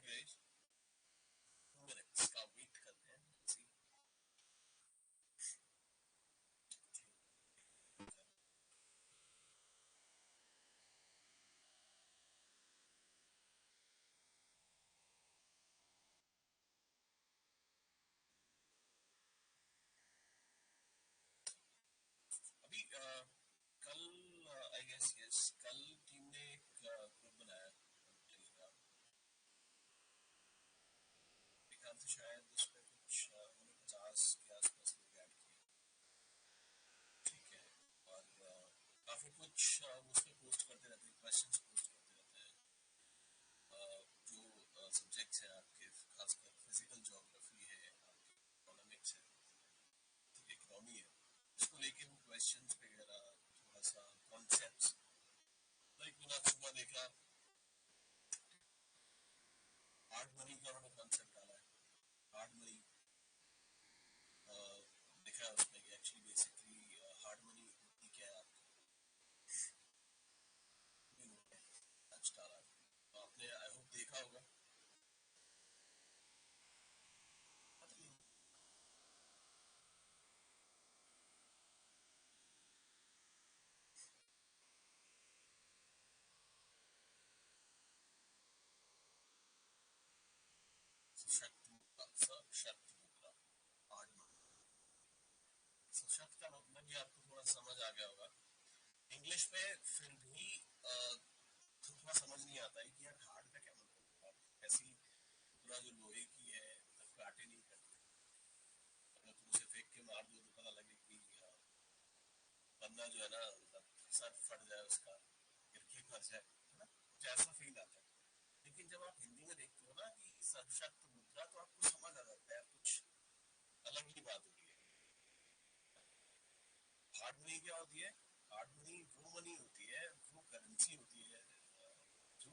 guys. 2 minutes का wait करते हैं. अभी कल आई गेस यस कल टीम ने एक ग्रुप बनाया टेलीग्राम. ख्याल से शायद उसमें कुछ 50 के आसपास लोग ऐड किए. ठीक है. और काफी कुछ उसमें पोस्ट करते रहते हैं, क्वेश्चंस पोस्ट करते रहते हैं. जो सब्जेक्ट्स हैं आपके, खासकर फिजिकल ज्योग्राफी है, आपकी इकोनॉमिक्स है, इकोनॉमी है, इसको लेके वो क्वेश्चंस वगैरह, थोड़ा सा कॉन्सेप्ट्स, लाइक मैंने आज सुबह देखा हार्ड मनी का उन्होंने कॉन्सेप्ट डाला है. हार्ड मनी लिखा है उसमें कि एक्चुअली बेसिकली हार्ड मनी होती क्या है आज डाला. तो आपने आई होप देखा होगा. सशक्त मुद्रा, हार्ड मनी. सशक्त का मतलब भी आपको थोड़ा समझ आ गया होगा. इंग्लिश में फिर भी थोड़ा समझ नहीं आता है कि यार हार्ड का क्या मतलब है. ऐसी पूरा जो लोहे की है मतलब काटे नहीं करते. अगर तुम उसे फेंक के मार दो तो पता लगे कि बंदा जो है ना सर फट जाए उसका, गिर के मर जाए, है ना, कुछ ऐसा फील आता है. लेकिन जब आप हिंदी में देखते हो ना कि सशक्त मुद्रा, तो आपको समझ आ जाता है कुछ अलग ही बात हो रही है. हार्ड मनी क्या होती है? हार्ड मनी वो मनी होती है, वो करेंसी होती है जो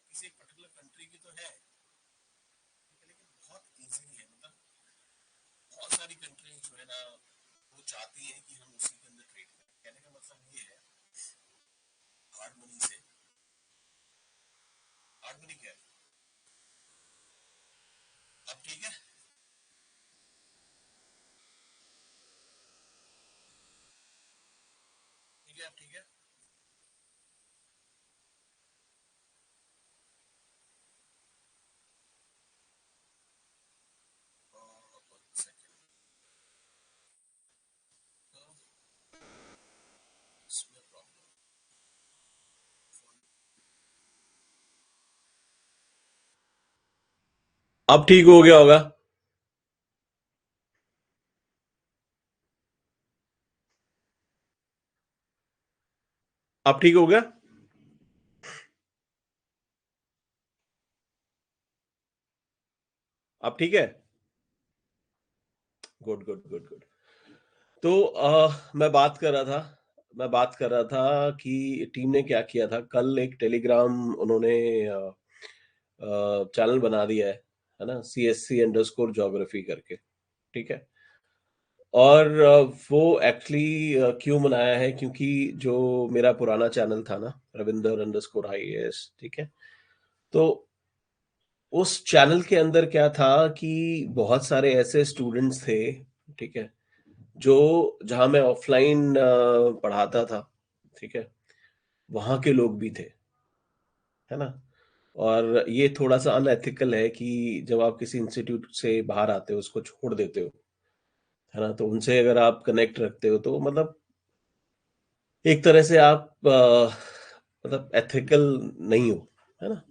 किसी एक पर्टिकुलर कंट्री की तो है, लेकिन बहुत इजी है. मतलब बहुत सारी कंट्री जो है ना वो चाहती है कि हम उसी के अंदर ट्रेड करें. कहने का मतलब ये है हार्ड मनी से. हार्ड मनी क्या है? अब ठीक है. ठीक है, अब ठीक है. सेकंड. इसमें प्रॉब्लम. अब ठीक हो गया होगा. अब ठीक हो गया. अब ठीक है. Good good good good. तो मैं बात कर रहा था कि टीम ने क्या किया था. कल एक टेलीग्राम उन्होंने चैनल बना दिया है ना, CSC_ज्योग्राफी करके. ठीक है. और वो एक्चुअली क्यों बनाया है, क्योंकि जो मेरा पुराना चैनल था ना, Ravinder_IAS, ठीक है, तो उस चैनल के अंदर क्या था कि बहुत सारे ऐसे स्टूडेंट्स थे, ठीक है, जो जहां मैं ऑफलाइन पढ़ाता था, ठीक है, वहां के लोग भी थे, है ना. और ये थोड़ा सा अनएथिकल है कि जब आप किसी इंस्टीट्यूट से बाहर आते हो, उसको छोड़ देते हो, है ना, तो उनसे अगर आप कनेक्ट रखते हो तो मतलब एक तरह से आप मतलब एथिकल नहीं हो, है ना.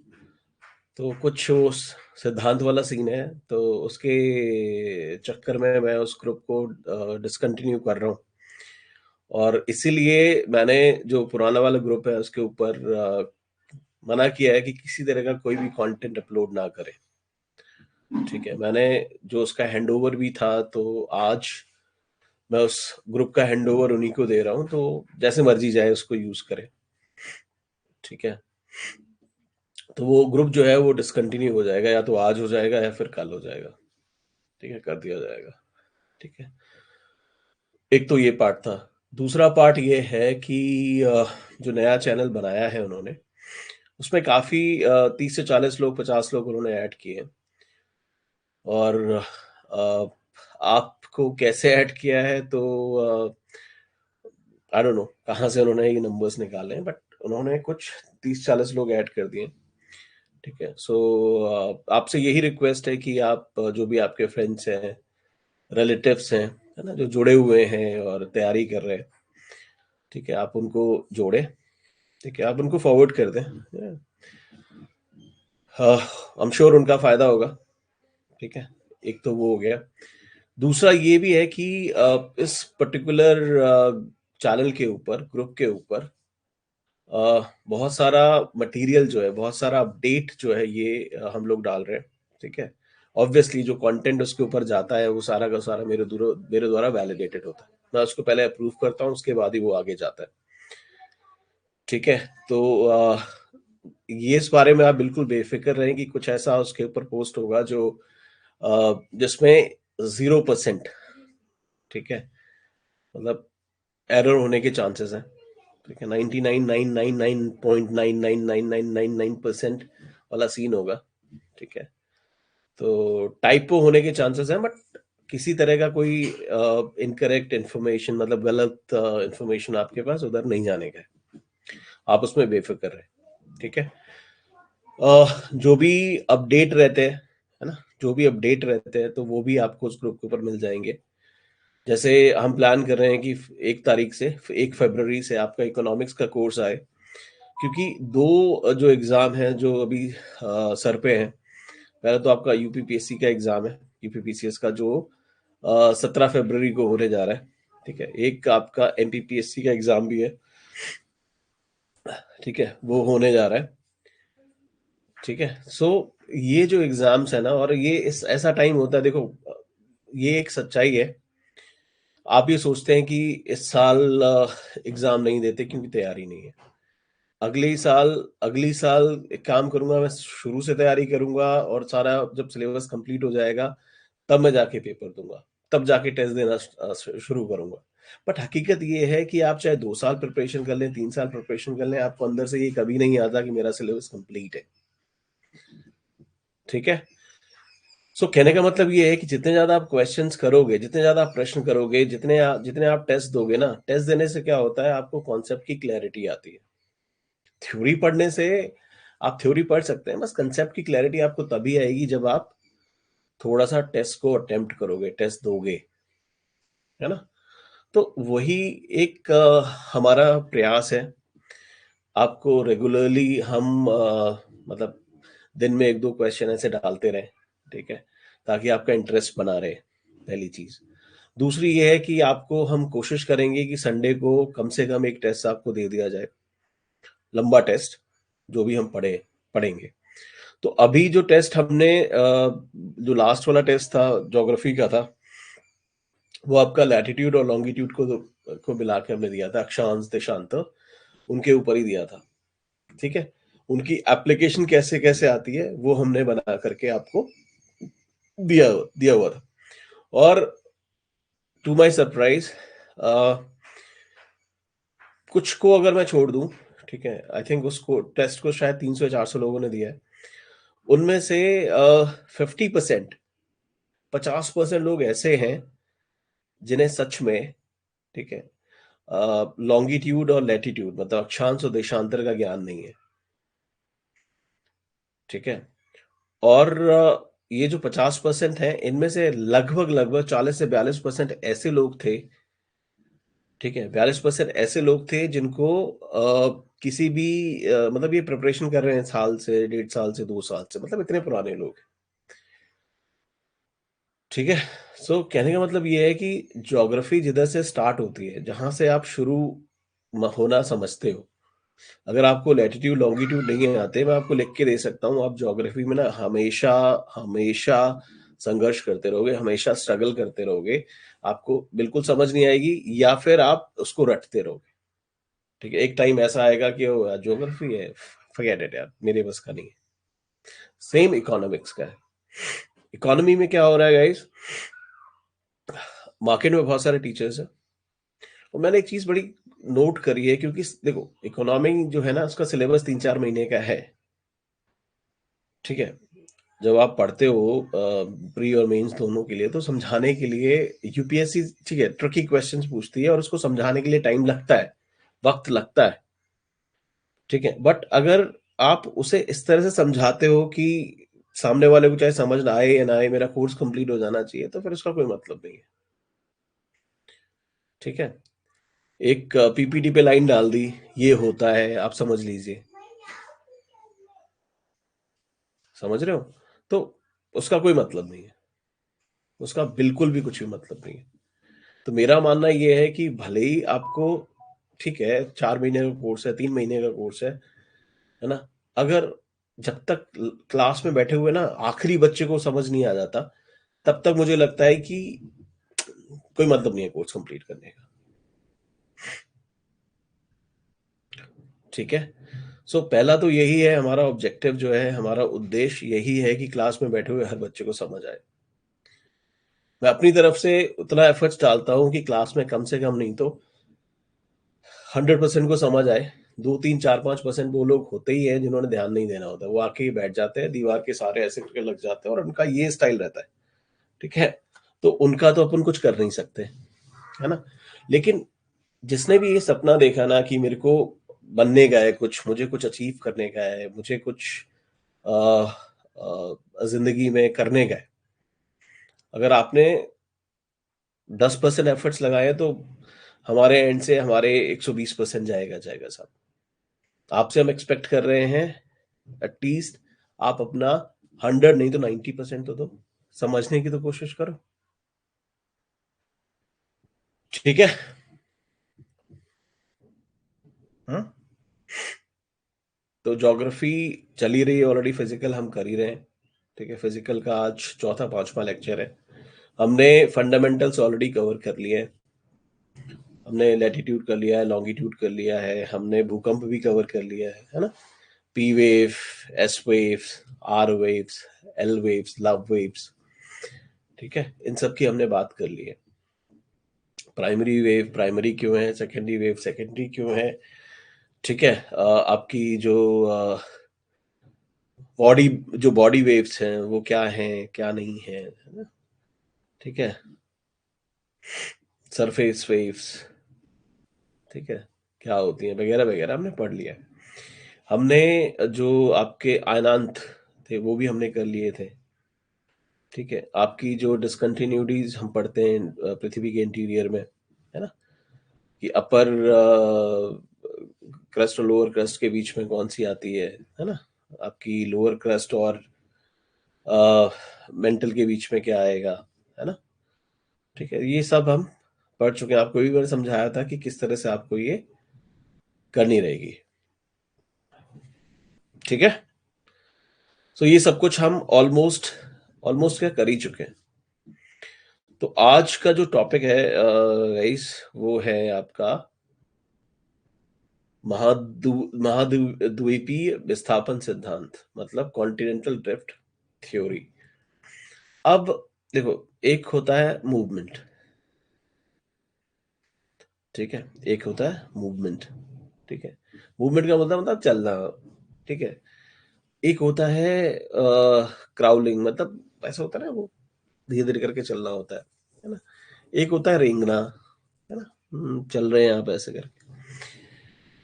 तो कुछ उस सिद्धांत वाला सीन है, तो उसके चक्कर में मैं उस ग्रुप को डिसकंटिन्यू कर रहा हूँ. और इसीलिए मैंने जो पुराना वाला ग्रुप है उसके ऊपर मना किया है कि किसी तरह का कोई भी कंटेंट अपलोड ना करे. ठीक है. मैंने जो उसका हैंडओवर भी था, तो आज मैं उस ग्रुप का हैंडओवर उन्हीं को दे रहा हूँ, तो जैसे मर्जी जाए उसको यूज करे. ठीक है. तो वो ग्रुप जो है वो डिसकंटिन्यू हो जाएगा, या तो आज हो जाएगा या फिर कल हो जाएगा. ठीक है, कर दिया जाएगा. ठीक है. एक तो ये पार्ट था. दूसरा पार्ट ये है कि जो नया चैनल बनाया है उन्होंने, उसमें काफ़ी 30 से 40 लोग, 50 लोग उन्होंने ऐड किए हैं। और आपको कैसे ऐड किया है तो आई डोंट नो कहाँ से उन्होंने ये नंबर्स निकाले हैं, बट उन्होंने कुछ 30-40 लोग ऐड कर दिए। ठीक है, सो आपसे यही रिक्वेस्ट है कि आप जो भी आपके फ्रेंड्स हैं, रिलेटिव्स हैं, है ना, जो जुड़े हुए हैं और तैयारी कर रहे हैं, ठीक है, आप उनको जोड़ें। ठीक है, आप उनको फॉरवर्ड कर दें। आई एम श्योर उनका फायदा होगा। ठीक है, एक तो वो हो गया। दूसरा ये भी है कि इस पर्टिकुलर चैनल के ऊपर, ग्रुप के ऊपर बहुत सारा मटेरियल जो है, बहुत सारा अपडेट जो है ये हम लोग डाल रहे हैं। ठीक है, ऑब्वियसली जो कंटेंट उसके ऊपर जाता है वो सारा का सारा मेरे द्वारा वैलिडेटेड होता है। मैं उसको पहले अप्रूव करता हूँ, उसके बाद ही वो आगे जाता है। ठीक है, तो ये इस बारे में आप बिल्कुल बेफिक्र रहें कि कुछ ऐसा उसके ऊपर पोस्ट होगा जो जिसमें 0%, ठीक है, मतलब एरर होने के चांसेस हैं। ठीक है, 99,999.99999% वाला सीन होगा। ठीक है, तो टाइपो होने के चांसेस हैं, बट किसी तरह का कोई इनकरेक्ट इंफॉर्मेशन, मतलब गलत इंफॉर्मेशन आपके पास उधर नहीं जाने का है। आप उसमें बेफिक्र रहें। ठीक है, जो भी अपडेट रहते हैं, है ना, जो भी अपडेट रहते हैं तो वो भी आपको उस ग्रुप के ऊपर मिल जाएंगे। जैसे हम प्लान कर रहे हैं कि 1 तारीख से, 1 फरवरी से आपका इकोनॉमिक्स का कोर्स आए, क्योंकि दो जो एग्जाम हैं जो अभी सर पे हैं। पहले तो आपका यूपीपीएससी का एग्जाम है, यूपीपीसीएस का, जो 17 फरवरी को होने जा रहा है। ठीक है, एक आपका एमपीपीएससी का एग्जाम भी है। ठीक है, वो होने जा रहा है। ठीक है, सो ये जो एग्जाम्स है ना, और ये इस ऐसा टाइम होता है, देखो ये एक सच्चाई है। आप ये सोचते हैं कि इस साल एग्जाम नहीं देते क्योंकि तैयारी नहीं है। अगली साल एक काम करूंगा, मैं शुरू से तैयारी करूंगा और सारा जब सिलेबस कंप्लीट हो जाएगा तब मैं जाके पेपर दूंगा, तब जाके टेस्ट देना शुरू करूंगा। बट हकीकत ये है कि आप चाहे 2 साल प्रिपरेशन कर लें, 3 साल प्रिपरेशन कर लें, आपको अंदर से ये कभी नहीं आता कि मेरा सिलेबस कंप्लीट है। ठीक है, सो कहने का मतलब ये है कि जितने ज्यादा आप क्वेश्चंस करोगे, जितने ज्यादा आप प्रश्न करोगे, जितने आप टेस्ट दोगे ना, टेस्ट देने से क्या होता है, आपको कॉन्सेप्ट की क्लैरिटी आती है। थ्योरी पढ़ने से आप थ्योरी पढ़ सकते हैं, बस कंसेप्ट की क्लैरिटी आपको तभी आएगी जब आप थोड़ा सा टेस्ट को अटेम्प्ट करोगे, टेस्ट दोगे, है ना। तो वही एक हमारा प्रयास है। आपको रेगुलरली हम मतलब दिन में 1-2 क्वेश्चन ऐसे डालते रहें। ठीक है, ताकि आपका इंटरेस्ट बना रहे, पहली चीज। दूसरी ये है कि आपको हम कोशिश करेंगे कि संडे को कम से कम एक टेस्ट आपको दे दिया जाए, लंबा टेस्ट, जो भी हम पढ़ेंगे। तो अभी जो टेस्ट हमने जो लास्ट वाला टेस्ट था ज्योग्राफी का था, वो आपका लैटिट्यूड और लॉन्गिट्यूड को मिला के हमने दिया था, अक्षांश देशांत उनके ऊपर ही दिया था। ठीक है, उनकी एप्लीकेशन कैसे कैसे आती है वो हमने बना करके आपको दिया दिया हुआ था। और टू माय सरप्राइज कुछ को अगर मैं छोड़ दूं, ठीक है, आई थिंक उसको टेस्ट को शायद 300 या 400 लोगों ने दिया है। उनमें से 50%, 50% लोग ऐसे हैं जिन्हें सच में, ठीक है, लॉन्गिट्यूड और लैटिट्यूड, मतलब अक्षांश और देशांतर का ज्ञान नहीं है। ठीक है, और ये जो 50% हैं, इनमें से लगभग लगभग 40 से 42% ऐसे लोग थे। ठीक है, 42% ऐसे लोग थे जिनको किसी भी मतलब ये प्रिपरेशन कर रहे हैं साल से, 1.5 साल से, 2 साल से, मतलब इतने पुराने लोग। ठीक है, सो कहने का मतलब ये है कि ज्योग्राफी जिधर से स्टार्ट होती है, जहां से आप शुरू होना समझते हो, अगर आपको लैटिट्यूड लॉन्गिट्यूड नहीं आते, मैं आपको लिख के दे सकता हूँ, आप ज्योग्राफी में ना हमेशा हमेशा संघर्ष करते रहोगे, हमेशा स्ट्रगल करते रहोगे। आपको बिल्कुल समझ नहीं आएगी, या फिर आप उसको रटते रहोगे। ठीक है, एक टाइम ऐसा आएगा कि ज्योग्राफी है, फॉरगेट इट यार, मेरे बस का नहीं है। सेम इकोनॉमिक्स का है। इकोनॉमी में क्या हो रहा है गाइस, मार्केट में बहुत सारे टीचर्स हैं, और मैंने एक चीज बड़ी नोट करिए, क्योंकि देखो इकोनॉमी जो है ना, उसका सिलेबस 3-4 महीने का है, ठीक है? जब आप पढ़ते हो प्री और मेंस दोनों के लिए, तो समझाने के लिए यूपीएससी, ठीक है, ट्रिकी क्वेश्चंस पूछती है और उसको समझाने के लिए टाइम लगता है, वक्त लगता है, ठीक है? बट अगर आप उसे इस तरह से समझाते हो कि सामने वाले को चाहे समझ ना आए या ना आए, मेरा कोर्स कंप्लीट हो जाना चाहिए, तो फिर उसका कोई मतलब नहीं है, ठीक है? एक पीपीटी पे लाइन डाल दी, ये होता है, आप समझ लीजिए, समझ रहे हो? तो उसका कोई मतलब नहीं है, उसका बिल्कुल भी कुछ भी मतलब नहीं है। तो मेरा मानना ये है कि भले ही आपको, ठीक है, 4 महीने का कोर्स है, 3 महीने का कोर्स है ना, अगर जब तक क्लास में बैठे हुए ना आखिरी बच्चे को समझ नहीं आ जाता, तब तक मुझे लगता है कि कोई मतलब नहीं है कोर्स कंप्लीट करने का, ठीक है? सो पहला तो यही है, हमारा ऑब्जेक्टिव जो है, हमारा उद्देश्य यही है कि क्लास में बैठे हुए हर बच्चे को समझ आए। मैं अपनी तरफ से उतना एफर्ट्स डालता हूँ कि क्लास में कम से कम नहीं तो 100% को समझ आए। 2, 3, 4, 5% वो लोग होते ही हैं जिन्होंने ध्यान नहीं देना होता, वो आके ही बैठ जाते हैं, दीवार के सहारे ऐसे करके लग जाते हैं और उनका ये स्टाइल रहता है, ठीक है? तो उनका तो अपन कुछ कर नहीं सकते, है ना? लेकिन जिसने भी ये सपना देखा ना कि मेरे को बनने का है कुछ, मुझे कुछ अचीव करने का है, मुझे कुछ जिंदगी में करने का है, अगर आपने 10% एफर्ट्स लगाए तो हमारे एंड से हमारे 120% जाएगा जाएगा साहब। आपसे हम एक्सपेक्ट कर रहे हैं एटलीस्ट आप अपना 100 नहीं तो 90% तो दो, समझने की तो कोशिश करो, ठीक है? हाँ, तो ज्योग्राफी चल ही रही है ऑलरेडी, फिजिकल हम कर ही रहे हैं, ठीक है? फिजिकल का आज चौथा पांचवा लेक्चर है। हमने फंडामेंटल्स ऑलरेडी कवर कर लिए हैं, हमने लैटिट्यूड कर लिया है, लॉन्गिट्यूड कर लिया है, हमने भूकंप भी कवर कर लिया है ना? P wave, S waves, R waves, L waves, love waves, ठीक है? इन सब की हमने बात कर ली है। प्राइमरी वेव प्राइमरी क्यों है, सेकेंडरी वेव सेकेंडरी क्यों है, ठीक है? आपकी जो बॉडी जो बॉडी वेव्स हैं वो क्या हैं, क्या नहीं है ना? ठीक है? सरफेस वेव्स, ठीक है, क्या होती हैं वगैरह वगैरह हमने पढ़ लिया है। हमने जो आपके आयनांत थे वो भी हमने कर लिए थे, ठीक है? आपकी जो डिसकंटिन्यूटीज हम पढ़ते हैं पृथ्वी के इंटीरियर में, है ना, कि अपर क्रस्ट और लोअर क्रस्ट के बीच में कौन सी आती है ना? आपकी लोअर क्रस्ट और मेंटल के बीच में क्या आएगा, है ना? ठीक है, ये सब हम पढ़ चुके हैं। आपको भी मैंने समझाया था कि किस तरह से आपको ये करनी रहेगी, ठीक है? तो ये सब कुछ हम ऑलमोस्ट ऑलमोस्ट क्या कर ही चुके हैं। तो आज का जो टॉपिक है गाइस, वो है आपका महाद्वीपीय विस्थापन सिद्धांत, मतलब कॉन्टिनेंटल ड्रिफ्ट थ्योरी। अब देखो, एक होता है मूवमेंट, ठीक है? एक होता है मूवमेंट, ठीक है? मूवमेंट का मतलब चलना, ठीक है? एक होता है क्राउलिंग, मतलब ऐसा होता है ना, वो धीरे धीरे करके चलना होता है ना? एक होता है रेंगना, है ना? चल रहे हैं आप ऐसे करके,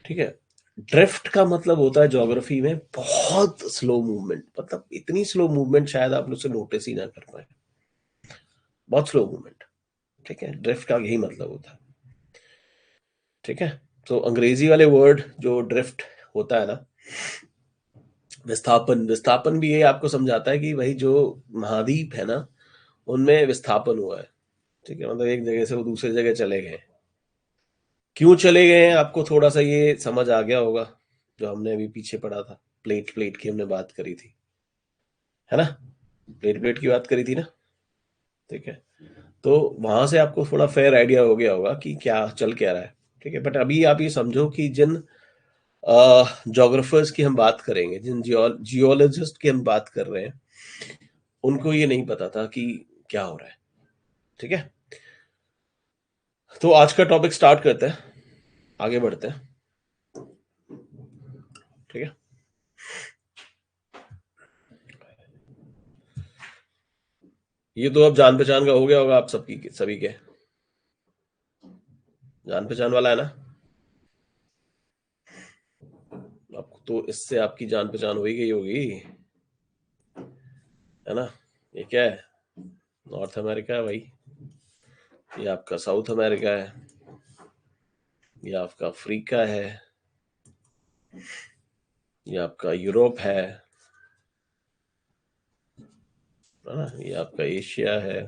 ठीक है? ड्रिफ्ट का मतलब होता है ज्योग्राफी में बहुत स्लो मूवमेंट, मतलब इतनी स्लो मूवमेंट शायद आप उसे नोटिस ही ना कर पाए, बहुत स्लो मूवमेंट, ठीक है? ड्रिफ्ट का यही मतलब होता है, ठीक है? तो अंग्रेजी वाले वर्ड जो ड्रिफ्ट होता है ना, विस्थापन, विस्थापन भी ये आपको समझाता है कि भाई जो महाद्वीप है ना, उनमें विस्थापन हुआ है, ठीक है? मतलब एक जगह से वो दूसरी जगह चले गए। क्यों चले गए हैं, आपको थोड़ा सा ये समझ आ गया होगा, जो हमने अभी पीछे पढ़ा था, प्लेट प्लेट की हमने बात करी थी, है ना? प्लेट प्लेट की बात करी थी ना, ठीक है? तो वहां से आपको थोड़ा फेयर आइडिया हो गया होगा कि क्या चल क्या रहा है, ठीक है? बट अभी आप ये समझो कि जिन जोग्राफर्स की हम बात करेंगे, जिन जियोलॉजिस्ट की हम बात कर रहे हैं, उनको ये नहीं पता था कि क्या हो रहा है, ठीक है? तो आज का टॉपिक स्टार्ट करते हैं। आगे बढ़ते हैं, ठीक है। ये तो अब जान पहचान का हो गया होगा आप सबकी सभी के, जान पहचान वाला है ना। अब तो इससे आपकी जान पहचान हो ही गई होगी, है ना। ये क्या है, नॉर्थ अमेरिका है भाई, ये आपका साउथ अमेरिका है, ये आपका अफ्रीका ये आपका यूरोप है ना, ये आपका एशिया है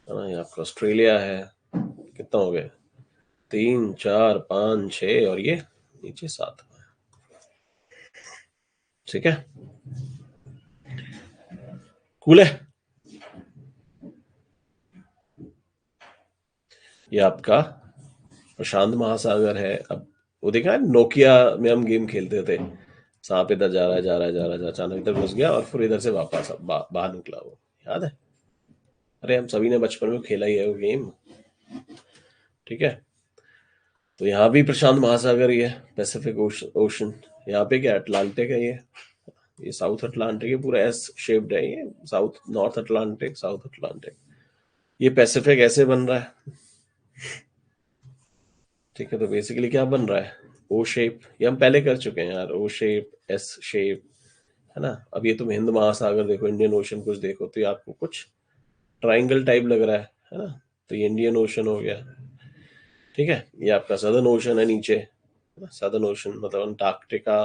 ना, ये आपका ऑस्ट्रेलिया है। कितना हो गया, 3 4 5 6, और ये नीचे 7, ठीक है। कूल है। ये आपका प्रशांत महासागर है। अब वो देखा है, नोकिया में हम गेम खेलते थे, सांप इधर जा रहा है जा रहा है जा रहा है, अचानक इधर घुस गया और फिर इधर से वापस बाहर निकला, वो याद है। अरे हम सभी ने बचपन में खेला ही है वो गेम, ठीक है। तो यहाँ भी प्रशांत महासागर ही है, पैसिफिक ओशन। यहाँ पे क्या अटलांटिक है, ये साउथ अटलांटिक है, पूरा एस शेप्ड है ये, south north Atlantic south Atlantic. ये पैसिफिक ऐसे बन रहा है, ठीक है। तो बेसिकली क्या बन रहा है, ओ शेप, ये हम पहले कर चुके हैं यार, ओ शेप एस शेप, है ना। अब ये तुम हिंद महासागर देखो, इंडियन ओशन कुछ देखो, तो ये आपको कुछ ट्राइंगल टाइप लग रहा है ना। तो ये इंडियन ओशन हो गया, ठीक है। ये आपका सदर्न ओशन है नीचे, सदर्न ओशन मतलब अंटार्कटिका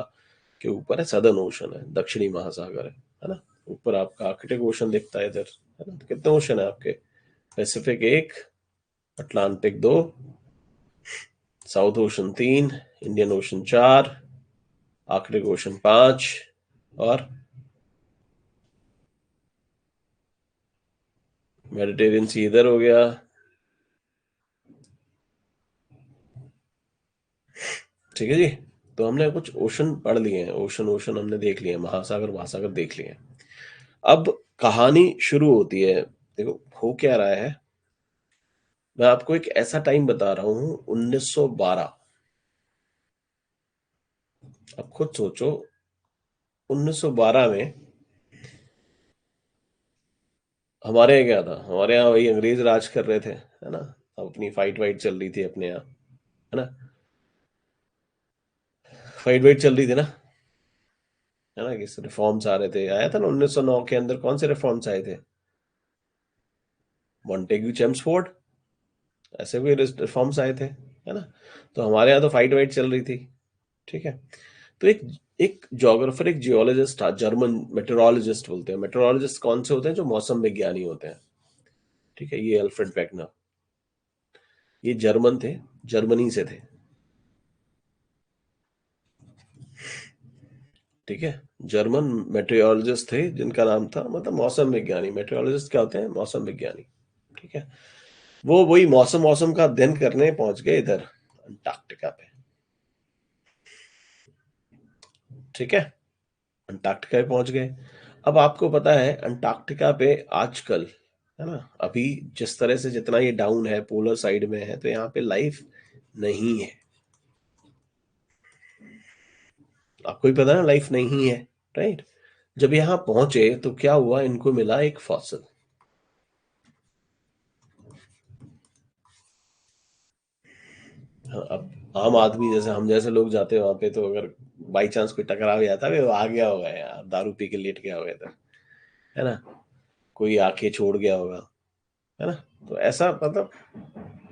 के ऊपर है, सदर्न ओशन है, दक्षिणी महासागर है ना। ऊपर आपका आर्कटिक ओशन दिखता है इधर, है ना। तो कितने ओशन है आपके, Pacific 1, Atlantic 2, south ocean 3, Indian ocean 4, Arctic ocean 5, और मेडिटेरियन सी इधर हो गया, ठीक है जी। तो हमने कुछ ओशन पढ़ लिए हैं, ओशन ओशन हमने देख लिए हैं, महासागर महासागर देख लिए हैं। अब कहानी शुरू होती है। देखो हो क्या रहा है, मैं आपको एक ऐसा टाइम बता रहा हूं, 1912। अब खुद सोचो, 1912 में हमारे यहाँ क्या था, हमारे यहाँ वही अंग्रेज राज कर रहे थे, है ना। अब अपनी फाइट वाइट चल रही थी अपने यहाँ, है ना। फाइट वाइट चल रही थी ना, है ना। किस रिफॉर्म्स आ रहे थे, आया था ना 1909 के अंदर, कौन से रिफॉर्म्स आए थे, मॉन्टेग्यू चेम्सफोर्ड, ऐसे कोई रिफॉर्म्स आए थे, है ना। तो हमारे यहाँ तो फाइट वाइट चल रही थी, ठीक है। तो एक एक जोग्राफर, एक जियोलॉजिस्ट था, जर्मन मेटेरोलॉजिस्ट बोलते हैं। मेटेरोलॉजिस्ट कौन से होते हैं, जो मौसम विज्ञानी होते हैं, ठीक है। ये अल्फ्रेड वेगनर, ये जर्मन थे, जर्मनी से थे, ठीक है। जर्मन मेटेरोलॉजिस्ट थे जिनका नाम था, मतलब मौसम विज्ञानी, मेटेरोलॉजिस्ट क्या होते हैं, मौसम विज्ञानी, ठीक है। वो वही मौसम मौसम का अध्ययन करने पहुंच गए इधर अंटार्कटिका पे, ठीक है। अंटार्कटिका पे पहुंच गए। अब आपको पता है अंटार्कटिका पे आजकल, है ना, अभी जिस तरह से जितना ये डाउन है, पोलर साइड में है, तो यहाँ पे लाइफ नहीं है। आपको भी पता है ना, लाइफ नहीं है, राइट। जब यहाँ पहुंचे तो क्या हुआ, इनको मिला एक फॉसिल। हाँ, अब आम आदमी जैसे हम जैसे लोग जाते हैं वहां पे, तो अगर बाई चांस कोई टकराव जाता है, वो आ गया होगा यार, दारू पी के लेट गया होगा इधर, है ना, कोई आके छोड़ गया होगा, है ना। तो ऐसा मतलब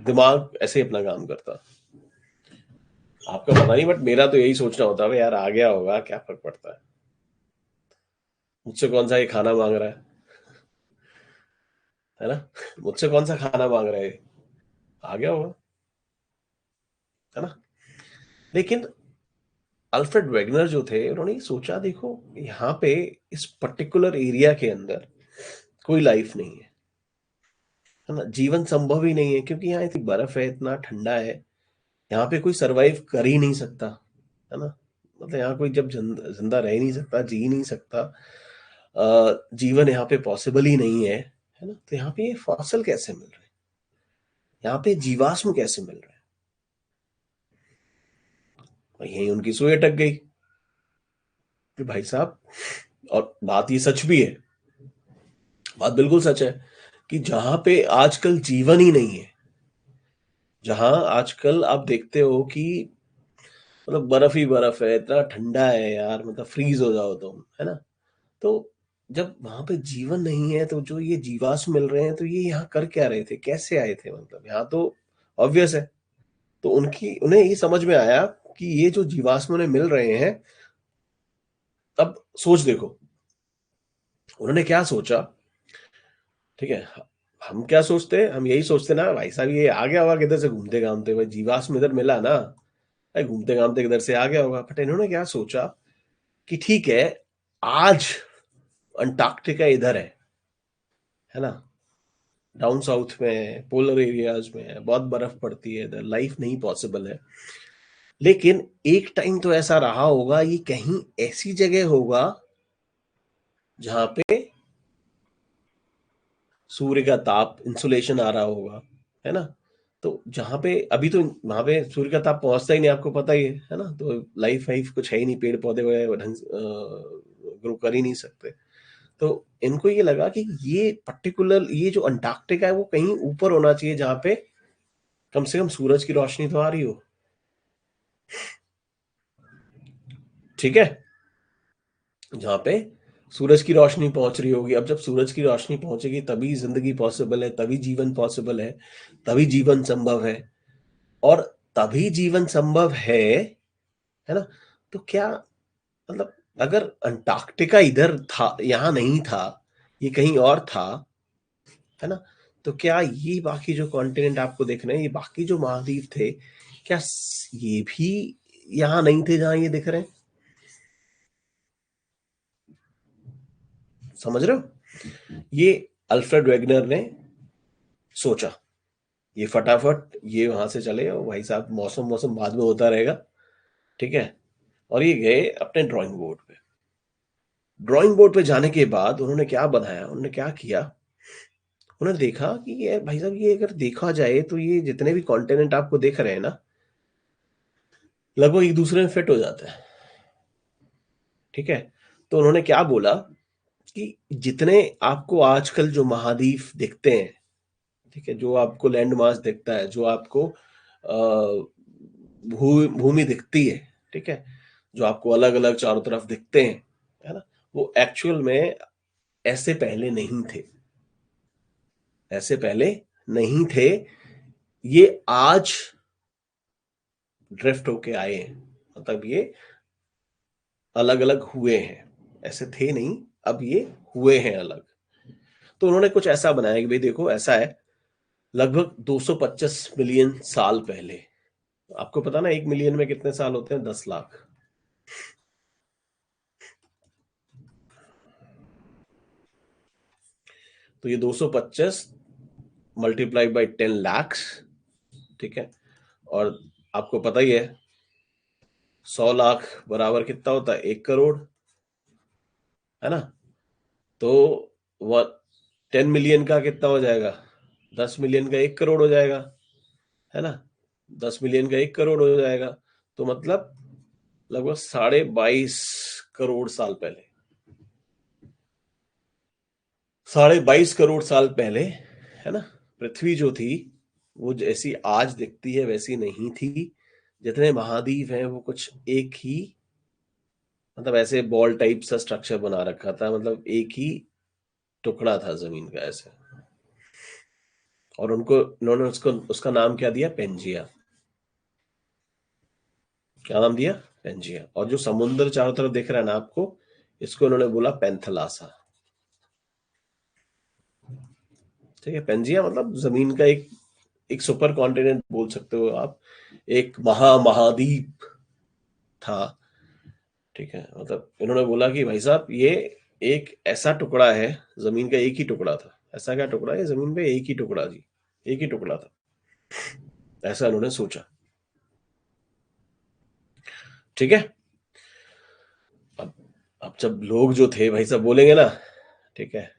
दिमाग ऐसे ही अपना काम करता। आपका पता नहीं, बट मेरा तो यही सोचना होता है यार, आ गया होगा, क्या फर्क पड़ता है, मुझसे कौन सा ये खाना मांग रहा है ना। मुझसे कौन सा खाना मांग रहा है ये? आ गया होगा, है ना। लेकिन अल्फ्रेड वेगनर जो थे, उन्होंने ये सोचा, देखो यहाँ पे इस पर्टिकुलर एरिया के अंदर कोई लाइफ नहीं है ना, जीवन संभव ही नहीं है, क्योंकि यहाँ इतनी बर्फ है, इतना ठंडा है, यहाँ पे कोई सरवाइव कर ही नहीं सकता, है ना। मतलब यहाँ कोई जब जिंदा रह ही नहीं सकता, जी नहीं सकता, जीवन यहाँ पे पॉसिबल ही नहीं है ना। तो यहाँ पे ये फॉसिल कैसे मिल रहे हैं, यहाँ पे जीवाश्म कैसे मिल रहे हैं, और यहीं उनकी सुई अटक गई कि भाई साहब, और बात ये सच भी है, बात बिल्कुल सच है, कि जहां पे आजकल जीवन ही नहीं है, जहां आजकल आप देखते हो कि मतलब बर्फ ही बर्फ है, इतना ठंडा है यार, मतलब फ्रीज हो जाओ तुम, है ना। तो जब वहां पे जीवन नहीं है, तो जो ये जीवाश्म मिल रहे हैं, तो ये यहाँ कर क्या रहे थे, कैसे आए थे, मतलब यहाँ तो ऑब्वियस है। तो उन्हें ये समझ में आया कि ये जो जीवाश्म उन्हें मिल रहे हैं, अब सोच देखो, उन्होंने क्या सोचा। ठीक है, हम क्या सोचते हैं, हम यही सोचते ना भाई साहब, ये आ गया होगा किधर से घूमते घामते, भाई जीवाश्म इधर मिला ना, भाई घूमते घामते किधर से आ गया होगा। बट इन्होंने क्या सोचा कि ठीक है, आज अंटार्कटिका इधर है ना, डाउन साउथ में पोलर एरियाज में बहुत बर्फ पड़ती है, इधर लाइफ नहीं पॉसिबल है। लेकिन एक टाइम तो ऐसा रहा होगा, ये कहीं ऐसी जगह होगा जहां पे सूर्य का ताप, इंसुलेशन आ रहा होगा, है ना। तो जहां पे अभी तो वहां पे सूर्य का ताप पहुंचता ही नहीं, आपको पता ही है ना। तो लाइफ वाइफ कुछ है ही नहीं, पेड़ पौधे वगैरह ढंग ग्रो कर ही नहीं सकते। तो इनको ये लगा कि ये पर्टिकुलर, ये जो अंटार्कटिका है, वो कहीं ऊपर होना चाहिए, जहां पे कम से कम सूरज की रोशनी तो आ रही हो। ठीक है, जहाँ पे सूरज की रोशनी पहुंच रही होगी। अब जब सूरज की रोशनी पहुंचेगी, तभी जिंदगी पॉसिबल है, तभी जीवन पॉसिबल है, तभी जीवन संभव है। और तभी जीवन संभव है ना। तो क्या मतलब, अगर अंटार्कटिका इधर था, यहाँ नहीं था, ये कहीं और था, है ना, तो क्या ये बाकी जो कॉन्टिनेंट आपको दिख रहे हैं, ये बाकी जो महाद्वीप थे, क्या ये भी यहाँ नहीं थे जहां ये दिख रहे हैं? समझ रहे हो? ये अल्फ्रेड वेगनर ने सोचा, ये फटाफट ये वहां से चले, और भाई साहब मौसम मौसम बाद में होता रहेगा। ठीक है, और ये गए अपने ड्राइंग बोर्ड पे। ड्राइंग बोर्ड पे जाने के बाद उन्होंने क्या बनाया, उन्होंने क्या किया, उन्होंने देखा कि ये भाई साहब, ये अगर देखा जाए तो ये जितने भी कॉन्टिनेंट आपको दिख रहे हैं ना, लगभग एक दूसरे में फिट हो जाते हैं। ठीक है, तो उन्होंने क्या बोला कि जितने आपको आजकल जो महाद्वीप दिखते हैं, ठीक है, जो आपको लैंड मास दिखता है, जो आपको भूमि दिखती है, ठीक है, जो आपको अलग अलग चारों तरफ दिखते हैं, है ना, वो एक्चुअल में ऐसे पहले नहीं थे, ऐसे पहले नहीं थे। ये आज ड्रिफ्ट होके आए हैं, मतलब ये अलग अलग हुए हैं, ऐसे थे नहीं, अब ये हुए हैं अलग। तो उन्होंने कुछ ऐसा बनाया कि भाई देखो, ऐसा है, लगभग 225 मिलियन साल पहले। आपको पता ना, 1 मिलियन में कितने साल होते हैं? 10 लाख। तो ये 225 मल्टीप्लाई बाई 10 लाख, ठीक है। और आपको पता ही है, 100 लाख बराबर कितना होता है? 1 करोड़, है ना। तो वो 10 मिलियन का कितना हो जाएगा? 10 मिलियन का 1 करोड़ हो जाएगा, है ना। 10 मिलियन का 1 करोड़ हो जाएगा, तो मतलब लगभग 22.5 करोड़ साल पहले, 22.5 करोड़ साल पहले, है ना, पृथ्वी जो थी, वो जैसी आज दिखती है वैसी नहीं थी। जितने महाद्वीप हैं वो कुछ एक ही, मतलब ऐसे बॉल टाइप सा स्ट्रक्चर बना रखा था, मतलब एक ही टुकड़ा था जमीन का ऐसे। और उनको उन्होंने उसको उसका नाम क्या दिया? पेंजिया। क्या नाम दिया? पेंजिया। और जो समुद्र चारों तरफ दिख रहा है ना आपको, इसको उन्होंने बोला पेंथलासा। ठीक है, पेंजिया मतलब जमीन का एक एक सुपर कॉन्टिनेंट बोल सकते हो आप, एक महाद्वीप था। ठीक है, मतलब इन्होंने बोला कि भाई साहब, ये एक ऐसा टुकड़ा है, जमीन का एक ही टुकड़ा था। ऐसा क्या टुकड़ा है? जमीन पे एक ही टुकड़ा जी, एक ही टुकड़ा था, ऐसा इन्होंने सोचा। ठीक है, अब अब जब लोग जो थे भाई साहब बोलेंगे ना, ठीक है,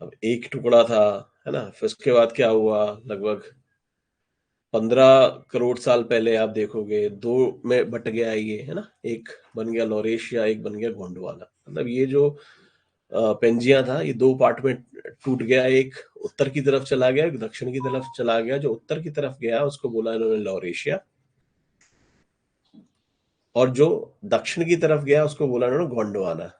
अब एक टुकड़ा था, है ना, फिर उसके बाद क्या हुआ, लगभग 15 करोड़ साल पहले आप देखोगे दो में बट गया ये, है ना, एक बन गया लॉरेशिया, एक बन गया गोंडवाना। मतलब ये जो पेंजिया था ये दो पार्ट में टूट गया, एक उत्तर की तरफ चला गया, एक दक्षिण की तरफ चला गया। जो उत्तर की तरफ गया उसको बोला इन्होंने लॉरेशिया, और जो दक्षिण की तरफ गया उसको बोला इन्होंने गोंडवाना।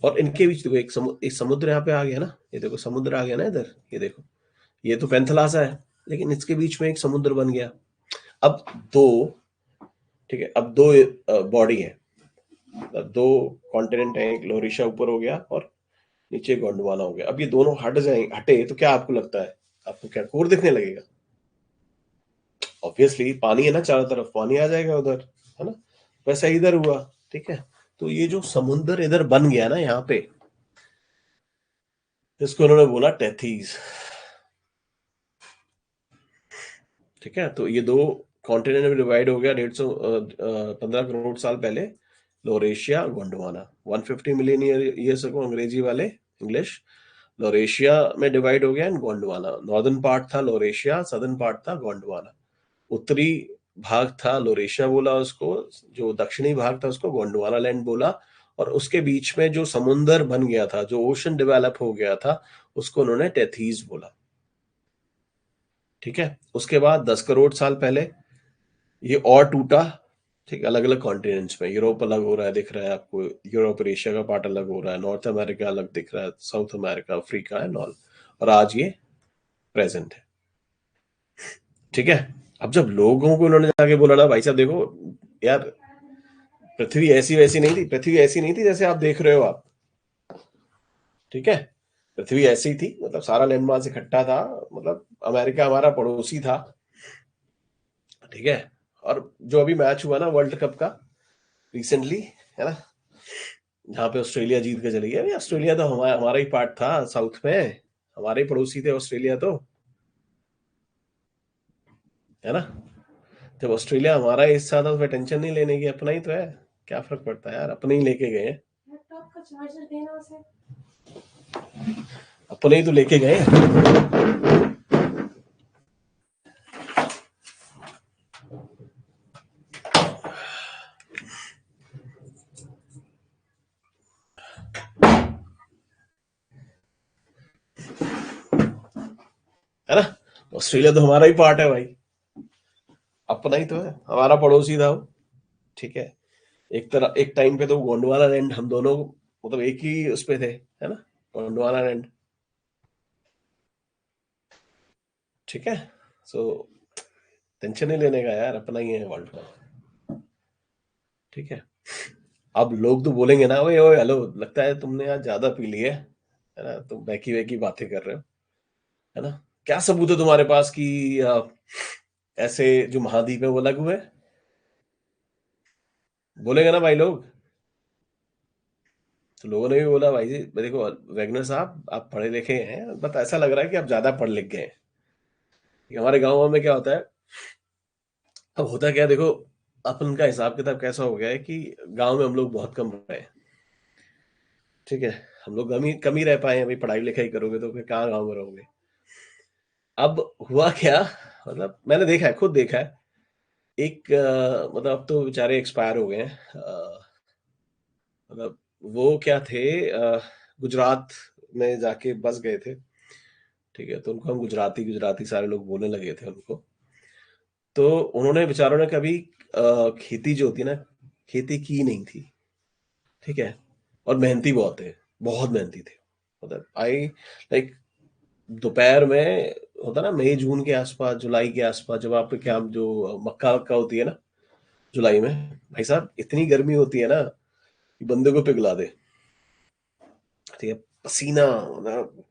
और इनके बीच देखो एक समुद्र यहाँ पे आ गया ना, ये देखो समुद्र आ गया ना इधर, ये देखो, ये तो पेंथलासा है लेकिन इसके बीच में एक समुद्र बन गया। अब दो, ठीक है, अब दो बॉडी है, मतलब दो कॉन्टिनेंट है, एक लोरिशा ऊपर हो गया और नीचे गोंडवाना हो गया। अब ये दोनों हट जाए, हटे तो क्या आपको लगता है, आपको क्या कोर दिखने लगेगा? ऑब्वियसली पानी है ना, चारों तरफ पानी आ जाएगा उधर, है ना। वैसा इधर हुआ, ठीक है। तो ये जो समुंदर इधर बन गया ना यहाँ पे, इसको उन्होंने बोला टेथीज, ठीक है। तो ये दो कॉन्टिनेंट में डिवाइड हो गया 15 करोड़ साल पहले, Laurasia Gondwana. 150 million years ago अंग्रेजी वाले, इंग्लिश, लोरेशिया में डिवाइड हो गया एंड गोंडवाना। नॉर्दर्न पार्ट था लोरेशिया, सदर्न पार्ट था गोंडवाना। उत्तरी भाग था लोरेशिया बोला उसको, जो दक्षिणी भाग था उसको गोंडवाना लैंड बोला। और उसके बीच में जो समुंदर बन गया था, जो ओशन डेवलप हो गया था, उसको उन्होंने टेथीज बोला, ठीक है। उसके बाद 10 करोड़ साल पहले ये और टूटा, ठीक, अलग अलग कॉन्टिनेंट्स में। यूरोप अलग हो रहा है, दिख रहा है आपको, यूरोप और एशिया का पार्ट अलग हो रहा है, नॉर्थ अमेरिका अलग दिख रहा है, south America, Africa and all. और आज ये प्रेजेंट है, ठीक है। अब जब लोगों को उन्होंने जाके बोला ना, भाई साहब देखो यार, पृथ्वी ऐसी वैसी नहीं थी, पृथ्वी ऐसी नहीं थी जैसे आप देख रहे हो आप, ठीक है। पृथ्वी ऐसी थी, मतलब सारा लैंड मास इकट्ठा था, मतलब अमेरिका हमारा पड़ोसी था, ठीक है। और जो अभी मैच हुआ ना वर्ल्ड कप का रिसेंटली, है ना, जहाँ पे ऑस्ट्रेलिया जीत के चली गई, ऑस्ट्रेलिया तो हमारा हमारा ही पार्ट था साउथ में, हमारे ही पड़ोसी थे ऑस्ट्रेलिया तो, है ना। जब ऑस्ट्रेलिया हमारा हिस्सा था तो फिर टेंशन नहीं लेने की, अपना ही तो है, क्या फर्क पड़ता है यार, अपने ही लेके गए हैं, अपने ही तो लेके गए, है ना। ऑस्ट्रेलिया तो हमारा ही पार्ट है भाई, अपना ही तो है, हमारा पड़ोसी था वो, ठीक है। एक तरह एक टाइम पे तो गोंडवाना लैंड हम दोनों, मतलब एक ही उस पे थे, है ना, गोंडवाना लैंड, ठीक है। सो टेंशन नहीं लेने का यार, अपना ही है वर्ल्ड कप, ठीक है। अब लोग तो बोलेंगे ना, ओए ओए हेलो, लगता है तुमने आज ज्यादा पी ली है ना, तुम बैकी वैकी बातें कर रहे हो, है ना। क्या सबूत है तुम्हारे पास कि ऐसे जो महाद्वीप है वो अलग हुए? बोलेंगे ना भाई लोग। तो लोगों ने भी बोला भाई जी देखो वैगनर साहब, आप पढ़े लिखे हैं, बट ऐसा लग रहा है कि आप ज्यादा पढ़ लिख गए हैं। कि हमारे गाँव में क्या होता है, अब होता क्या है, देखो अपन का हिसाब किताब कैसा हो गया है कि गांव में हम लोग बहुत कम रहे हैं, ठीक है। हम लोग कम ही रह पाए हैं, भाई पढ़ाई लिखाई करोगे तो फिर कहाँ गाँव में रहोगे। अब हुआ क्या, मतलब मैंने देखा है, खुद देखा है, एक मतलब अब तो बेचारे एक्सपायर हो गए हैं, मतलब वो क्या थे, गुजरात में जाके बस गए थे, ठीक है। तो उनको हम गुजराती गुजराती सारे लोग बोलने लगे थे उनको। तो उन्होंने बेचारों ने कभी खेती जो होती है ना, खेती की नहीं थी, ठीक है। और मेहनती बहुत थे, बहुत मेहनती थे, मतलब आई लाइक दोपहर में होता ना, मई जून के आसपास, जुलाई के आसपास, जब आप क्या जो मक्का वक्का होती है ना जुलाई में, भाई साहब इतनी गर्मी होती है ना कि बंदे को पिघला दे, ठीक है। पसीना मतलब,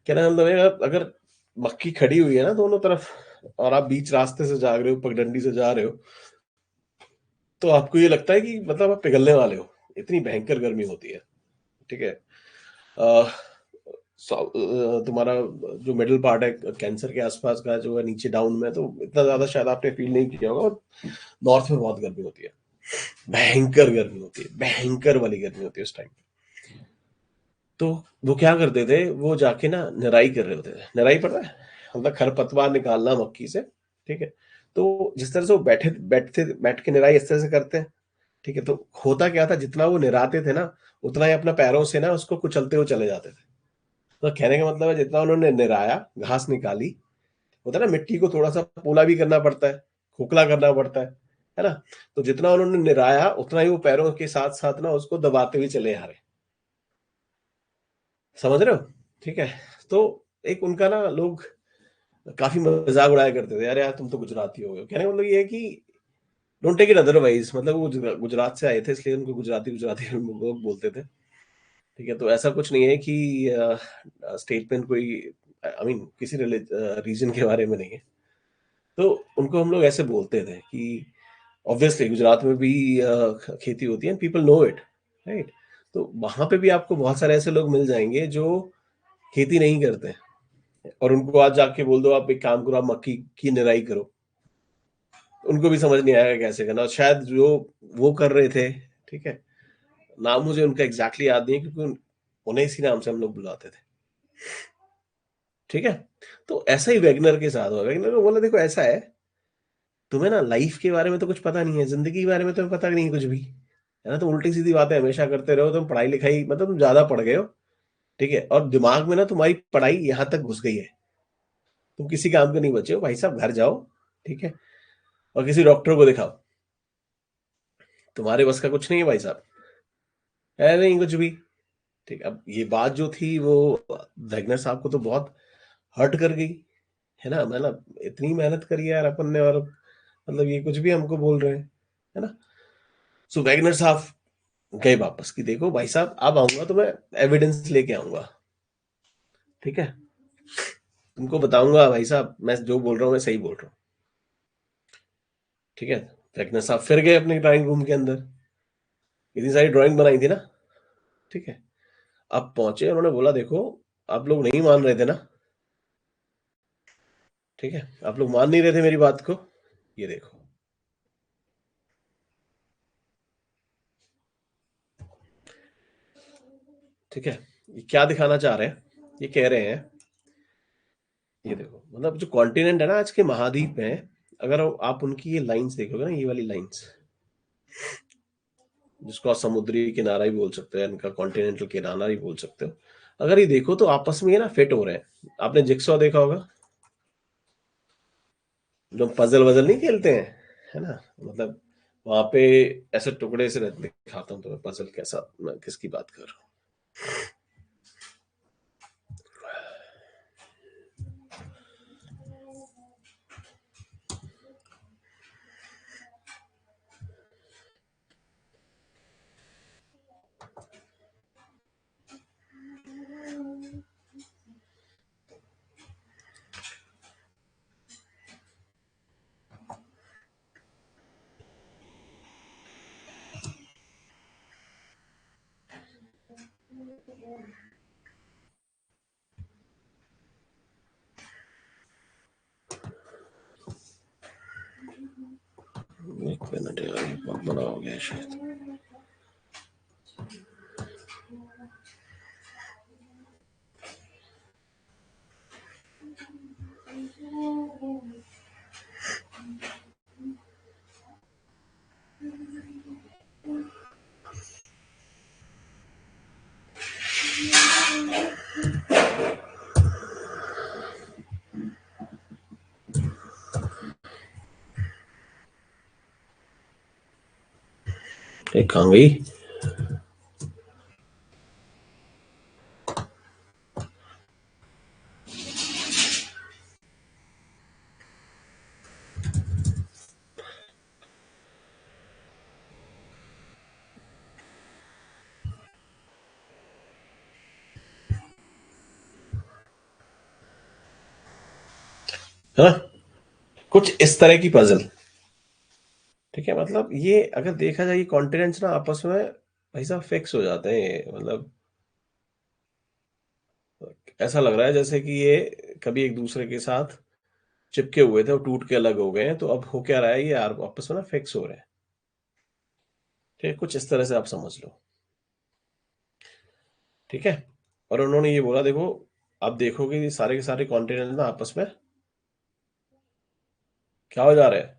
क्या ना, मतलब अगर मक्की खड़ी हुई है ना दोनों तरफ, और आप बीच रास्ते से जा रहे हो, पगडंडी से जा रहे हो, तो आपको ये लगता है कि मतलब आप पिघलने वाले हो, इतनी भयंकर गर्मी होती है, ठीक है। अ, तुम्हारा जो मिडिल पार्ट है कैंसर के आसपास का जो है नीचे डाउन में, तो इतना ज्यादा शायद आपने फील नहीं किया होगा, और नॉर्थ में बहुत गर्मी होती है, भयंकर गर्मी होती है, भयंकर वाली गर्मी होती है उस टाइम। तो वो क्या करते थे, वो जाके ना निराई कर रहे होते थे, निराई पता है, मतलब खरपतवार निकालना मक्की से, ठीक है? तो जिस तरह से वो बैठ के निराई इस तरह से करते हैं, ठीक है? तो होता क्या था, जितना वो निराते थे ना, उतना ही अपना पैरों से ना उसको कुचलते हुए चले जाते थे। तो कहने का मतलब है जितना उन्होंने निराया, घास निकाली, होता है ना मिट्टी को थोड़ा-सा पोला भी करना पड़ता है, खोखला करना पड़ता है ना? तो जितना उन्होंने निराया उतना ही वो पैरों के साथ-साथ ना उसको दबाते हुए चले आ रहे हैं। समझ रहे हो? ठीक है? तो एक उनका ना लोग काफ़ी मज़ाक उड़ाया करते थे, "अरे यार तुम तो गुजराती हो गए हो।" कहने का मतलब ये है कि डोंट टेक इट अदरवाइज़, मतलब वो गुजरात से आए थे इसलिए उनको गुजराती लोग बोलते थे। ठीक है? तो ऐसा कुछ नहीं है कि स्टेटमेंट कोई आई मीन किसी रीजन के बारे में नहीं है। तो उनको हम लोग ऐसे बोलते थे कि ऑब्वियसली गुजरात में भी खेती होती है and people know it, right? तो वहाँ पे भी आपको बहुत सारे ऐसे लोग मिल जाएँगे जो खेती नहीं करते हैं और उनको आज जाके बोल दो आप एक काम करो, आप मक्की की निराई करो। उनको भी समझ नहीं आएगा कैसे करना, और शायद जो वो कर रहे थे, ठीक है? नाम मुझे उनका एग्ज़ैक्टली याद नहीं है क्योंकि उन्हें इसी नाम से हम लोग बुलाते थे। ठीक है? तो ऐसा ही वैगनर के साथ हुआ। वैगनर को बोला देखो ऐसा है, तुम्हें ना लाइफ़ के बारे में तो कुछ पता नहीं है, ज़िंदगी के बारे में तुम्हें पता नहीं है कुछ भी। है ना? तुम उल्टी-सीधी बातें हमेशा करते रहो, तुम पढ़ाई-लिखाई मतलब तुम ज़्यादा पढ़ गए हो, ठीक है? और दिमाग में ना तुम्हारी पढ़ाई यहाँ तक घुस गई है। तुम किसी काम के नहीं बचे हो, भाई साहब घर जाओ, ठीक है? और किसी डॉक्टर को दिखाओ। तुम्हारे बस का कुछ नहीं है भाई साहब। है नहीं कुछ भी। ठीक है? अब ये बात जो थी वो वैगनर साहब को तो बहुत हर्ट कर गई, है ना? मतलब इतनी मेहनत करी है यार अपन ने और मतलब ये कुछ भी हमको बोल रहे हैं, है ना? सो वैगनर साहब गए वापस कि देखो भाई साहब अब आऊँगा तो मैं एविडेंस लेके आऊँगा, ठीक है? तुमको बताऊँगा भाई साहब मैं जो बोल रहा हूँ मैं सही बोल रहा हूँ, ठीक है? वैगनर साहब फिर गए अपने ड्राइंग रूम के अंदर, इतनी सारी ड्राइंग बनाई थी ना, ठीक है? अब पहुँचे उन्होंने बोला देखो आप लोग नहीं मान रहे थे ना, ठीक है? आप लोग मान नहीं रहे थे मेरी बात को, ये देखो, ठीक है? ये क्या दिखाना चाह रहे हैं? ये कह रहे हैं, ये देखो मतलब जो कॉन्टिनेंट है ना आज के महाद्वीप में, अगर आप उनकी ये लाइन्स देखोगे ना, ये वाली लाइन्स, जिसको आप समुद्री किनारा ही बोल सकते हो, इनका कॉन्टिनेंटल किनारा ही बोल सकते हो। अगर ये देखो तो आपस में ये ना फिट हो रहे हैं। आपने जिक्सॉ देखा होगा, जो पजल वजल नहीं खेलते हैं, है ना? मतलब वहां पे ऐसे टुकड़े से रहते, दिखाता हूँ तुम्हें पजल कैसा, मैं किसकी बात कर रहा हूँ। एक मिनट यार, ये बहुत बड़ा हो गया है शायद। एक कहाँ गई? है ना? कुछ इस तरह की पजल, ठीक है? मतलब ये अगर देखा जाए, ये कॉन्टिनेंट्स ना आपस में भाई साहब फिक्स हो जाते हैं, ये मतलब ऐसा लग रहा है जैसे कि ये कभी एक दूसरे के साथ चिपके हुए थे और टूट के अलग हो गए हैं, तो अब हो क्या रहा है, ये यार आपस में ना फिक्स हो रहे हैं। ठीक है? कुछ इस तरह से आप समझ लो, ठीक है? और उन्होंने ये बोला देखो आप देखोगे ये सारे के सारे कॉन्टिनेंट ना आपस में क्या हो जा रहे हैं,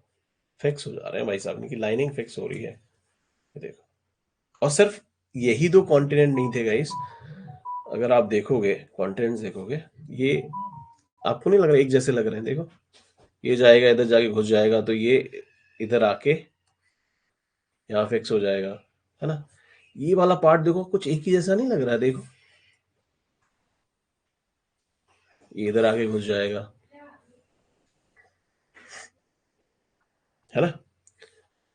फिक्स हो जा रहे हैं भाई साहब, इनकी लाइनिंग फिक्स हो रही है। ये देखो, और सिर्फ यही दो कॉन्टिनेंट नहीं थे गाइस, अगर आप देखोगे कॉन्टिनेंट्स देखोगे, ये आपको नहीं लग रहा एक जैसे लग रहे हैं? देखो, ये जाएगा इधर जाके घुस जाएगा, तो ये इधर आके यहाँ फिक्स हो जाएगा, है ना? ये वाला पार्ट देखो कुछ एक ही जैसा नहीं लग रहा है? देखो, ये इधर आके घुस जाएगा, है ना?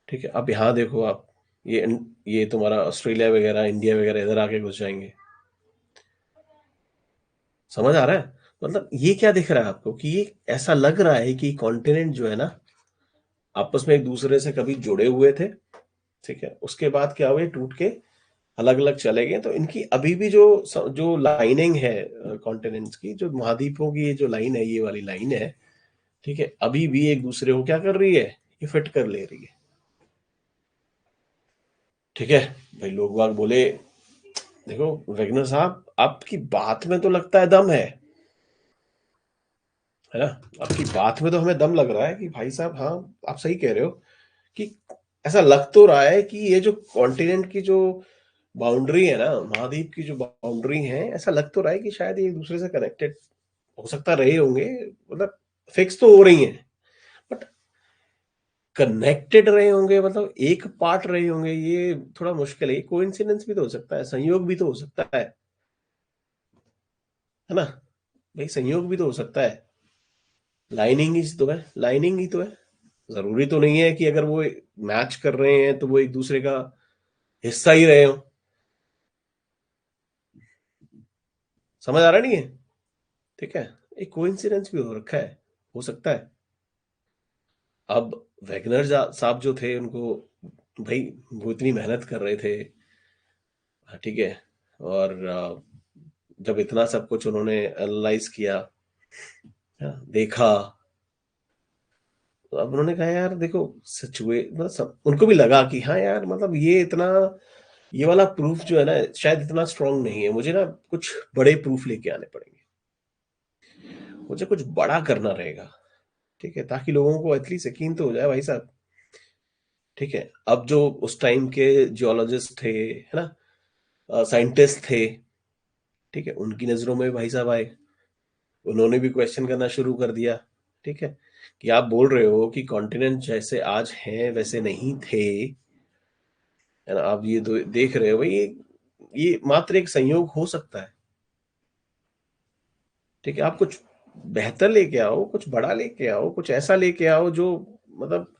ठीक है, अब यहाँ देखो आप, ये तुम्हारा ऑस्ट्रेलिया वगैरह, इंडिया वगैरह इधर आके घुस जाएंगे। समझ आ रहा है? मतलब ये क्या दिख रहा है आपको कि ये ऐसा लग रहा है कि कॉन्टिनेंट जो है ना, आपस में एक दूसरे से कभी जुड़े हुए थे, ठीक है, उसके बाद क्या हुए, टूट के अलग अलग चले गए। तो इनकी अभी भी जो लाइनिंग है कॉन्टिनेंट्स की, जो महाद्वीपों की ये जो लाइन है, ये वाली लाइन है, ठीक है, अभी भी एक दूसरे को क्या कर रही है, ये फिट कर ले रही है। ठीक है भाई, लोग बाग बोले, देखो वैगनर साहब, आपकी बात में तो लगता है दम है ना? आपकी बात में तो हमें दम लग रहा है कि भाई साहब, हाँ, आप सही कह रहे हो कि ऐसा लग तो रहा है कि ये जो कॉन्टिनेंट की जो बाउंड्री है ना, महाद्वीप की जो बाउंड्री है, ऐसा लग तो रहा है कि शायद ये एक दूसरे से कनेक्टेड हो सकता रहे होंगे, मतलब फिक्स तो हो रही हैं, बट कनेक्टेड रहे होंगे, मतलब एक पार्ट रहे होंगे, ये थोड़ा मुश्किल है। कोइंसिडेंस भी तो हो सकता है, संयोग भी तो हो सकता है ना? भाई संयोग भी तो हो सकता है। लाइनिंग ही तो है, लाइनिंग ही तो है। जरूरी तो नहीं है कि अगर वो मैच कर रहे हैं तो वो एक दूसरे का हिस्सा ही रहे हो। समझ आ रहा नहीं है? ठीक है, एक कोइंसिडेंस भी हो रखा है, हो सकता है। अब वैगनर साहब जो थे, उनको भाई, वो इतनी मेहनत कर रहे थे, हाँ, ठीक है, और जब इतना सब कुछ उन्होंने एनालाइज किया, देखा, तो अब उन्होंने कहा यार देखो, सिचुए मतलब सब उनको भी लगा कि हाँ यार, मतलब ये इतना, ये वाला प्रूफ जो है ना, शायद इतना स्ट्रांग नहीं है, मुझे ना कुछ बड़े प्रूफ लेके आने पड़ेंगे, मुझे कुछ बड़ा करना रहेगा, ठीक है, ताकि लोगों को एटलीस्ट यकीन तो हो जाए भाई साहब। ठीक है, अब जो उस टाइम के जियोलॉजिस्ट थे, है ना, साइंटिस्ट थे, ठीक है, उनकी नजरों में भाई साहब आए, उन्होंने भी क्वेश्चन करना शुरू कर दिया। ठीक है, कि आप बोल रहे हो कि कॉन्टिनेंट जैसे आज हैं वैसे नहीं थे, है ना? आप ये देख रहे हो भाई, ये मात्र एक संयोग हो सकता है। ठीक है, आप कुछ बेहतर लेके आओ, कुछ बड़ा लेके आओ, कुछ ऐसा लेके आओ जो मतलब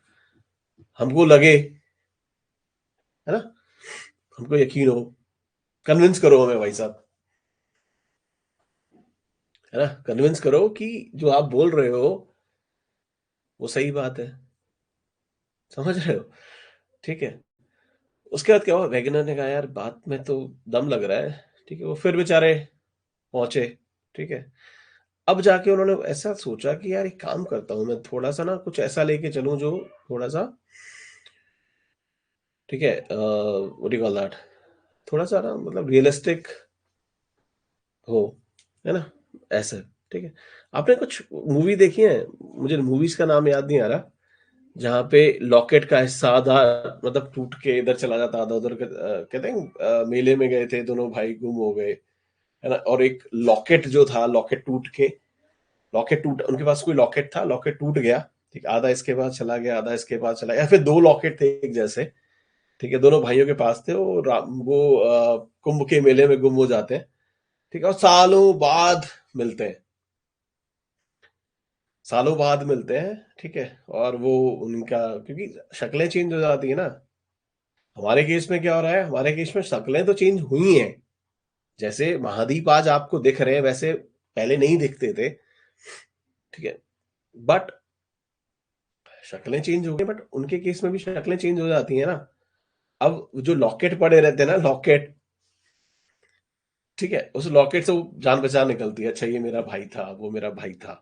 हमको लगे, है ना, हमको यकीन हो, कन्विंस करो हमें भाई साहब, है ना, कन्विंस करो कि जो आप बोल रहे हो वो सही बात है। समझ रहे हो? ठीक है, उसके बाद क्या हुआ, वैगनर ने कहा यार बात में तो दम लग रहा है, ठीक है, वो फिर बेचारे पहुंचे। ठीक है, अब जाके उन्होंने ऐसा सोचा कि यार एक काम करता हूँ, मैं थोड़ा सा ना कुछ ऐसा लेके चलूं जो थोड़ा सा, ठीक है, व्हाट डू कॉल दैट, थोड़ा सा ना मतलब रियलिस्टिक हो, है ना, ऐसे। ठीक है, आपने कुछ मूवी देखी है, मुझे मूवीज का नाम याद नहीं आ रहा, जहाँ पे लॉकेट का हिस्सा आधा मतलब टूट के इधर चला जाता, आधा उधर कहते हैं, मेले में गए थे दोनों भाई, गुम हो गए, है ना, और एक लॉकेट जो था, लॉकेट टूट, उनके पास कोई लॉकेट था, लॉकेट टूट गया, ठीक, आधा इसके पास चला गया, आधा इसके पास चला गया, या फिर दो लॉकेट थे एक जैसे, ठीक है, दोनों भाइयों के पास थे, वो कुंभ के मेले में गुम हो जाते हैं, ठीक है, और सालों बाद मिलते हैं, सालों बाद मिलते हैं, ठीक है, और वो उनका, क्योंकि शक्लें चेंज हो जाती है ना। हमारे केस में क्या हो रहा है, हमारे केस में शक्लें तो चेंज हुई हैं, जैसे महाद्वीप आज आपको दिख रहे हैं वैसे पहले नहीं दिखते थे, ठीक है, बट शक्लें चेंज हो गई, बट उनके केस में भी शक्लें चेंज हो जाती है ना। अब जो लॉकेट पड़े रहते हैं ना, लॉकेट, ठीक है, उस लॉकेट से वो जान पहचान निकलती है, अच्छा ये मेरा भाई था, वो मेरा भाई था।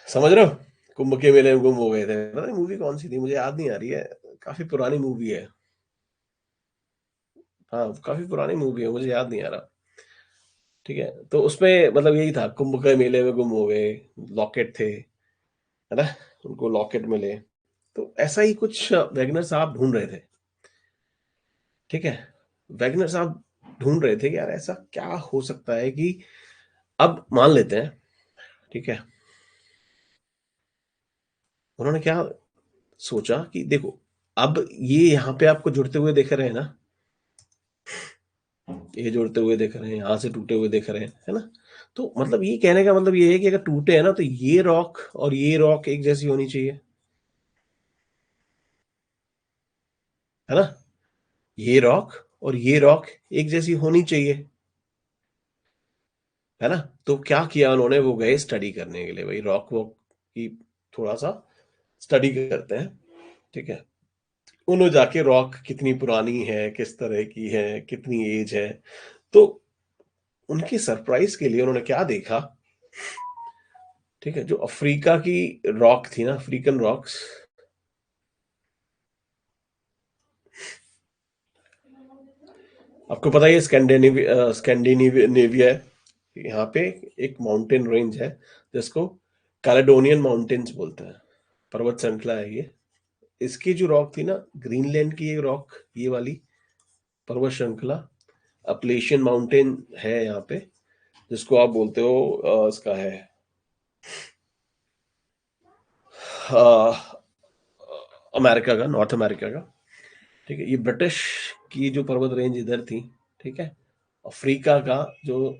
समझ रहे हो? कुंभ के मेले में गुम हो गए थे, पता नहीं मूवी कौन सी थी, मुझे याद नहीं आ रही है, काफी पुरानी मूवी है। हाँ, काफी पुरानी मूवी है, मुझे याद नहीं आ रहा। ठीक है? तो उसमें मतलब यही था, कुंभ के मेले में गुम हो गए, लॉकेट थे, है ना? उनको लॉकेट मिले। तो ऐसा ही कुछ वैगनर साहब ढूँढ रहे थे, ठीक है? वैगनर साहब ढूँढ रहे थे कि यार ऐसा क्या हो सकता है कि अब मान लेते हैं, ठीक है? उन्होंने क्या सोचा कि देखो, अब ये यहाँ पे आपको जुड़ते हुए दिख रहे हैं ना, ये जुड़ते हुए दिख रहे हैं, यहाँ से टूटे हुए दिख रहे हैं, है ना? तो मतलब ये कहने का मतलब ये है कि अगर टूटे हैं ना, तो ये रॉक और ये रॉक एक जैसी होनी चाहिए, है ना? ये रॉक और ये रॉक एक जैसी होनी चाहिए, है ना? तो क्या किया उन्होंने, वो गए स्टडी करने के लिए, भाई रॉक वॉक की थोड़ा सा स्टडी करते हैं, ठीक है? उन्होंने जाके रॉक कितनी पुरानी है, किस तरह की है, कितनी एज है, तो उनके सरप्राइज के लिए उन्होंने क्या देखा, ठीक है? जो अफ्रीका की रॉक थी ना, अफ्रीकन रॉक्स, आपको पता ही है स्कैंडिनेविया है, यहाँ पे एक माउंटेन रेंज है जिसको कैलेडोनियन माउंटेन्स बोलते हैं, पर्वत श्रृंखला है ये। इसकी जो रॉक थी ना, ग्रीनलैंड की ये रॉक, ये वाली पर्वत श्रृंखला, अपलेशियन माउंटेन है यहाँ पे, जिसको आप बोलते हो इसका है अ, अमेरिका का, नॉर्थ अमेरिका का, ठीक है? ये ब्रिटिश की जो पर्वत रेंज इधर थी, ठीक है? अफ्रीका का जो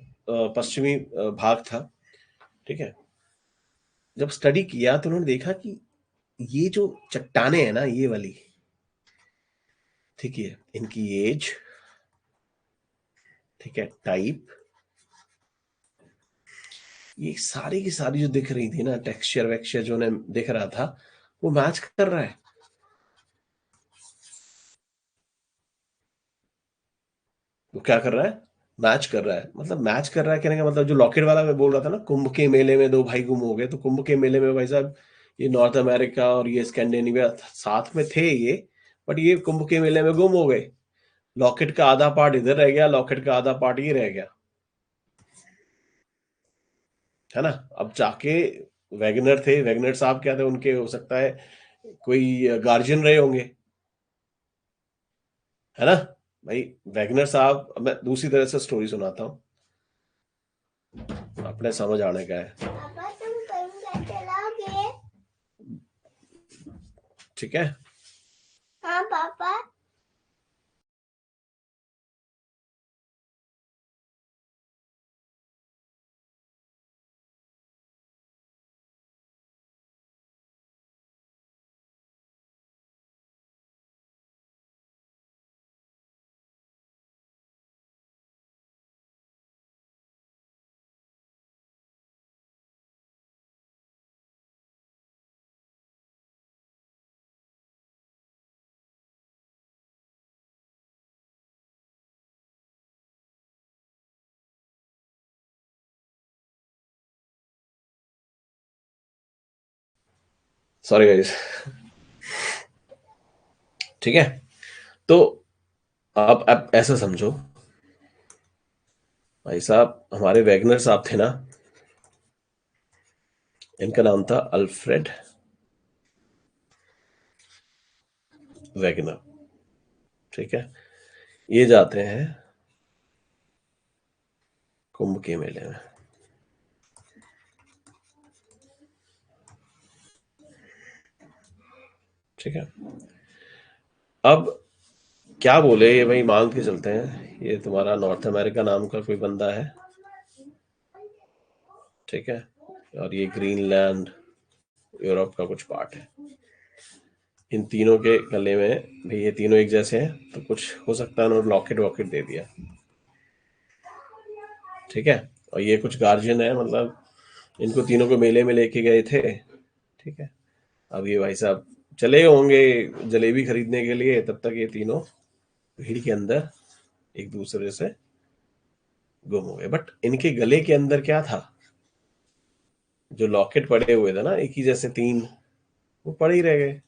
पश्चिमी भाग था, ठीक है? जब स्टडी किया तो उन्होंने देखा कि ये जो चट्टाने हैं ना, ये वाली, ठीक है, इनकी एज, ठीक है, टाइप, ये सारी की सारी जो दिख रही थी ना, टेक्सचर वेक्सचर जो उन्हें दिख रहा था, वो मैच कर रहा है। वो क्या कर रहा है? मैच कर रहा है। मतलब मैच कर रहा है कहने का मतलब, जो लॉकेट वाला मैं बोल रहा था ना, कुंभ के मेले में दो भाई गुम हो गए, तो कुंभ के मेले में भाई साहब ये नॉर्थ अमेरिका और ये स्कैंडिनेविया साथ में थे ये, बट ये कुंभ के मेले में गुम हो गए। लॉकेट का आधा पार्ट इधर रह गया, लॉकेट का आधा पार्ट ये रह गया, है ना? अब जाके वैगनर थे, वैगनर साहब क्या थे, उनके हो सकता है कोई गार्जियन रहे होंगे, है ना? भाई वैगनर साहब, अब मैं दूसरी तरह से स्टोरी सुनाता हूँ, अपने समझ आने का है, पापा तुम कहीं चलाओगे, ठीक है? हाँ पापा। सॉरी गाइस, ठीक है? तो आप ऐसा समझो, भाई साहब हमारे वैगनर साहब थे ना, इनका नाम था अल्फ्रेड वैगनर, ठीक है? ये जाते हैं कुंभ के मेले में, ठीक है? अब क्या बोले ये, भाई मान के चलते हैं ये तुम्हारा नॉर्थ अमेरिका नाम का कोई बंदा है, ठीक है? और ये ग्रीनलैंड, यूरोप का कुछ पार्ट है। इन तीनों के गले में भाई ये तीनों एक जैसे हैं, तो कुछ हो सकता है उन्होंने लॉकेट वॉकेट दे दिया, ठीक है? और ये कुछ गार्जियन है, मतलब इनको तीनों को मेले में लेके गए थे, ठीक है? अब ये भाई साहब चले होंगे जलेबी खरीदने के लिए, तब तक ये तीनों भीड़ के अंदर एक दूसरे से गुम हो गए। बट इनके गले के अंदर क्या था, जो लॉकेट पड़े हुए थे ना एक ही जैसे तीन, वो पड़े ही रह गए।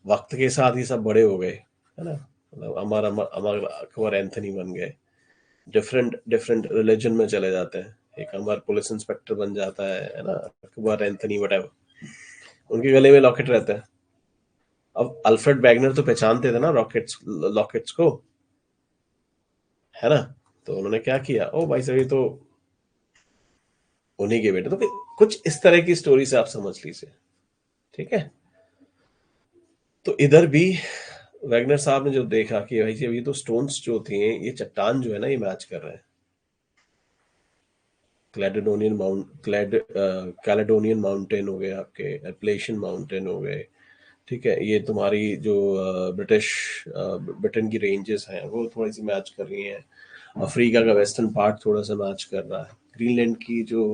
वक्त के साथ ये सब बड़े हो गए, है ना? मतलब अमर अमर अमर अकबर एंथनी बन गए, डिफरेंट डिफरेंट रिलीजन में चले जाते हैं। एक हमारा पुलिस इंस्पेक्टर बन जाता है ना, अकबर एंथनी वटेवर, उनके गले में लॉकेट रहता है। अब अल्फ्रेड वैगनर तो पहचानते थे ना रॉकेट्स लॉकेट्स को, है ना। तो उन्होंने क्या किया, ओ भाई साहब ये तो उन्हीं के बेटे। तो कुछ इस तरह की स्टोरी से आप समझ लीजिए, ठीक है। तो इधर भी वैगनर साहब ने जो देखा कि भाई ये तो स्टोन्स जो थे, ये चट्टान जो है ना, ये मैच कर रहे हैं। कैलेडोनियन माउंटेन हो गए, आपके एप्लेशियन माउंटेन हो गए, ठीक है। ये तुम्हारी जो ब्रिटेन की रेंजेस हैं वो थोड़ी सी मैच कर रही हैं। अफ्रीका का वेस्टर्न पार्ट थोड़ा सा मैच कर रहा है। ग्रीनलैंड की जो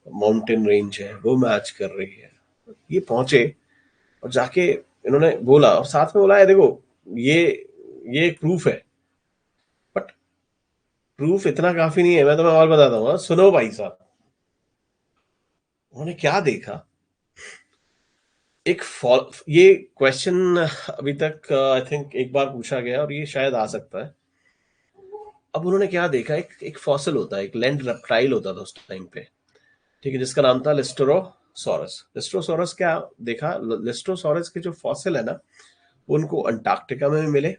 माउंटेन रेंज है वो मैच कर रही है। ये पहुंचे और जाके इन्होंने बोला, और साथ में बोला है देखो, ये ये एक प्रूफ है। बट प्रूफ इतना काफी नहीं है, मैं तुम्हें और बताता हूँ, सुनो भाई साहब। उन्होंने क्या देखा, एक ये क्वेश्चन अभी तक आई थिंक एक बार पूछा गया और ये शायद आ सकता है। अब उन्होंने क्या देखा, एक एक फॉसिल होता है, एक लैंड रेप्टाइल होता था उस टाइम पे, ठीक है, जिसका नाम था लिस्टोरोसॉरस। लिस्टोसॉरस क्या देखा, लिस्टोसॉरस के जो फॉसिल है ना, वो उनको अंटार्कटिका में भी मिले,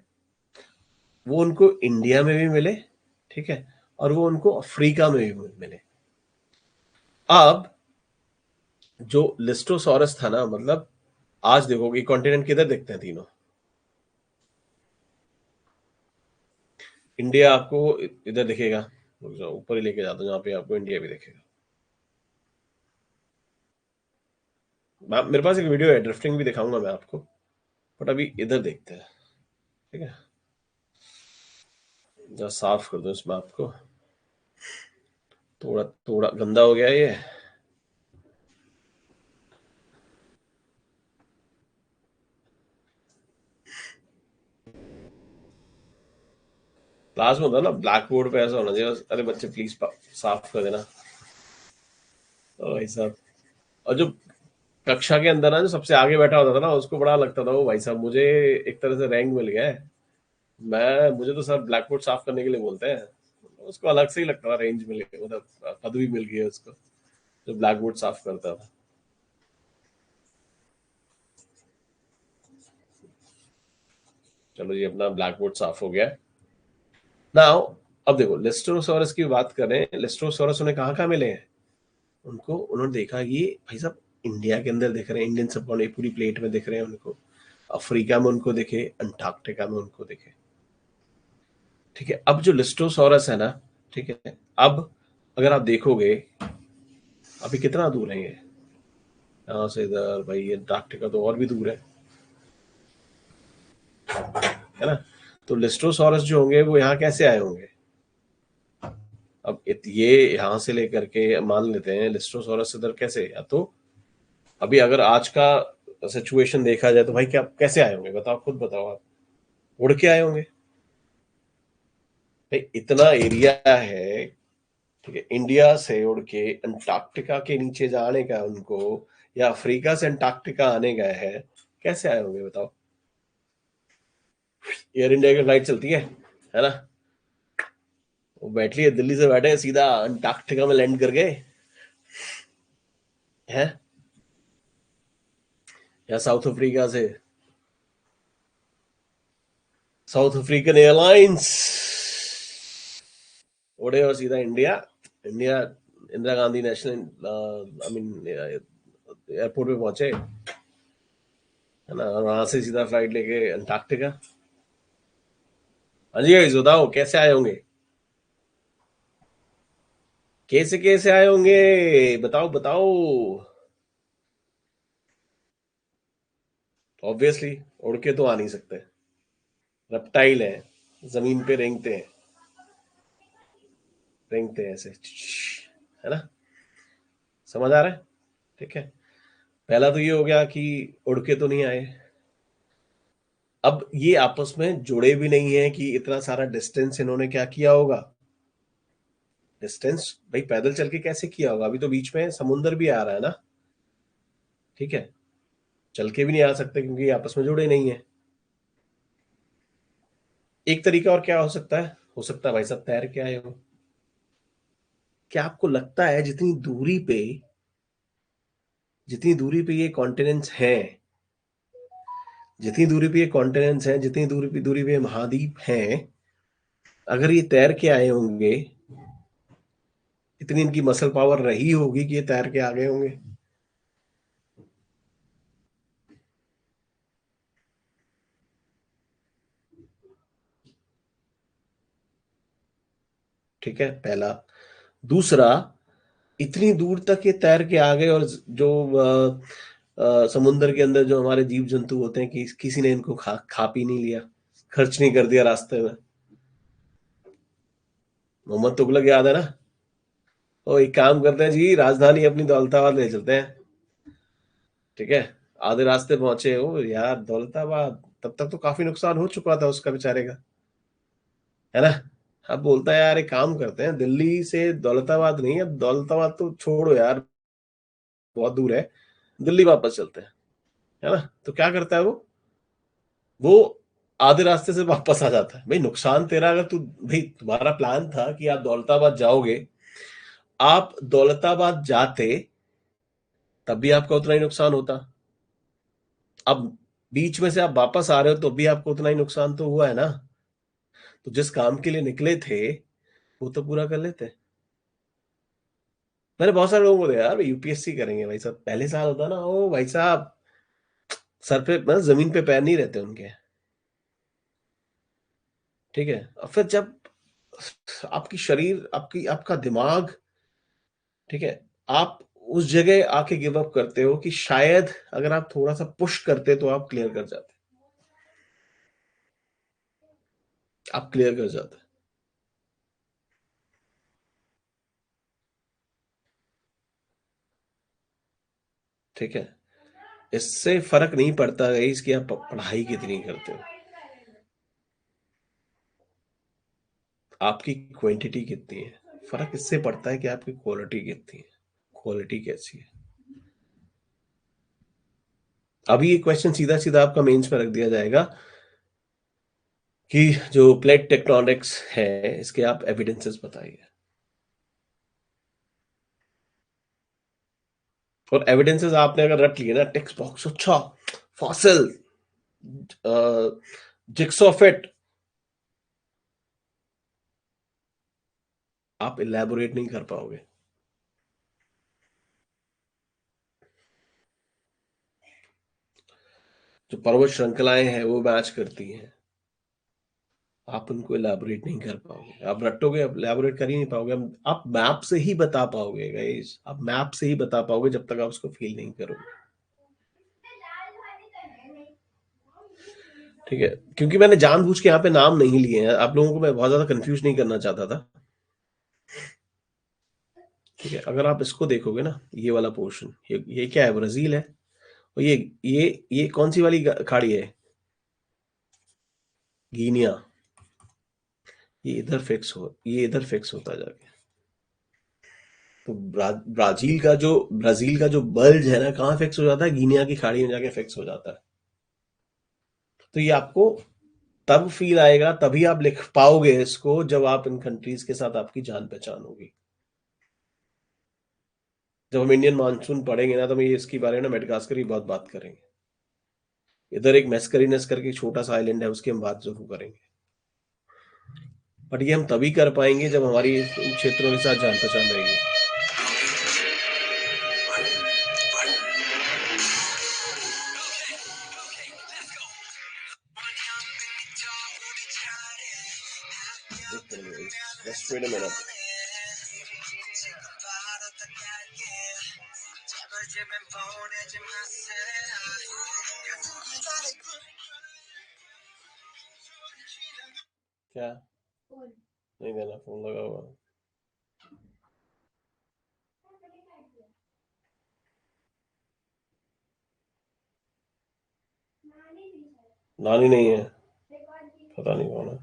वो उनको इंडिया में भी मिले, ठीक है, और वो उनको अफ्रीका में भी मिले। अब जो लिस्टोसॉरस था ना, मतलब आज देखोगे कॉन्टिनेंट किधर दिखते हैं तीनों। इंडिया आपको इधर दिखेगा, रुक जाओ, ऊपर ही लेके जाता हूँ जहाँ पे आपको इंडिया भी दिखेगा। मेरे पास एक वीडियो है, ड्रिफ्टिंग भी दिखाऊंगा मैं आपको, बट अभी इधर देखते हैं, ठीक है। जरा साफ कर दो इस मैप को, थोड़ा थोड़ा गंदा हो गया ये। क्लास में होता है ना, ब्लैक बोर्ड पे ऐसा होना चाहिए, अरे बच्चे प्लीज साफ कर देना। ओ भाई साहब। और जो कक्षा के अंदर ना जो सबसे आगे बैठा होता था ना, उसको बड़ा लगता था, ओ भाई साहब मुझे एक तरह से रैंक मिल गया है। मुझे तो सर ब्लैक बोर्ड साफ करने के लिए बोलते हैं। उसको अलग से ही लगता था, रेंज मिल गई, मतलब पदवी मिल गई है उसको, जो ब्लैक बोर्ड साफ करता था। चलो जी, अपना ब्लैक बोर्ड साफ हो गया है। नाउ अब देखो, लिस्टोसॉरस की बात करें, लिस्टोसॉरस उन्हें कहाँ कहाँ मिले हैं, उनको उन्होंने देखा ये भाई साहब इंडिया के अंदर दिख रहे हैं, इंडियन सब पूरी प्लेट में दिख रहे हैं उनको, अफ्रीका में उनको दिखे, अंटार्कटिका में उनको दिखे, ठीक है। अब जो लिस्टोसॉरस है ना, ठीक है, अब अगर आप देखोगे अभी कितना दूर है ये, यहाँ से इधर, भाई अंटार्कटिका तो और भी दूर है ना। तो लिस्टोसॉरस जो होंगे वो यहाँ कैसे आए होंगे। अब ये यहाँ से लेकर के मान लेते हैं लिस्टोसॉरस इधर कैसे, या तो अभी अगर आज का सिचुएशन देखा जाए तो भाई क्या कैसे आए होंगे, बताओ, खुद बताओ आप। उड़ के आए होंगे। भाई इतना एरिया है, ठीक है, इंडिया से उड़ के अंटार्कटिका के नीचे जाने का उनको, या अफ्रीका से अंटार्कटिका आने गए हैं, कैसे आए होंगे बताओ। एयर इंडिया की फ्लाइट चलती है ना। वो बैठ लिए दिल्ली से, बैठे सीधा अंटार्कटिका में लैंड कर गए हैं, या साउथ अफ्रीका से, साउथ अफ्रीकन एयरलाइंस उड़े और सीधा India, India Indira Gandhi national I mean airport पे पहुंचे, है ना, और वहां से सीधा फ्लाइट लेके अंटार्कटिका। हाँ जी गाइस, बताओ कैसे आए होंगे, कैसे कैसे आए होंगे, बताओ बताओ। ऑब्वियसली उड़ के तो आ नहीं सकते, रेप्टाइल है, जमीन पे रेंगते हैं, रेंगते हैं ऐसे, है ना। समझ आ रहा है, ठीक है। पहला तो ये हो गया कि उड़ के तो नहीं आए। अब ये आपस में जुड़े भी नहीं है कि इतना सारा डिस्टेंस इन्होंने क्या किया होगा, डिस्टेंस भाई पैदल चल के कैसे किया होगा, अभी तो बीच में समुंदर भी आ रहा है ना, ठीक है। चल के भी नहीं आ सकते क्योंकि ये आपस में जुड़े नहीं है। एक तरीका और क्या हो सकता है, हो सकता है भाई साहब तैर के आए हो। क्या आपको लगता है जितनी दूरी पे ये कॉन्टिनेंट्स हैं, जितनी दूरी पे ये कॉन्टिनेंट्स हैं, जितनी दूरी पे महाद्वीप हैं, अगर ये तैर के आए होंगे, इतनी इनकी मसल पावर रही होगी कि ये तैर के आ गए होंगे। ठीक है, पहला। दूसरा, इतनी दूर तक ये तैर के आ गए, और जो समुद्र के अंदर जो हमारे जीव जंतु होते हैं, कि किसी ने इनको खा खा पी नहीं लिया, खर्च नहीं कर दिया रास्ते में। मोहम्मद तुगलक याद है ना? ओ, एक काम करते हैं जी, राजधानी अपनी दौलताबाद ले चलते हैं। ठीक है, आधे रास्ते पहुंचे हो यार दौलताबाद, तब तक तो काफी नुकसान हो चुका था उसका बेचारे का, है ना? अब बोलता है यार एक काम करते हैं, दिल्ली से दौलताबाद नहीं, अब दौलताबाद तो छोड़ो यार, बहुत दूर है, दिल्ली वापस चलते हैं, है ना? तो क्या करता है वो आधे रास्ते से वापस आ जाता है। भाई नुकसान तेरा, अगर तू, भाई तुम्हारा प्लान था कि आप दौलताबाद जाओगे, आप दौलताबाद जाते तब भी आपका उतना ही नुकसान होता। अब बीच में से आप वापस आ रहे हो तो भी आपको उतना ही नुकसान तो हुआ है ना। तो जिस काम के लिए निकले थे वो तो पूरा कर लेते। मैंने बहुत सारे लोगों को देखा यार, यूपीएससी करेंगे भाई साहब, पहले साल होता ना, ओ भाई साहब, सर पे मतलब जमीन पे पैर नहीं रहते उनके। ठीक है, और फिर जब आपकी शरीर, आपकी आपका दिमाग, ठीक है, आप उस जगह आके गिव अप करते हो कि शायद अगर आप थोड़ा सा पुश करते तो आप क्लियर कर जाते। आप क्लियर कर जाते। ठीक है, इससे फर्क नहीं पड़ता गाइस कि आप पढ़ाई कितनी करते हो, आपकी क्वांटिटी कितनी है। फर्क इससे पड़ता है कि आपकी क्वालिटी कितनी है, क्वालिटी कैसी है। अभी ये क्वेश्चन सीधा सीधा आपका मेंस में रख दिया जाएगा कि जो प्लेट टेक्टोनिक्स है, इसके आप एविडेंसेस बताइए। और एविडेंसेस आपने अगर रट लिए ना टेक्स्ट बॉक्स, अच्छा, फॉसिल, जिक्सोफिट, आप इलेबोरेट नहीं कर पाओगे। जो पर्वत श्रृंखलाएं हैं वो मैच करती हैं, आप उनको इलेबोरेट नहीं कर पाओगे। आप रटोगे, आप इलेबोरेट कर ही नहीं पाओगे। आप मैप से ही बता पाओगे गाइस, आप मैप से ही बता पाओगे जब तक आप उसको फील नहीं करोगे। ठीक है, क्योंकि मैंने जानबूझ के यहाँ पे नाम नहीं लिए हैं, आप लोगों को मैं बहुत ज्यादा कंफ्यूज नहीं करना चाहता था। ठीक है, अगर आप इसको देखोगे ना, ये वाला पोर्शन, ये क्या है, ब्राजील है। और ये कौन सी वाली खाड़ी है? गिनिया। ये इधर फिक्स होता जाके। तो ब्राजील का जो बल्ज है ना, कहाँ फिक्स हो जाता है? गिनिया की खाड़ी में जाके फिक्स हो जाता है। तो ये आपको तब फील आएगा, तभी आप लिख पाओगे इसको, जब आप इन कंट्रीज के साथ आपकी जान पहचान होगी। जब हम इंडियन मानसून पढ़ेंगे ना, तो हम ये इसके बारे में ना मेडगास्कर की बहुत बात करेंगे। इधर एक मेस्करिनस करके एक छोटा सा आइलैंड है, उसकी हम बात जरूर करेंगे। बट ये हम तभी कर पाएंगे जब हमारी इन क्षेत्रों के साथ जान पहचान रहेगी। Just wait a minute. क्या? नहीं देना, फोन लगा हुआ है। नानी नहीं है, पता नहीं कौन है।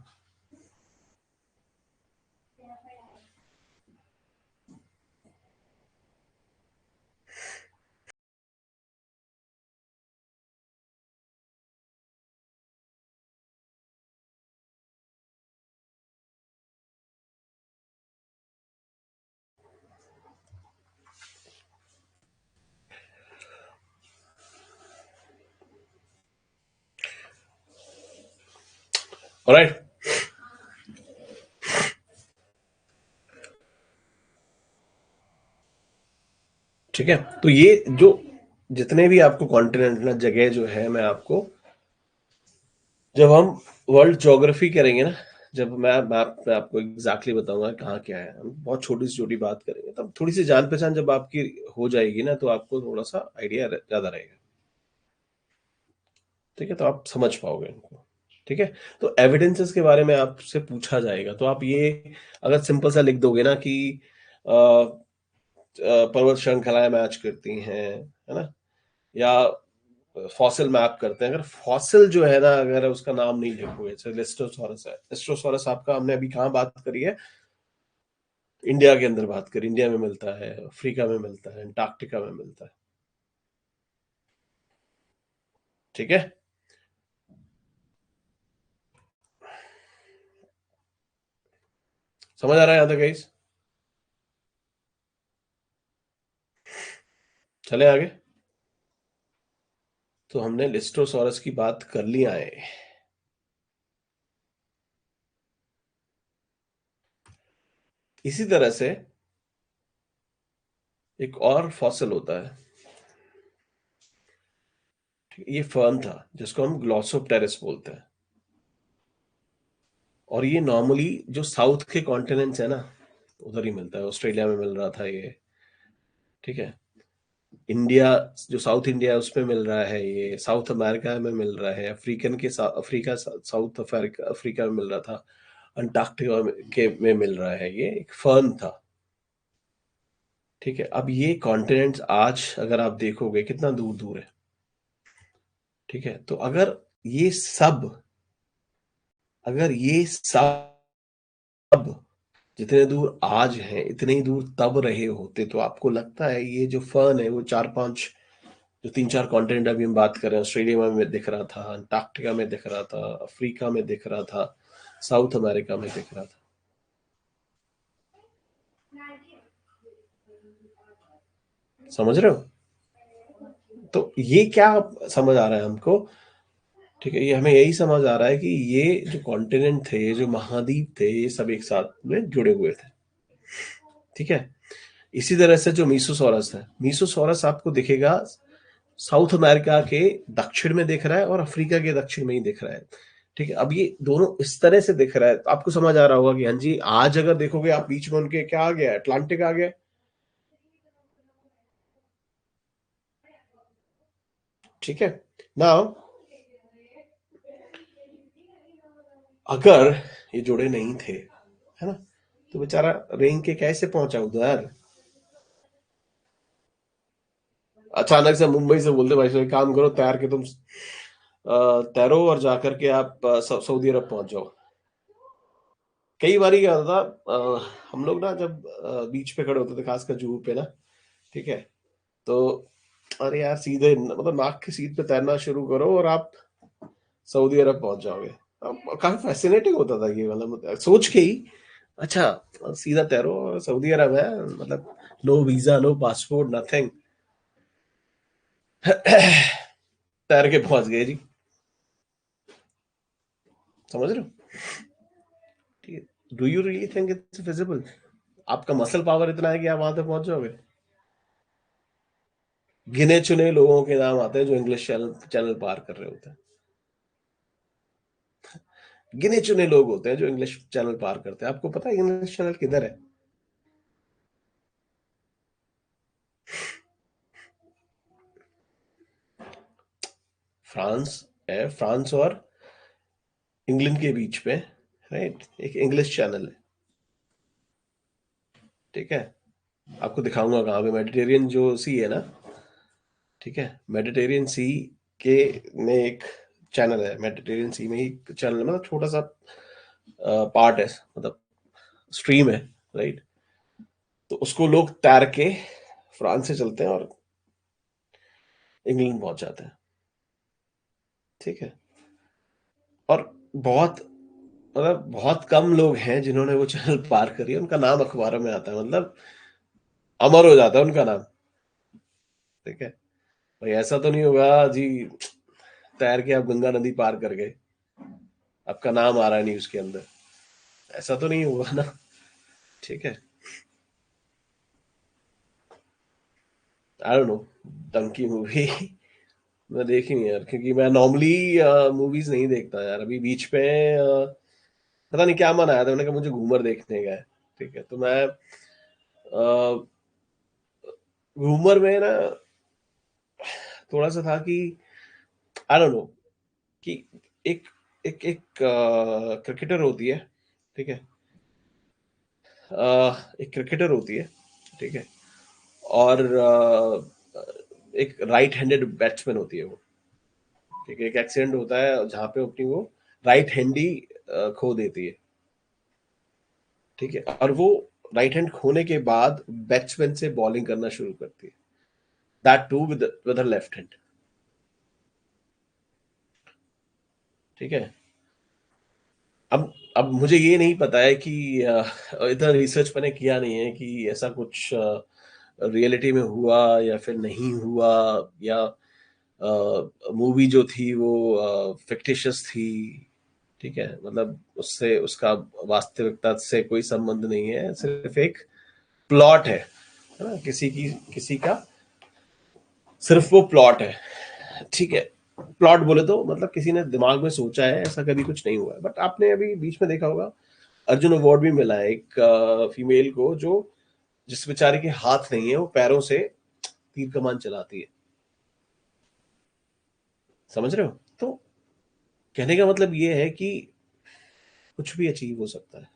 ऑलराइट। ठीक है, तो ये जो जितने भी आपको कॉन्टिनेंट ना, जगह जो है, मैं आपको, जब हम वर्ल्ड ज्योग्राफी करेंगे ना, जब मैं मैप में आपको एग्जैक्टली बताऊंगा कहाँ क्या है, हम बहुत छोटी से छोटी बात करेंगे, तब थोड़ी सी जान पहचान जब आपकी हो जाएगी ना, तो आपको थोड़ा सा आइडिया ज्यादा रहेगा। ठीक है, तो आप समझ पाओगे इनको। ठीक है, तो एविडेंसेस के बारे में आपसे पूछा जाएगा, तो आप ये अगर सिंपल सा लिख दोगे ना कि अ, पर्वत श्रृंखलाएं मैच करती हैं, है ना, या फॉसिल मैप करते हैं, अगर फॉसिल जो है ना, अगर उसका नाम नहीं लिखोगे, जैसे लिस्टोसॉरस है, लिस्टोसॉरस आपका हमने अभी कहाँ बात करी है, इंडिया के अंदर बात करी, इंडिया में मिलता है, अफ्रीका में मिलता है, अंटार्कटिका में मिलता है। ठीक है, समझ आ रहा है यहाँ तक गाइस? चले आगे। तो हमने लिस्टोसॉरस की बात कर लिया है। इसी तरह से एक और फॉसिल होता है, ठीक है? ये फर्न था जिसको हम ग्लॉसोप्टेरिस बोलते हैं, और ये नॉर्मली जो साउथ के कॉन्टिनेंट्स है ना, उधर ही मिलता है, ऑस्ट्रेलिया में मिल रहा था ये। ठीक है, इंडिया, जो साउथ इंडिया है उसमें मिल रहा है, ये साउथ अमेरिका में मिल रहा है, अफ्रीका, साउथ अफ्रीका अफ्रीका में मिल रहा था, अंटार्कटिका में मिल रहा है, ये एक फर्न था। ठीक है, अब ये कॉन्टिनेंट्स आज अगर आप देखोगे कितना दूर दूर है। ठीक है, तो ये सब अगर ये सब जितने दूर आज हैं, इतने ही दूर तब रहे होते, तो आपको लगता है ये जो फर्न है वो चार पांच, जो तीन चार कॉन्टिनेंट अभी हम बात कर रहे हैं, ऑस्ट्रेलिया में दिख रहा था, अंटार्कटिका में दिख रहा था, अफ्रीका में दिख रहा था, साउथ अमेरिका में दिख रहा था। समझ रहे हो? तो ये क्या समझ आ रहा है हमको? ठीक है, ये हमें यही समझ आ रहा है कि ये जो कॉन्टिनेंट थे, ये जो महाद्वीप थे, ये सब एक साथ में जुड़े हुए थे। ठीक है, इसी तरह से जो मीसोसॉरस है, मीसोसॉरस आपको दिखेगा साउथ अमेरिका के दक्षिण में दिख रहा है और अफ्रीका के दक्षिण में ही दिख रहा है। ठीक है, अब ये दोनों इस तरह से दिख रहा है, तो आपको समझ आ रहा होगा कि हाँ जी, आज अगर देखोगे आप बीच में उनके क्या आ गया, अटलांटिक आ गया। ठीक है, नाउ अगर ये जुड़े नहीं थे, है ना, तो बेचारा रेंग के कैसे पहुंचा उधर? अचानक से मुंबई से बोलते भाई साहब एक काम करो, तैर के तुम तैरो और जाकर के आप सऊदी अरब पहुंच जाओ। कई बार क्या होता था, हम लोग ना जब बीच पे खड़े होते थे, खासकर जुहू पे ना, ठीक है, तो अरे यार सीधे मतलब नाक की सीध पे तैरना शुरू करो और आप सऊदी अरब पहुंच जाओगे। काफी फैसिनेटिंग होता था ये, मतलब सोच के ही, अच्छा सीधा तैरो और सऊदी अरब है, मतलब no visa, no passport, nothing. तैर के पहुंच गए जी। समझ रहे हो? ठीक है, do you really think it's feasible? आपका मसल पावर इतना है कि आप वहां तक पहुंच जाओगे? गिने चुने लोगों के नाम आते हैं जो इंग्लिश चैनल चैनल पार कर रहे होते हैं। गिने चुने लोग होते हैं जो इंग्लिश चैनल पार करते हैं। आपको पता है इंग्लिश चैनल किधर है? फ्रांस है, फ्रांस और इंग्लैंड के बीच में, राइट, एक इंग्लिश चैनल है। ठीक है, आपको दिखाऊंगा कहाँ पे, मेडिटेरियन जो सी है ना, ठीक है, मेडिटेरियन सी के में एक चैनल है, मेडिटेरियन सी में ही चैनल, मतलब छोटा सा पार्ट है, मतलब स्ट्रीम है, राइट, तो उसको लोग तैर के फ्रांस से चलते हैं और इंग्लैंड पहुंच जाते हैं। ठीक है, और बहुत, मतलब बहुत कम लोग हैं जिन्होंने वो चैनल पार करी है, उनका नाम अखबारों में आता है, मतलब अमर हो जाता है उनका नाम। ठीक है, भाई ऐसा तो नहीं होगा जी तैर के आप गंगा नदी पार कर गए, आपका नाम आ रहा है न्यूज के अंदर, ऐसा तो नहीं हुआ ना। ठीक है। I don't know, Dunki movie मैं देखी नहीं यार, क्योंकि मैं नॉर्मली मूवीज नहीं देखता यार। अभी बीच पे पता नहीं क्या मन आया था, मैंने कहा मुझे घूमर देखने का है। ठीक है, तो मैं घूमर में ना थोड़ा सा था कि आई डोंट नो कि एक एक एक क्रिकेटर होती है। ठीक है। एक क्रिकेटर होती है। ठीक है। और एक राइट हैंडेड बैट्समैन होती है वो। ठीक है, एक एक्सीडेंट होता है जहाँ पे अपनी वो राइट हैंड ही खो देती है। ठीक है, और वो राइट हैंड खोने के बाद बैट्समैन से बॉलिंग करना शुरू करती है, that too with left hand. ठीक है। अब अब मुझे ये नहीं पता है कि इतना रिसर्च मैंने किया नहीं है कि ऐसा कुछ रियलिटी में हुआ या फिर नहीं हुआ, या मूवी जो थी वो फिक्टिशियस थी। ठीक है, मतलब उससे उसका वास्तविकता से कोई संबंध नहीं है, सिर्फ एक प्लॉट है ना, किसी का सिर्फ वो प्लॉट है। ठीक है। प्लॉट बोले तो मतलब किसी ने दिमाग में सोचा है, ऐसा कभी कुछ नहीं हुआ है। बट आपने अभी बीच में देखा होगा, अर्जुन अवार्ड भी मिला है एक फीमेल को, जो जिस बेचारे के हाथ नहीं है, वो पैरों से तीर कमान चलाती है। समझ रहे हो? तो कहने का मतलब ये है कि कुछ भी अचीव हो सकता है,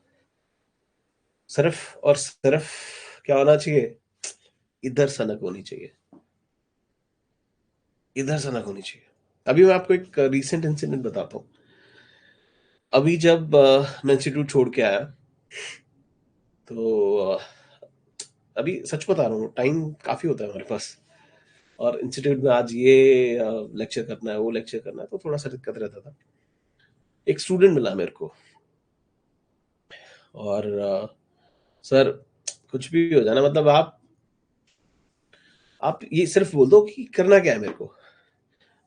सिर्फ और सिर्फ क्या होना चाहिए, इधर सनक होनी चाहिए, इधर सनक होनी चाहिए। अभी मैं आपको एक रीसेंट इंसिडेंट बताता हूँ। अभी जब मैं इंस्टीट्यूट छोड़ के आया, तो अभी सच बता रहा हूँ, टाइम काफी होता है हमारे पास, और इंस्टीट्यूट में आज ये लेक्चर करना है, वो लेक्चर करना है, तो थोड़ा सा दिक्कत रहता था। एक स्टूडेंट मिला मेरे को, और सर कुछ भी हो जाना, मतलब आप ये सिर्फ बोल दो कि करना क्या है मेरे को,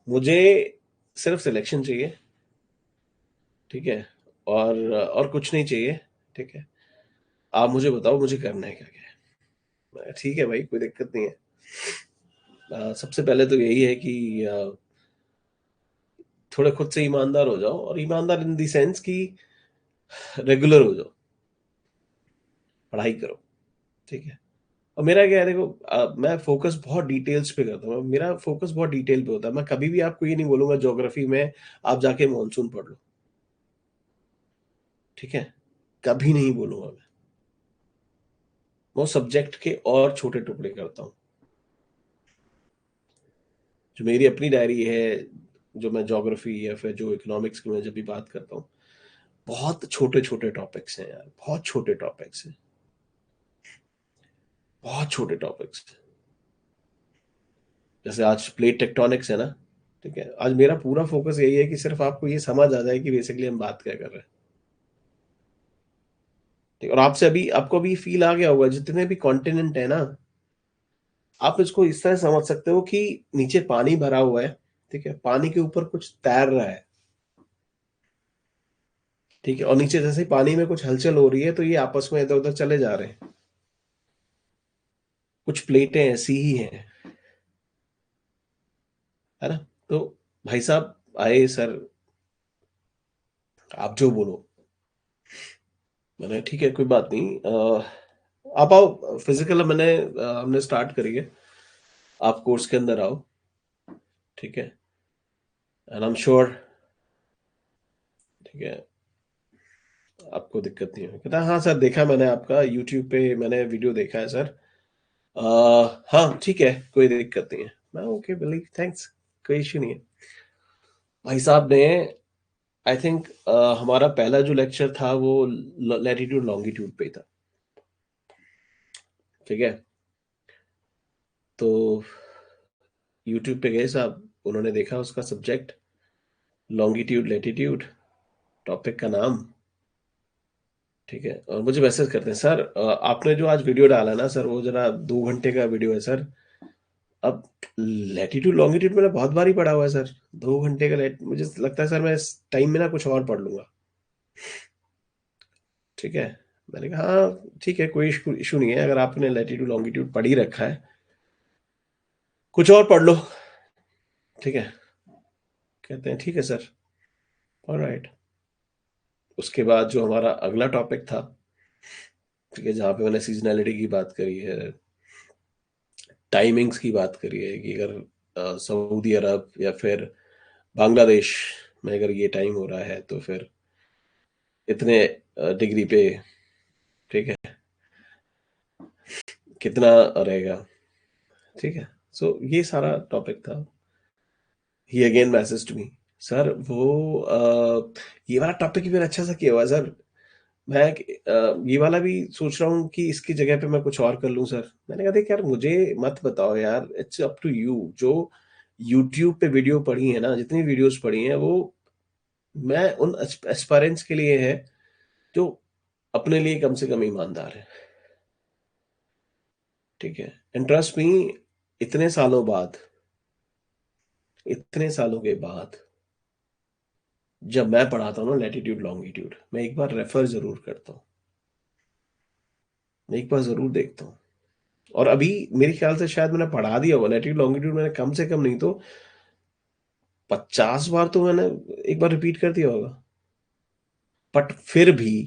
मुझे सिर्फ सिलेक्शन चाहिए। ठीक है। और कुछ नहीं चाहिए। ठीक है, आप मुझे बताओ मुझे करना है क्या क्या है। ठीक है भाई, कोई दिक्कत नहीं है। सबसे पहले तो यही है कि थोड़े खुद से ईमानदार हो जाओ, और ईमानदार इन दी सेंस कि रेगुलर हो जाओ, पढ़ाई करो। ठीक है। और मेरा क्या है, देखो मैं फोकस बहुत डिटेल्स पे करता हूँ, मेरा फोकस बहुत डिटेल पे होता है। मैं कभी भी आपको ये नहीं बोलूंगा ज्योग्राफी में आप जाके मॉनसून पढ़ लो। ठीक है, कभी नहीं बोलूंगा मैं। वो सब्जेक्ट के और छोटे टुकड़े करता हूँ। जो मेरी अपनी डायरी है, जो मैं ज्योग्राफी या फिर जो इकोनॉमिक्स की मैं जब भी बात करता हूँ, बहुत छोटे छोटे टॉपिक्स हैं यार, बहुत छोटे टॉपिक्स हैं, बहुत छोटे टॉपिक्स। जैसे आज प्लेट टेक्टोनिक्स है ना। ठीक है, आज मेरा पूरा फोकस यही है कि सिर्फ आपको ये समझ आ जाए कि बेसिकली हम बात क्या कर रहे हैं। ठीक, और आपसे अभी आपको अभी फील आ गया होगा, जितने भी कॉन्टिनेंट है ना, आप इसको इस तरह समझ सकते हो कि नीचे पानी भरा हुआ है। ठीक है, पानी के ऊपर कुछ तैर रहा है। ठीक है, और नीचे जैसे ही पानी में कुछ हलचल हो रही है, तो ये आपस में इधर उधर चले जा रहे हैं। कुछ प्लेटें ऐसी ही हैं, है ना। तो भाई साहब आए, सर आप जो बोलो। मैंने ठीक है, कोई बात नहीं, आप आओ फिजिकल, हमने स्टार्ट करी है, आप कोर्स के अंदर आओ। ठीक है, एंड आई एम श्योर। ठीक है, आपको दिक्कत नहीं होगी। कहता हाँ सर, देखा मैंने आपका यूट्यूब पे, मैंने वीडियो देखा है सर। हाँ ठीक है, कोई दिक्कत नहीं है। मैं ओके बिली, थैंक्स, कोई इश्यू नहीं है। भाई साहब ने, आई थिंक हमारा पहला जो लेक्चर था वो लैटिट्यूड लॉन्गिट्यूड पे था। ठीक है, तो यूट्यूब पे गए साहब, उन्होंने देखा उसका सब्जेक्ट लॉन्गिट्यूड लैटिट्यूड, टॉपिक का नाम। ठीक है, और मुझे मैसेज करते हैं, सर आपने जो आज वीडियो डाला ना सर, वो जरा 2 घंटे का वीडियो है सर। अब लैटिट्यूड लॉन्गिट्यूड मैंने बहुत बार ही पढ़ा हुआ है सर, 2 घंटे का मुझे लगता है सर मैं इस टाइम में ना कुछ और पढ़ लूंगा। ठीक है। मैंने कहा हाँ ठीक है, कोई इशू इशू नहीं है, अगर आपने लैटिट्यूड लॉन्गिट्यूड पढ़ ही रखा है, कुछ और पढ़ लो। ठीक है। कहते हैं ठीक है सर, ऑलराइट। उसके बाद जो हमारा अगला टॉपिक था, ठीक है, जहाँ पे मैंने सीजनैलिटी की बात करी है, टाइमिंग्स की बात करी है कि अगर सऊदी अरब या फिर बांग्लादेश में अगर ये टाइम हो रहा है तो फिर इतने डिग्री पे, ठीक है, कितना रहेगा। ठीक है। सो ये सारा टॉपिक था। ही again message to me, sir वो ये वाला टॉपिक भी मैंने अच्छा सा किया हुआ है सर। मैं ये वाला भी सोच रहा हूँ कि इसकी जगह पे मैं कुछ और कर लूँ सर। मैंने कहा देख यार, मुझे मत बताओ यार, इट्स अप टू यू। जो यूट्यूब पे वीडियो पड़ी है ना, जितनी वीडियोस पड़ी हैं, वो मैं उन एस्पायरेंट्स के लिए है जो अपने लिए कम से कम ईमानदार है। ठीक है। एंड ट्रस्ट मी, इतने सालों बाद, इतने सालों के बाद जब मैं पढ़ाता हूँ ना लैटिट्यूड लॉन्गिट्यूड, मैं एक बार रेफर जरूर करता हूँ, मैं एक बार जरूर देखता हूँ। और अभी मेरे ख्याल से शायद मैंने पढ़ा दिया होगा लैटिट्यूड लॉन्गिट्यूड, मैंने कम से कम नहीं तो 50 बार तो मैंने एक बार रिपीट कर दिया होगा। बट फिर भी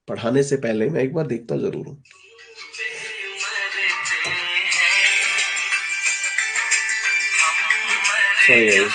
पढ़ाने से पहले मैं एक बार देखता जरूर हूँ। Sorry guys.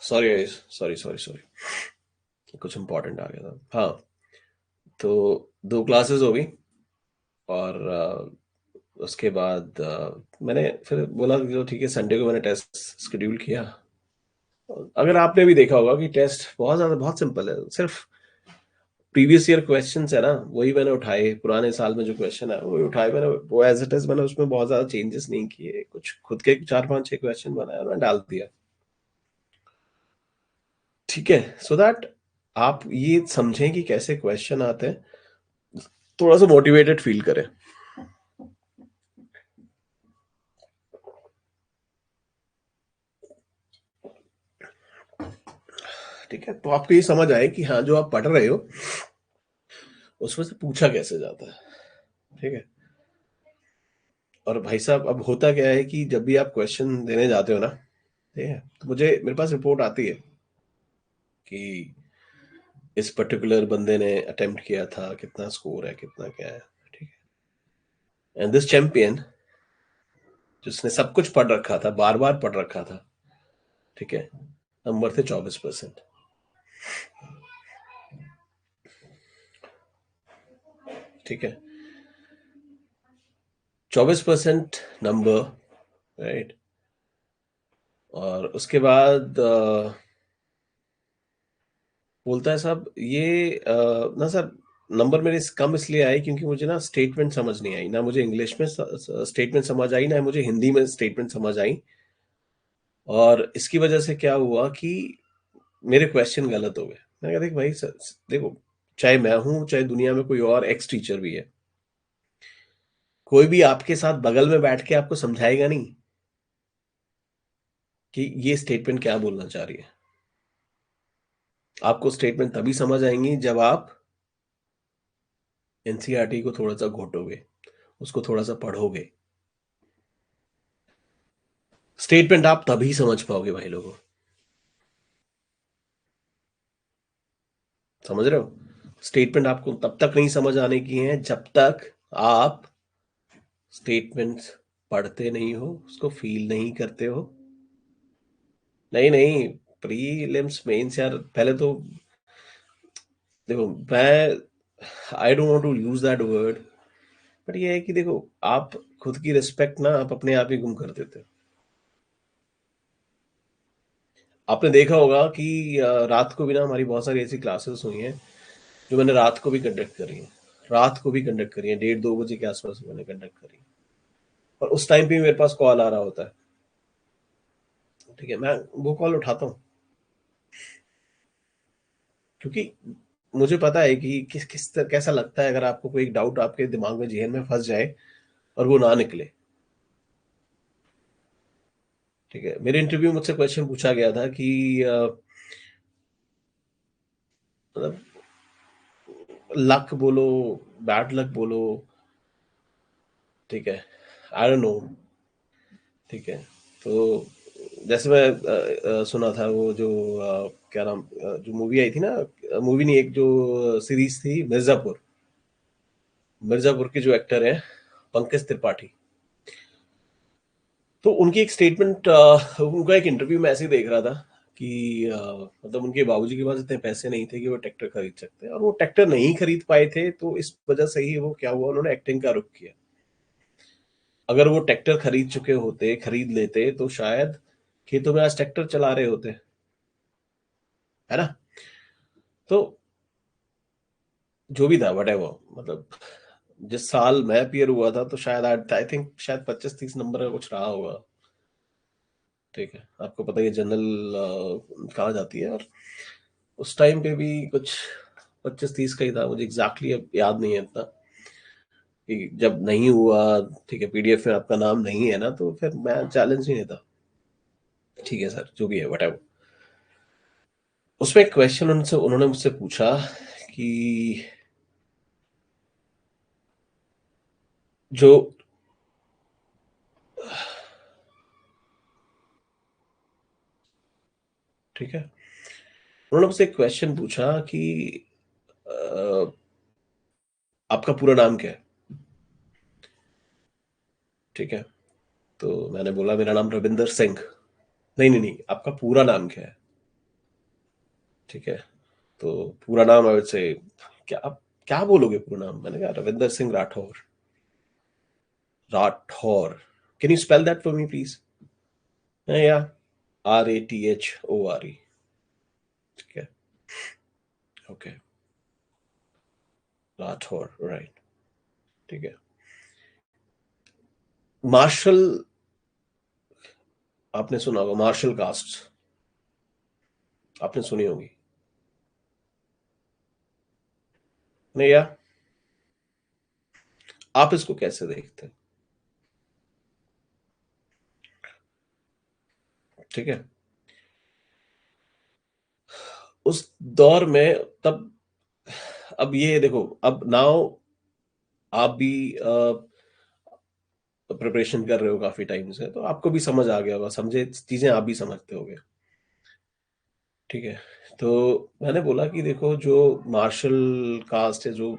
Sorry guys, sorry sorry sorry, कुछ इंपॉर्टेंट आ गया था। हाँ, तो 2 क्लासेस हो गई। और उसके बाद मैंने फिर बोला कि चलो ठीक है, संडे को मैंने टेस्ट शेड्यूल किया। अगर आपने भी देखा होगा कि टेस्ट बहुत ज्यादा, बहुत सिंपल है, सिर्फ प्रीवियस ईयर क्वेश्चंस है ना, वही मैंने उठाए, पुराने साल में जो क्वेश्चन है वही उठाए मैंने, वो एज इट इज, मैंने उसमें बहुत ज्यादा चेंजेस नहीं किए, कुछ खुद के 4 5 6 क्वेश्चन बनाए और मैंने डाल दिया। ठीक है। सो दैट आप ये समझें कि कैसे क्वेश्चन आते हैं, थोड़ा सा मोटिवेटेड फील करें। ठीक है, तो आपको ये समझ आए कि हाँ, जो आप पढ़ रहे हो उसमें से पूछा कैसे जाता है। ठीक है। और भाई साहब, अब होता क्या है कि जब भी आप क्वेश्चन देने जाते हो ना, ठीक है, तो मुझे, मेरे पास रिपोर्ट आती है कि इस पर्टिकुलर बंदे ने अटेम्प्ट किया था, कितना स्कोर है, कितना क्या है। ठीक है। एंड दिस चैंपियन जिसने सब कुछ पढ़ रखा था, बार बार पढ़ रखा था, ठीक है, नंबर थे 24%। ठीक है, 24% नंबर, राइट। और उसके बाद बोलता है साहब ये ना सर, नंबर मेरे कम इसलिए आए क्योंकि मुझे ना स्टेटमेंट समझ नहीं आई, ना मुझे इंग्लिश में स्टेटमेंट समझ आई, ना मुझे हिंदी में स्टेटमेंट समझ आई। और इसकी वजह से क्या हुआ कि मेरे क्वेश्चन गलत हो गए। मैंने कहा देख भाई देखो, चाहे मैं हूं, चाहे दुनिया में कोई और एक्स टीचर भी है, कोई भी आपके साथ बगल में बैठ के आपको समझाएगा नहीं कि ये स्टेटमेंट क्या बोलना चाह रही है। आपको स्टेटमेंट तभी समझ आएंगी जब आप एनसीईआरटी को थोड़ा सा घोटोगे, उसको थोड़ा सा पढ़ोगे। स्टेटमेंट आप तभी समझ पाओगे भाई लोगों, समझ रहे हो? स्टेटमेंट आपको तब तक नहीं समझ आने की है जब तक आप स्टेटमेंट्स पढ़ते नहीं हो, उसको फील नहीं करते हो। नहीं नहीं, प्रीलिम्स मेंस यार, पहले तो देखो, मैं I don't want to use that word, but ये है कि देखो, आप खुद की रिस्पेक्ट ना आप अपने आप ही गुम कर देते हो। आपने देखा होगा कि रात को भी ना हमारी बहुत सारी ऐसी क्लासेस हुई हैं जो मैंने रात को भी कंडक्ट करी है, रात को भी कंडक्ट करी है, 1:30-2 बजे के आसपास मैंने कंडक्ट करी है। और उस टाइम पे मेरे पास कॉल आ रहा होता है, ठीक है, मैं वो कॉल उठाता हूँ, क्योंकि मुझे पता है कि कैसा लगता है अगर आपको कोई डाउट आपके दिमाग में, जहन में फंस जाए और वो ना निकले। ठीक है, मेरे इंटरव्यू में मुझसे क्वेश्चन पूछा गया था कि मतलब लक बोलो, बैड लक बोलो, ठीक है, आई डोंट नो, ठीक है। तो जैसे मैं सुना था वो जो क्या नाम, जो मूवी आई थी ना, मूवी नहीं, एक जो सीरीज थी मिर्जापुर, मिर्जापुर के जो एक्टर है पंकज त्रिपाठी, तो उनकी एक स्टेटमेंट, उनका एक इंटरव्यू में ऐसे ही देख रहा था कि मतलब उनके बाबूजी के पास इतने पैसे नहीं थे कि वो ट्रैक्टर खरीद सकते, और वो ट्रैक्टर नहीं खरीद पाए थे, तो इस वजह से ही वो क्या हुआ, उन्होंने एक्टिंग का रुख किया। अगर वो ट्रैक्टर खरीद चुके होते, खरीद लेते, तो शायद खेतों में आज ट्रैक्टर चला रहे होते, है ना? तो जो भी था वट मतलब जिस साल मैं अपीयर हुआ था, तो शायद आई थिंक शायद 25-30 नंबर का कुछ रहा होगा। ठीक है, आपको पता है जनरल कहा जाती है, और उस टाइम पे भी कुछ 25-30 का ही था, मुझे एग्जैक्टली अब याद नहीं है इतना कि जब नहीं हुआ। ठीक है, पीडीएफ में आपका नाम नहीं है ना, तो फिर मैं चैलेंज नहीं लेता। ठीक है सर, जो भी है वट, उसमें एक क्वेश्चन उनसे उन्होंने मुझसे पूछा कि जो, ठीक है, उन्होंने मुझसे एक क्वेश्चन पूछा कि अ, आपका पूरा नाम क्या है? ठीक है, तो मैंने बोला मेरा नाम रविंदर सिंह। नहीं नहीं नहीं, आपका पूरा नाम क्या है? ठीक है, तो पूरा नाम आई से, क्या आप क्या बोलोगे पूरा नाम? मैंने कहा Ravinder Singh Rathore. Rathore, can you spell that for me please? या RATHORE। ठीक है, ओके, राठौर, राइट। ठीक है, मार्शल, आपने सुना होगा मार्शल कास्ट, आपने सुनी होगी। नहीं या, आप इसको कैसे देखते हैं? ठीक है, उस दौर में तब, अब ये देखो, अब नाउ आप भी प्रिपरेशन कर रहे हो काफी टाइम से, तो आपको भी समझ आ गया होगा, समझे चीजें आप भी समझते होगे। ठीक है, तो मैंने बोला कि देखो, जो मार्शल कास्ट है, जो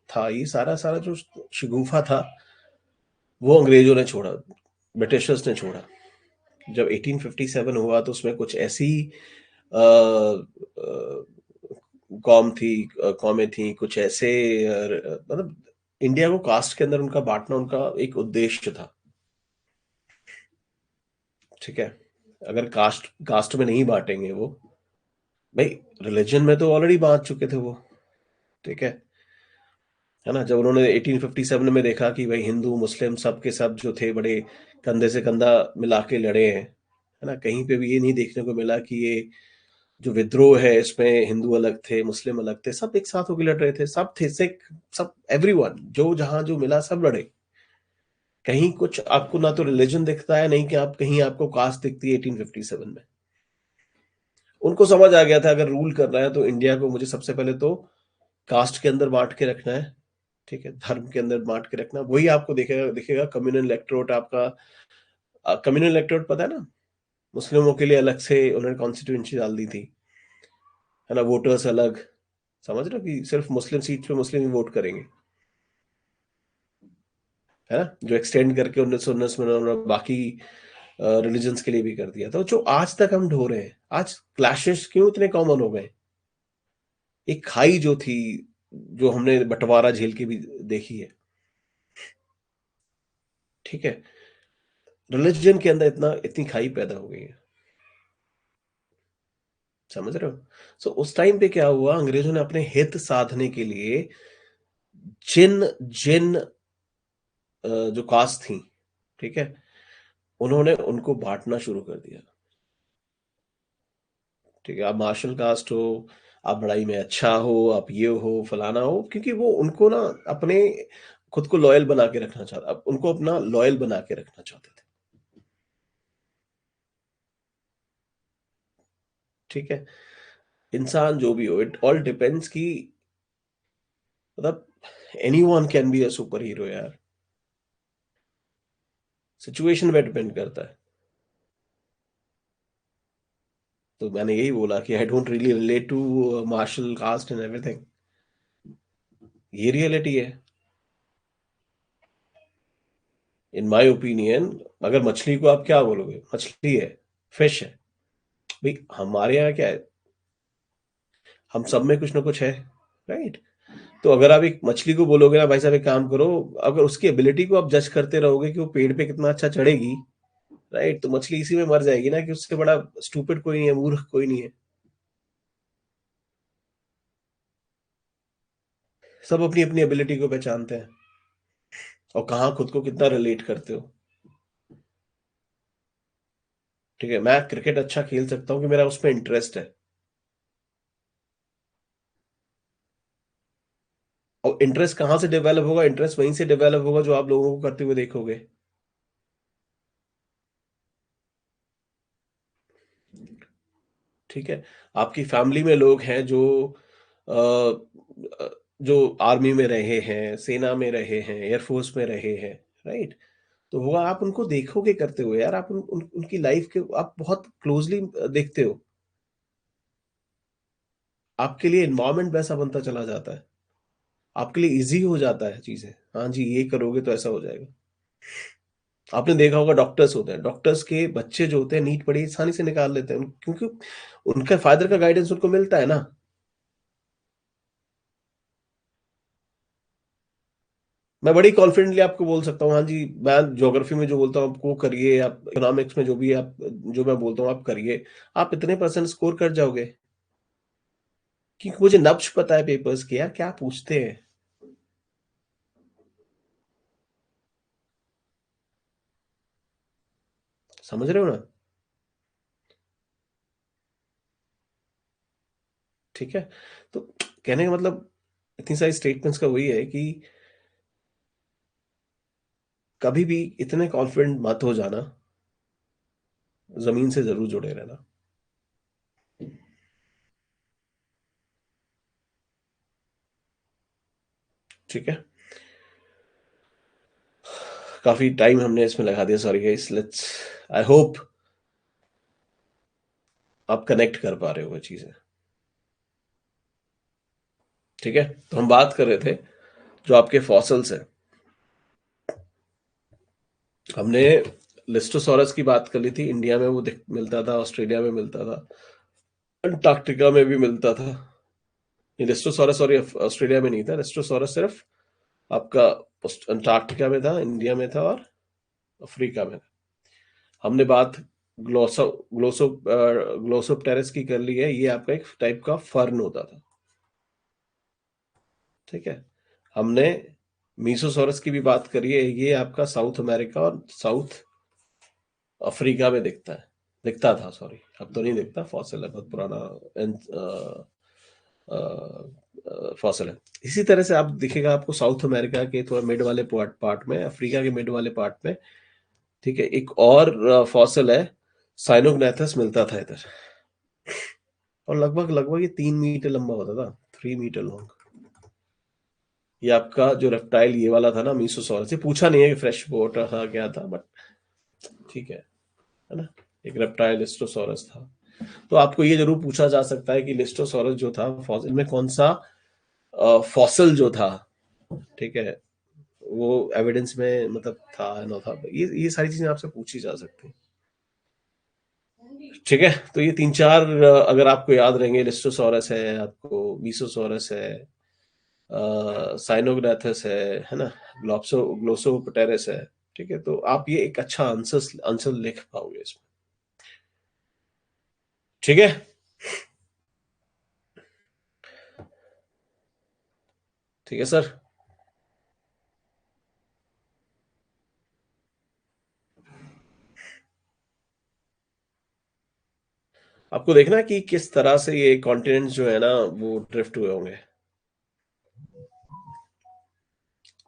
था, ये सारा सारा जो शिगुफा था, वो अंग्रेजों ने छोड़ा। ब्रिटिशर्स ने छोड़ा। जब 1857 हुआ तो उसमें कुछ ऐसी कौम थी, कौमें थी, कुछ ऐसे मतलब इंडिया को कास्ट के अंदर उनका बांटना उनका एक उद्देश्य था। ठीक है, अगर कास्ट कास्ट में नहीं बांटेंगे वो, भाई रिलीजन में तो ऑलरेडी बांट चुके थे वो। ठीक है ना, जब उन्होंने 1857 में देखा कि भाई हिंदू मुस्लिम सब के सब जो थे बड़े कंधे से कंधा मिला के लड़े हैं, है ना, कहीं पे भी ये नहीं देखने को मिला कि ये जो विद्रोह है इसमें हिंदू अलग थे मुस्लिम अलग थे, सब एक साथ होकर लड़ रहे थे, सब थे सिख, सब एवरीवन जो जहां जो मिला सब लड़े। कहीं कुछ आपको ना तो रिलीजन दिखता है, नहीं कि आप कहीं आपको कास्ट दिखती है 1857 में। उनको समझ आ गया था अगर रूल करना है तो इंडिया को मुझे सबसे पहले तो कास्ट के अंदर बांट के रखना है। ठीक है, धर्म के अंदर बांट के रखना, वही आपको दिखेगा दिखेगा कम्युनल इलेक्टोरेट आपका। कम्युनल इलेक्टोरेट पता है ना, मुस्लिमों के लिए अलग से उन्होंने कॉन्स्टिट्यूएंसी डाल दी थी, है ना, वोटर्स अलग। समझ रहे हो कि सिर्फ मुस्लिम सीट पे मुस्लिम ही वोट करेंगे, है ना, जो एक्सटेंड करके 1919 में उन्होंने बाकी रिलीजन्स के लिए भी कर दिया था, जो आज तक हम ढो रहे हैं। आज क्लैशेस क्यों इतने कॉमन हो गए? एक खाई जो थी, जो हमने बंटवारा झेल के भी देखी है। ठीक है, रिलीजन के अंदर इतनी खाई पैदा हो गई है। समझ रहे हो? सो उस टाइम पे क्या हुआ, अंग्रेजों ने अपने हित साधने के लिए जिन जिन जो कास्ट थी, ठीक है, उन्होंने उनको बांटना शुरू कर दिया। ठीक है, आप मार्शल कास्ट हो, आप बड़ाई में अच्छा हो, आप ये हो फलाना हो, क्योंकि वो उनको ना अपने खुद को लॉयल बना के रखना चाहता, अब उनको अपना लॉयल बना के रखना चाहते थे। ठीक है, इंसान जो भी हो, इट ऑल डिपेंड्स कि मतलब anyone can be a superhero यार। सिचुएशन पे डिपेंड करता है। तो मैंने यही बोला कि I don't really relate to martial cast and everything. ये रियलिटी है इन माय ओपिनियन। अगर मछली को आप क्या बोलोगे, मछली है, फिश है। भाई हमारे यहाँ क्या है, हम सब में कुछ ना कुछ है, राइट। तो अगर आप एक मछली को बोलोगे ना भाई साहब एक काम करो, अगर उसकी एबिलिटी को आप जज करते रहोगे कि वो पेड़ पे कितना अच्छा चढ़ेगी, राइट, तो मछली इसी में मर जाएगी ना, कि उससे बड़ा स्टूपिड कोई नहीं है, मूर्ख कोई नहीं है। सब अपनी अपनी एबिलिटी को पहचानते हैं और कहाँ खुद को कितना रिलेट करते हो। ठीक है, मैं क्रिकेट अच्छा खेल सकता हूँ कि मेरा उसमें इंटरेस्ट है, और इंटरेस्ट कहाँ से डेवलप होगा, इंटरेस्ट वहीं से डेवलप होगा जो आप लोगों को करते हुए देखोगे। ठीक है, आपकी फैमिली में लोग हैं जो जो आर्मी में रहे हैं, सेना में रहे हैं, एयरफोर्स में रहे हैं, राइट। तो वो आप उनको देखोगे करते हुए यार, आप उनकी लाइफ के आप बहुत क्लोजली देखते हो। आपके लिए इन्वायरमेंट वैसा बनता चला जाता है, आपके लिए इजी हो जाता है चीजें। हाँ जी, ये करोगे तो ऐसा हो जाएगा। आपने देखा होगा डॉक्टर्स होते हैं, डॉक्टर्स के बच्चे जो होते हैं नीट बड़ी आसानी से निकाल लेते हैं, क्योंकि उनका फादर का गाइडेंस उनको मिलता है ना। मैं बड़ी कॉन्फिडेंटली आपको बोल सकता हूँ, हाँ जी, मैं ज्योग्राफी में जो बोलता हूँ आपको करिए, आप इकोनॉमिक्स में जो भी आप जो मैं बोलता हूँ आप करिए, आप इतने परसेंट स्कोर कर जाओगे। क्योंकि मुझे नब्ज पता है पेपर्स के, यार क्या पूछते हैं। समझ रहे हो ना? ठीक है, तो कहने का मतलब इतनी सारी स्टेटमेंट्स का वही है कि कभी भी इतने कॉन्फिडेंट मत हो जाना, जमीन से जरूर जुड़े रहना। ठीक है, काफी टाइम हमने इसमें लगा दिया, sorry guys, let's, I hope आप कनेक्ट कर पा रहे हो वो चीजें। ठीक है, तो हम बात कर रहे थे जो आपके फॉसल्स हैं, हमने लिस्टोसॉरस की बात कर ली थी, इंडिया में वो मिलता था, ऑस्ट्रेलिया में मिलता था, अंटार्कटिका में भी मिलता था। लिस्टोसॉरस सॉरी ऑस्ट्रेलिया में नहीं था, लिस्टोसॉरस सिर्फ आपका अंटार्कटिका में था, इंडिया में था और अफ्रीका में था। हमने बात ग्लोसोप्टेरिस की कर ली है, ये आपका एक टाइप का फर्न होता था, ठीक है। हमने मीसोसॉरस की भी बात करी है, ये आपका साउथ अमेरिका और साउथ अफ्रीका में दिखता था, सॉरी अब तो नहीं दिखता, फॉसिल है, बहुत पुराना फॉसिल है। इसी तरह से आप दिखेगा आपको साउथ अमेरिका के थोड़ा मिड वाले पार्ट में, अफ्रीका के मिड वाले पार्ट में, ठीक है, एक और फॉसिल है, साइनोग्नेथस मिलता था इधर, और लगभग लगभग ये 3 मीटर लंबा होता था, 3 मीटर लॉन्ग। ये आपका जो रेप्टाइल ये वाला था ना मीसोसॉरस, ये पूछा नहीं है कि फ्रेश वाटर था क्या था, बट ठीक है ना, एक रेप्टाइल लिस्टोसॉरस था। तो आपको ये जरूर पूछा जा सकता है कि लिस्टोसॉरस जो था फॉसिल में कौन सा फॉसिल जो था, ठीक है, वो एविडेंस में मतलब था ना था, ये सारी चीजें आपसे पूछी जा सकती हैं, ठीक है। तो ये 3-4 अगर आपको याद रहेंगे, लिस्टोसॉरस है, आपको मीसोसॉरस है, साइनोग्नाथस है ना, ग्लोसोपटेरिस है, ठीक है। तो आप ये एक अच्छा आंसर आंसर लिख पाओगे इसमें, ठीक है। ठीक है सर। आपको देखना है कि किस तरह से ये कॉन्टिनेंट्स जो है ना वो ड्रिफ्ट हुए होंगे।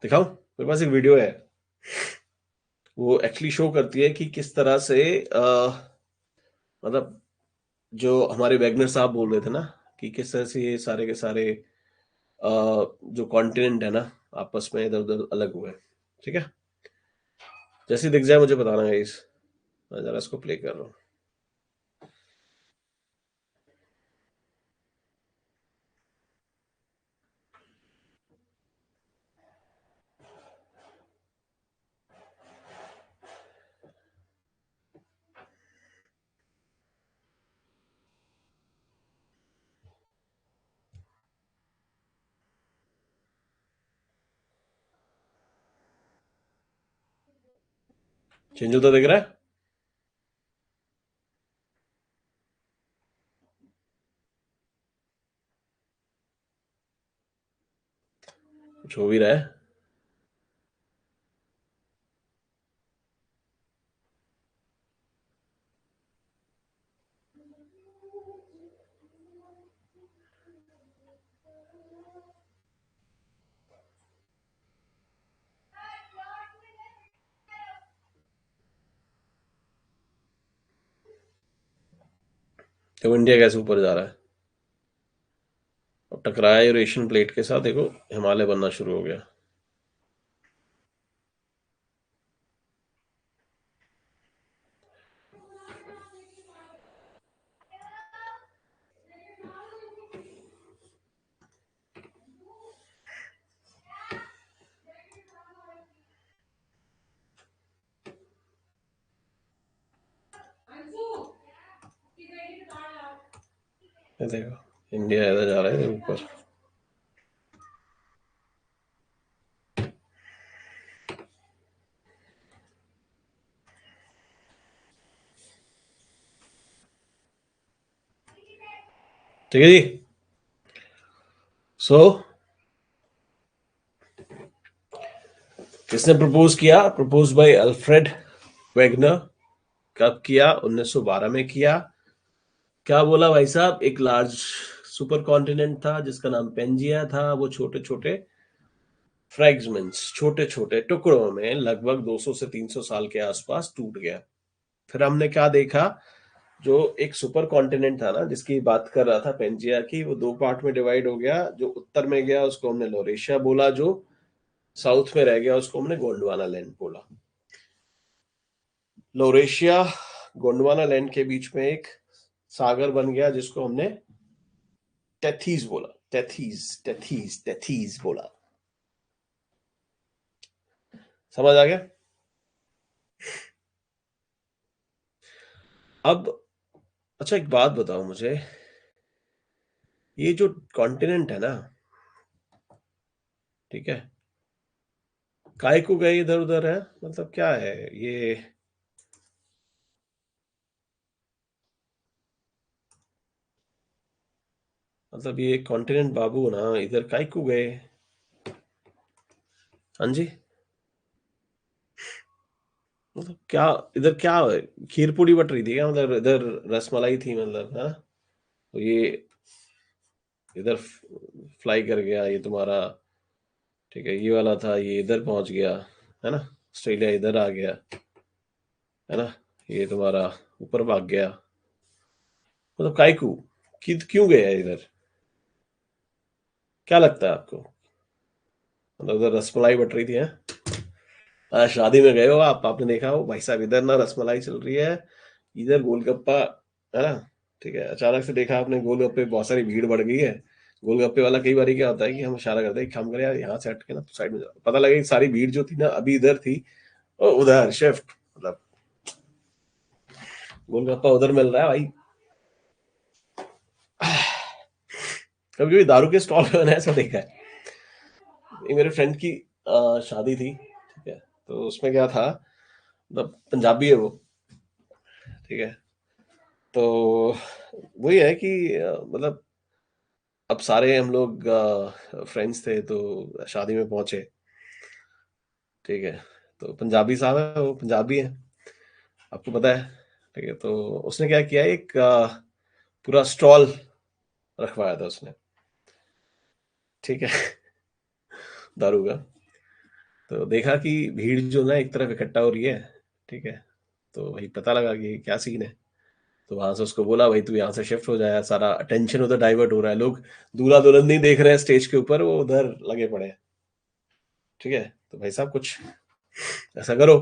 दिखाओ, मेरे पास एक वीडियो है, वो एक्चुअली शो करती है कि किस तरह से मतलब जो हमारे वैगनर साहब बोल रहे थे ना कि किस तरह से ये सारे के सारे जो कॉन्टिनेंट है ना आपस में इधर उधर अलग हुए, ठीक है। जैसे ही दिख जाए मुझे बताना गाइस, मैं जरा इसको प्ले कर रहा हूँ। चेंज होता दिख रहा है, कुछ हो भी रहा है। तो इंडिया कैसे ऊपर जा रहा है, अब टकराया यूरेशियन प्लेट के साथ, देखो हिमालय बनना शुरू हो गया। ये देखो इंडिया इधर जा रहा है ऊपर। ठीक है जी। सो किसने प्रपोज किया, प्रपोज बाय अल्फ्रेड वेगनर। कब किया, 1912 में किया। क्या बोला भाई साहब, एक लार्ज सुपर कॉन्टिनेंट था जिसका नाम पेंजिया था, वो छोटे छोटे फ्रैगमेंट्स, छोटे छोटे टुकड़ों में लगभग 200 से 300 साल के आसपास टूट गया। फिर हमने क्या देखा, जो एक सुपर कॉन्टिनेंट था ना जिसकी बात कर रहा था पेंजिया की, वो दो पार्ट में डिवाइड हो गया। जो उत्तर में गया उसको हमने लोरेशिया बोला, जो साउथ में रह गया उसको हमने गोंडवाना लैंड बोला। लोरेशिया गोंडवाना लैंड के बीच में एक सागर बन गया जिसको हमने टेथीज बोला, टेथीज टेथीज टेथीज बोला। समझ आ गया। अब अच्छा एक बात बताओ मुझे, ये जो कॉन्टिनेंट है ना, ठीक है, काय को गए इधर उधर है, मतलब क्या है ये? मतलब ये कॉन्टिनेंट बाबू ना इधर काय को गए? हाँ जी। मतलब क्या इधर क्या खीर पूड़ी बट रही थी क्या? मतलब इधर रसमलाई थी, मतलब है ना? तो ये इधर फ्लाई कर गया ये तुम्हारा, ठीक है, ये वाला था, ये इधर पहुंच गया, है ना? ऑस्ट्रेलिया इधर आ गया, है ना? ये तुम्हारा ऊपर भाग गया। मतलब काइकू क्यों गया है इधर? क्या लगता है आपको? मतलब उधर रसमलाई बट रही थी, है? शादी में गए हो आप, आपने देखा हो भाई साहब इधर ना रसमलाई चल रही है, इधर गोलगप्पा, है ना? ठीक है, अचानक से देखा आपने गोलगप्पे, बहुत सारी भीड़ बढ़ गई है। गोलगप्पे वाला कई बार क्या होता है कि हम इशारा करते हैं कि काम करे यार, यहाँ से हट के ना तो साइड में जाओ, पता लगे कि सारी भीड़ जो थी ना अभी इधर थी और उधर शिफ्ट, मतलब गोलगप्पा उधर मिल रहा है भाई। कभी कभी दारू के स्टॉल पे मैंने ऐसा देखा है। ये मेरे फ्रेंड की शादी थी, ठीक है, तो उसमें क्या था, मतलब पंजाबी है वो, ठीक है, तो वही है कि मतलब अब सारे हम लोग फ्रेंड्स थे तो शादी में पहुंचे, ठीक है, तो पंजाबी साहब है, वो पंजाबी है, आपको पता है, ठीक है, तो उसने क्या किया, एक पूरा स्टॉल रखवाया था उसने, ठीक है, दारू का। तो देखा कि भीड़ जो ना एक तरफ इकट्ठा हो रही है, ठीक है, तो वही पता लगा कि क्या सीन है। तो वहां से उसको बोला भाई तू यहाँ से शिफ्ट हो जाए, सारा अटेंशन उधर डाइवर्ट हो रहा है, लोग दूल्हा दुल्हन नहीं देख रहे हैं स्टेज के ऊपर, वो उधर लगे पड़े हैं, ठीक है, तो भाई साहब कुछ ऐसा करो।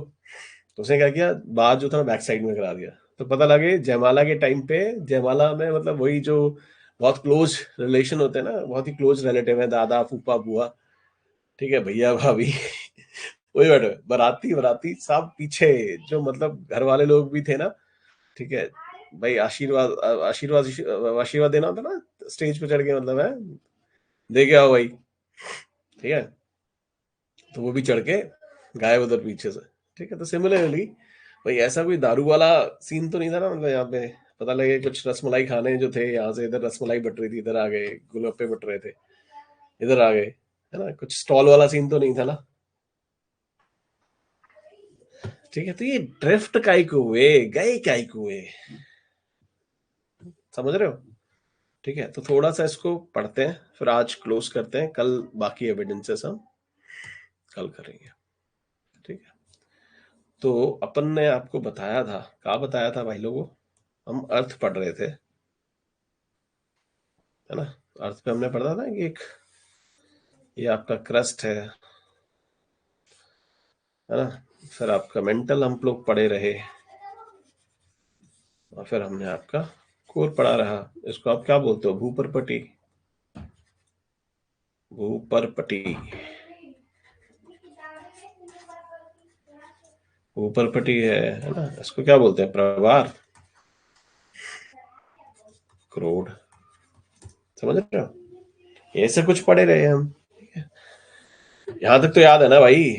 तो उसने क्या किया, बात जो था ना बैक साइड में करा दिया। तो पता लगे जयमाला के टाइम पे, जयमाला में मतलब वही जो बहुत क्लोज रिलेशन होते हैं ना, बहुत ही क्लोज रिलेटिव है, दादा फूफा बुआ, ठीक है, भैया भाभी, वही बैठे हुए। बाराती बाराती सब पीछे, जो मतलब घर वाले लोग भी थे ना, ठीक है, भाई आशीर्वाद आशीर्वाद आशीर्वाद देना होता ना स्टेज पे चढ़ के, मतलब है, दे के आओ भाई, ठीक है, तो वो भी चढ़ के गायब उधर पीछे से, ठीक है। तो सिमिलरली भाई ऐसा कोई दारू वाला सीन तो नहीं था ना, मतलब यहाँ पे पता लगे कुछ रसमलाई खाने जो थे, यहाँ से इधर रसमलाई बट रही थी, इधर आ गए गोलगप्पे बट रहे थे, इधर आ गए, है ना? कुछ स्टॉल वाला सीन तो नहीं था ना, ठीक है। तो ये ड्रिफ्ट काहे को हुए, गए काहे को हुए, समझ रहे हो? ठीक है, तो थोड़ा सा इसको पढ़ते हैं, फिर आज क्लोज करते हैं, कल बाकी एविडेंसेस हम कल करेंगे, ठीक है। तो अपन ने आपको बताया था, क्या बताया था भाई लोगों, हम अर्थ पढ़ रहे थे, है ना? अर्थ पे हमने पढ़ा था कि एक ये आपका क्रस्ट है ना? फिर आपका मेंटल हम लोग पढ़े रहे, और फिर हमने आपका कोर पढ़ा रहा। इसको आप क्या बोलते हो, भूपरपटी? भूपरपटी, भूपरपटी है ना? इसको क्या बोलते हैं, प्रवार, क्रोड, समझ रहे हो? ये सब कुछ पढ़े रहे हम, यहाँ तक तो याद है ना भाई?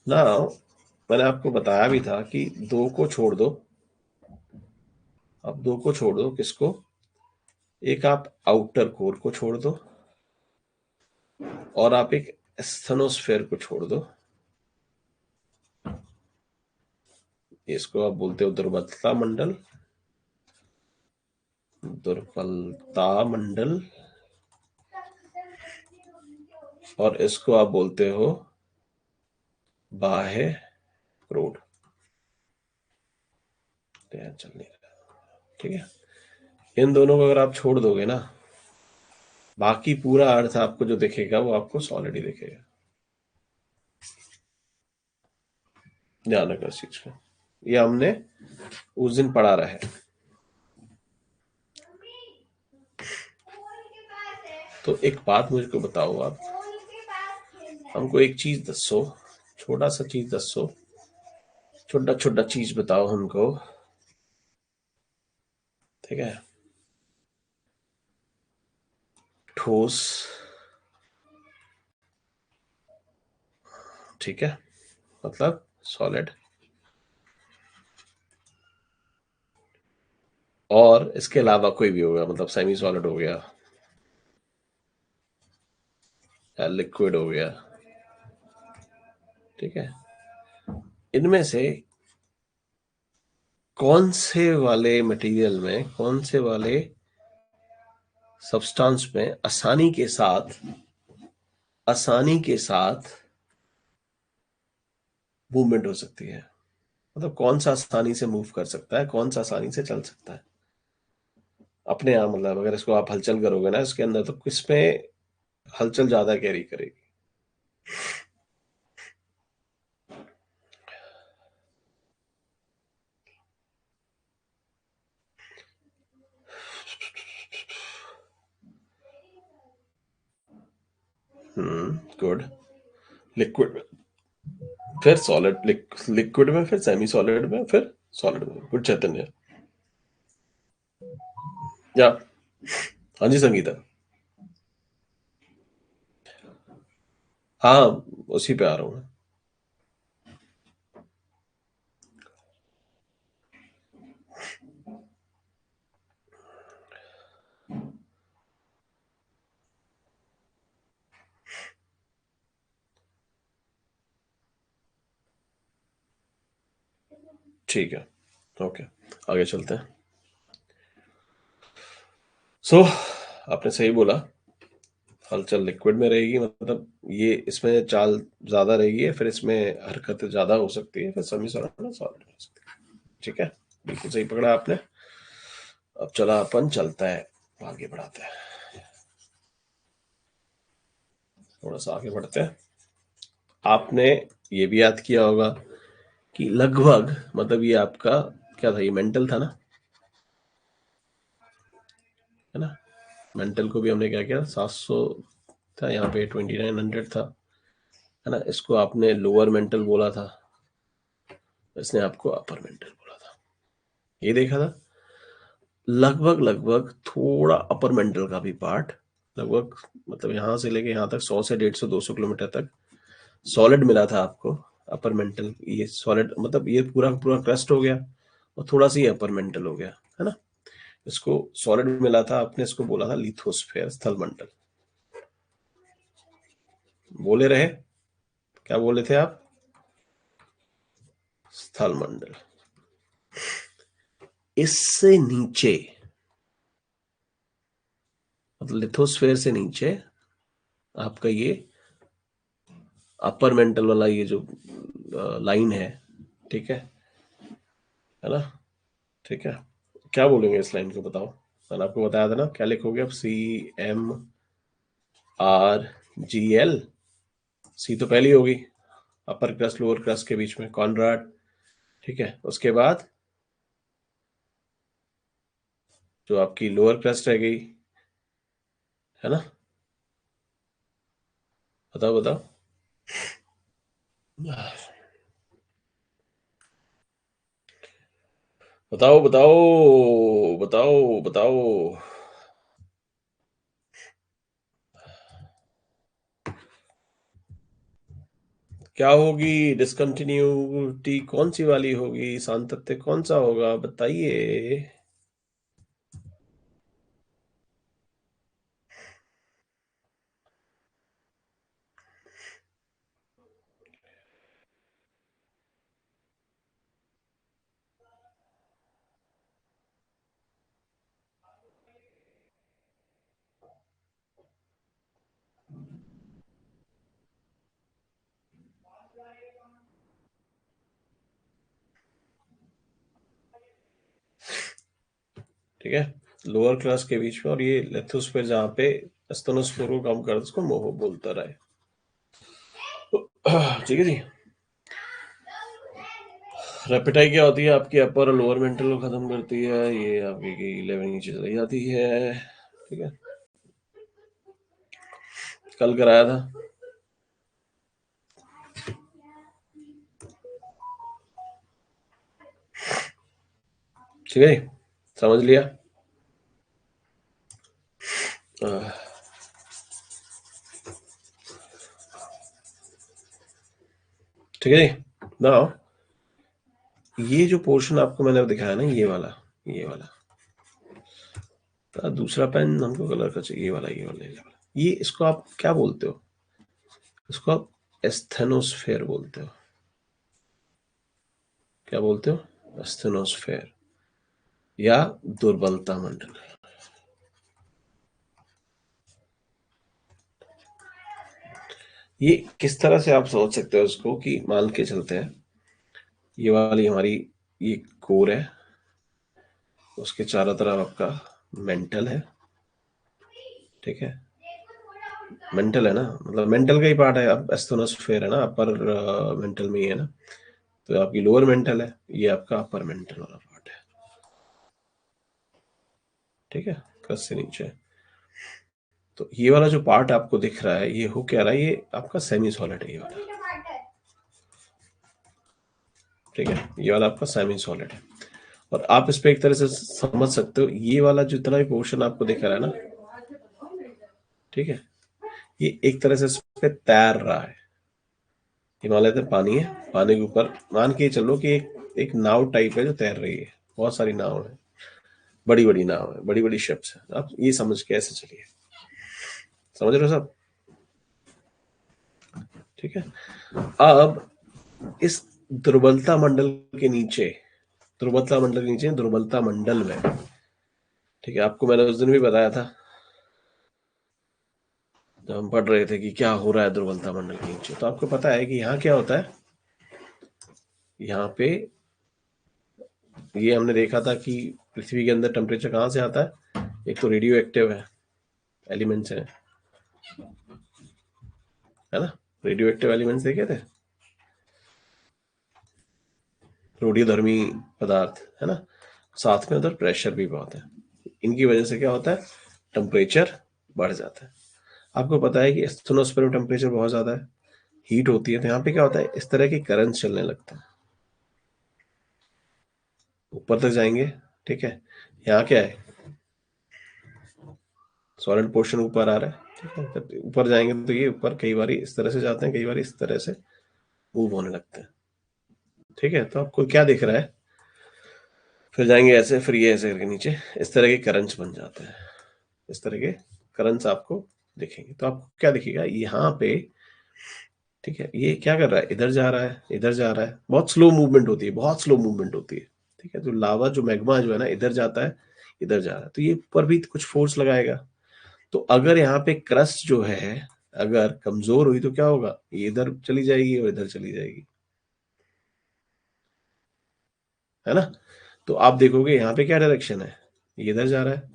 ना, मैंने आपको बताया भी था कि दो को छोड़ दो, आप दो को छोड़ दो, किसको? एक आप आउटर कोर को छोड़ दो, और आप एक स्थनोस्फेयर को छोड़ दो, इसको आप बोलते हो दुर्बलता मंडल, दुर्बलता मंडल, और इसको आप बोलते हो बाह्य क्रोड। चल नहीं रहा, ठीक है। इन दोनों को अगर आप छोड़ दोगे ना, बाकी पूरा अर्थ आपको जो दिखेगा वो आपको सॉलिड ही दिखेगा, ध्यान रखना इस चीज का। ये हमने उस दिन पढ़ा रहा है। तो एक बात मुझको बताओ आप, हमको एक चीज दसो, छोटा सा चीज दसो, छोटा छोटा चीज बताओ हमको। ठीक है। ठोस। ठीक है, मतलब सॉलिड। और इसके अलावा कोई भी होगा, मतलब सेमी सॉलिड हो गया या लिक्विड हो गया। ठीक है। इनमें से कौन से वाले मटेरियल में, कौन से वाले सब्सटेंस में आसानी के साथ मूवमेंट हो सकती है। मतलब कौन सा आसानी से मूव कर सकता है, कौन सा आसानी से चल सकता है अपने आप। मतलब अगर इसको आप हलचल करोगे ना इसके अंदर, तो किसमें हलचल ज्यादा कैरी करेगी। गुड। लिक्विड में, फिर सॉलिड, लिक्विड में, फिर सेमी सॉलिड में, फिर सॉलिड में। गुड चैतन्य। या, हाँ जी संगीता। हाँ, उसी पे आ रहा हूँ मैं। ठीक है, ओके, आगे चलते हैं। सो आपने सही बोला, हलचल लिक्विड में रहेगी, मतलब ये इसमें चाल ज्यादा रहेगी, फिर इसमें हरकत ज्यादा हो सकती है, फिर सेमी सॉलिड सॉलिड हो सकती है। ठीक है, बिल्कुल सही पकड़ा आपने। अब चला अपन चलता है, आगे बढ़ाते हैं, थोड़ा सा आगे बढ़ते हैं। आपने ये भी याद किया होगा कि लगभग, मतलब ये आपका क्या था, ये मेंटल था ना, है ना। मेंटल को भी हमने क्या किया, 700 था, यहाँ पे 2900 था, है ना। इसको आपने लोअर मेंटल बोला था, इसने आपको अपर मेंटल बोला था। ये देखा था, लगभग लगभग थोड़ा अपर मेंटल का भी पार्ट, लगभग मतलब यहाँ से लेके यहाँ तक 100 से 150 200 किलोमीटर तक सॉलिड मिला था आपको। अपर मेंटल, ये सॉलिड मतलब ये पूरा पूरा क्रस्ट हो गया, और थोड़ा सा ये अपर मेंटल हो गया, है ना। इसको सॉलिड मिला था, आपने इसको बोला था लिथोस्फेयर, स्थल मंडल। बोले रहे, क्या बोले थे आप? स्थल मंडल। इससे नीचे, मतलब लिथोस्फेयर से नीचे आपका ये अपर मेंटल वाला ये जो लाइन है, ठीक है ना। ठीक है, क्या बोलेंगे इस लाइन को, बताओ। मैंने आपको बताया था ना, क्या लिखोगे अब, CMRGL। सी तो पहली होगी, अपर क्रस्ट लोअर क्रस्ट के बीच में कॉनराड। ठीक है, उसके बाद जो आपकी लोअर क्रस्ट रह गई, है ना। बताओ बताओ। बताओ बताओ बताओ बताओ। क्या होगी डिसकंटिन्यूटी, कौन सी वाली होगी, सातत्य कौन सा होगा, बताइए। ठीक है, लोअर क्लास के बीच में, और ये लेथोस्फेयर जहाँ पे स्तनोस्फेयर को कम कर उसको मोहो बोलता रहे। ठीक है जी। रेपेटाई क्या होती है आपकी, अपर और लोअर मेंटल को खत्म करती है, ये आपकी 11 नीचे चली जाती है। ठीक है, कल कराया था। ठीक है, समझ लिया। आह, ठीक है ना। ये जो पोर्शन आपको मैंने दिखाया ना, ये वाला दूसरा पेन हमको कलर का चाहिए, ये वाला, ये इसको आप क्या बोलते हो? इसको आप एस्थेनोस्फेयर बोलते हो। क्या बोलते हो? एस्थेनोस्फेयर या दुर्बलता मंडल। ये किस तरह से आप सोच सकते हो इसको, कि मान के चलते हैं ये वाली हमारी ये कोर है, उसके चारों तरफ आपका मेंटल है, ठीक है। मेंटल है ना, मतलब मेंटल का ही पार्ट है, अब एस्थेनोस्फेयर है ना, अपर मेंटल में ही है ना। तो आपकी लोअर मेंटल है, ये आपका अपर मेंटल वाला पार्ट है, ठीक है, कस से नीचे। तो ये वाला जो पार्ट आपको दिख रहा है, ये हो क्या रहा है, ये आपका सेमी सॉलिड है ये वाला, ठीक है, ये वाला आपका सेमी सॉलिड है। और आप इस पे एक तरह से समझ सकते हो, ये वाला जितना भी पोर्शन आपको दिख रहा है ना, ठीक है, ये एक तरह से इस पे तैर रहा है। हिमालय में पानी है, पानी के ऊपर मान के चलो कि एक नाव टाइप है जो तैर रही है, बहुत सारी नाव है, बड़ी बड़ी नाव है, बड़ी बड़ी शिप्स है। आप ये समझ के ऐसे चलिए, समझ रहे हो सब? ठीक है। अब इस दुर्बलता मंडल के नीचे, दुर्बलता मंडल के नीचे, दुर्बलता मंडल में, ठीक है, आपको मैंने उस दिन भी बताया था जब हम पढ़ रहे थे कि क्या हो रहा है दुर्बलता मंडल के नीचे। तो आपको पता है कि यहाँ क्या होता है, यहाँ पे ये हमने देखा था कि पृथ्वी के अंदर टेम्परेचर कहाँ से आता है, एक तो रेडियो एक्टिव है, एलिमेंट्स है ना, रेडियो एक्टिव एलिमेंट्स देखे थे, रोडियोधर्मी पदार्थ है ना, साथ में उधर प्रेशर भी बहुत है। इनकी वजह से क्या होता है, टेम्परेचर बढ़ जाता है। आपको पता है कि एस्थेनोस्फीयर में टेम्परेचर बहुत ज्यादा है, हीट होती है, तो यहाँ पे क्या होता है, इस तरह के करंट चलने लगते हैं, ऊपर तक जाएंगे, ठीक है। यहाँ क्या है, सॉलिड पोर्शन ऊपर आ रहा है, ठीक है, जब ऊपर जाएंगे तो ये ऊपर कई बार इस तरह से जाते हैं, कई बार इस तरह से मूव होने लगते हैं, ठीक है। तो आपको क्या दिख रहा है, फिर जाएंगे ऐसे, फिर ये ऐसे करके नीचे, इस तरह के करंट्स बन जाते हैं, इस तरह के करंट्स आपको दिखेंगे। तो आपको क्या दिखेगा यहाँ पे, ठीक है, ये क्या कर रहा है, इधर जा रहा है, इधर जा रहा है, बहुत स्लो मूवमेंट होती है, बहुत स्लो मूवमेंट होती है, ठीक है। तो लावा जो मैग्मा जो है ना, इधर जाता है, इधर जा रहा है, तो ये ऊपर भी कुछ फोर्स लगाएगा। तो अगर यहाँ पे क्रस्ट जो है अगर कमजोर हुई तो क्या होगा, ये इधर चली जाएगी और इधर चली जाएगी, है ना। तो आप देखोगे यहाँ पे क्या डायरेक्शन है, ये इधर जा रहा है,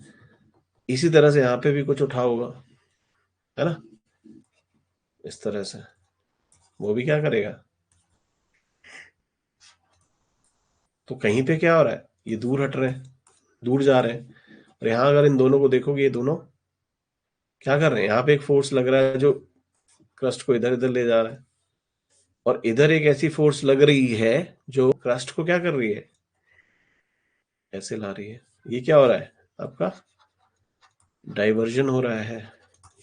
इसी तरह से यहाँ पे भी कुछ उठा होगा, है ना, इस तरह से वो भी क्या करेगा। तो कहीं पे क्या हो रहा है, ये दूर हट रहे हैं, दूर जा रहे हैं। और यहाँ अगर इन दोनों को देखोगे, ये दोनों क्या कर रहे हैं, यहाँ पे एक फोर्स लग रहा है जो क्रस्ट को इधर इधर ले जा रहा है, और इधर एक ऐसी फोर्स लग रही है जो क्रस्ट को क्या कर रही है, ऐसे ला रही है। ये क्या हो रहा है आपका, डाइवर्जन हो रहा है,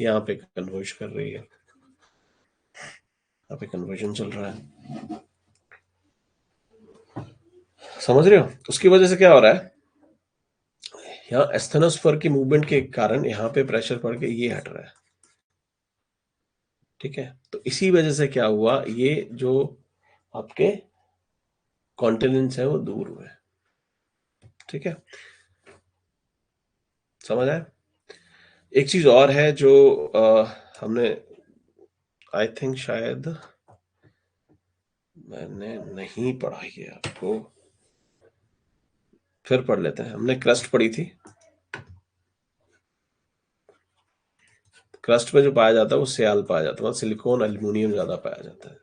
यहाँ पे कन्वर्ज कर रही है, यहाँ पे कन्वर्जन चल रहा है, समझ रहे हो। उसकी वजह से क्या हो रहा है, यहाँ एस्थेनोस्फीयर की मूवमेंट के कारण यहाँ पे प्रेशर पड़ के ये हट रहा है, ठीक है। तो इसी वजह से क्या हुआ, ये जो आपके कॉन्टिनेंट्स है वो दूर हुए, ठीक है, समझ आया। एक चीज और है जो हमने, आई थिंक शायद मैंने नहीं पढ़ाई है आपको, फिर पढ़ लेते हैं। हमने क्रस्ट पढ़ी थी, क्रस्ट में जो पाया जाता है वो सियाल पाया जाता है, मतलब सिलिकॉन एल्यूमिनियम ज्यादा पाया जाता है,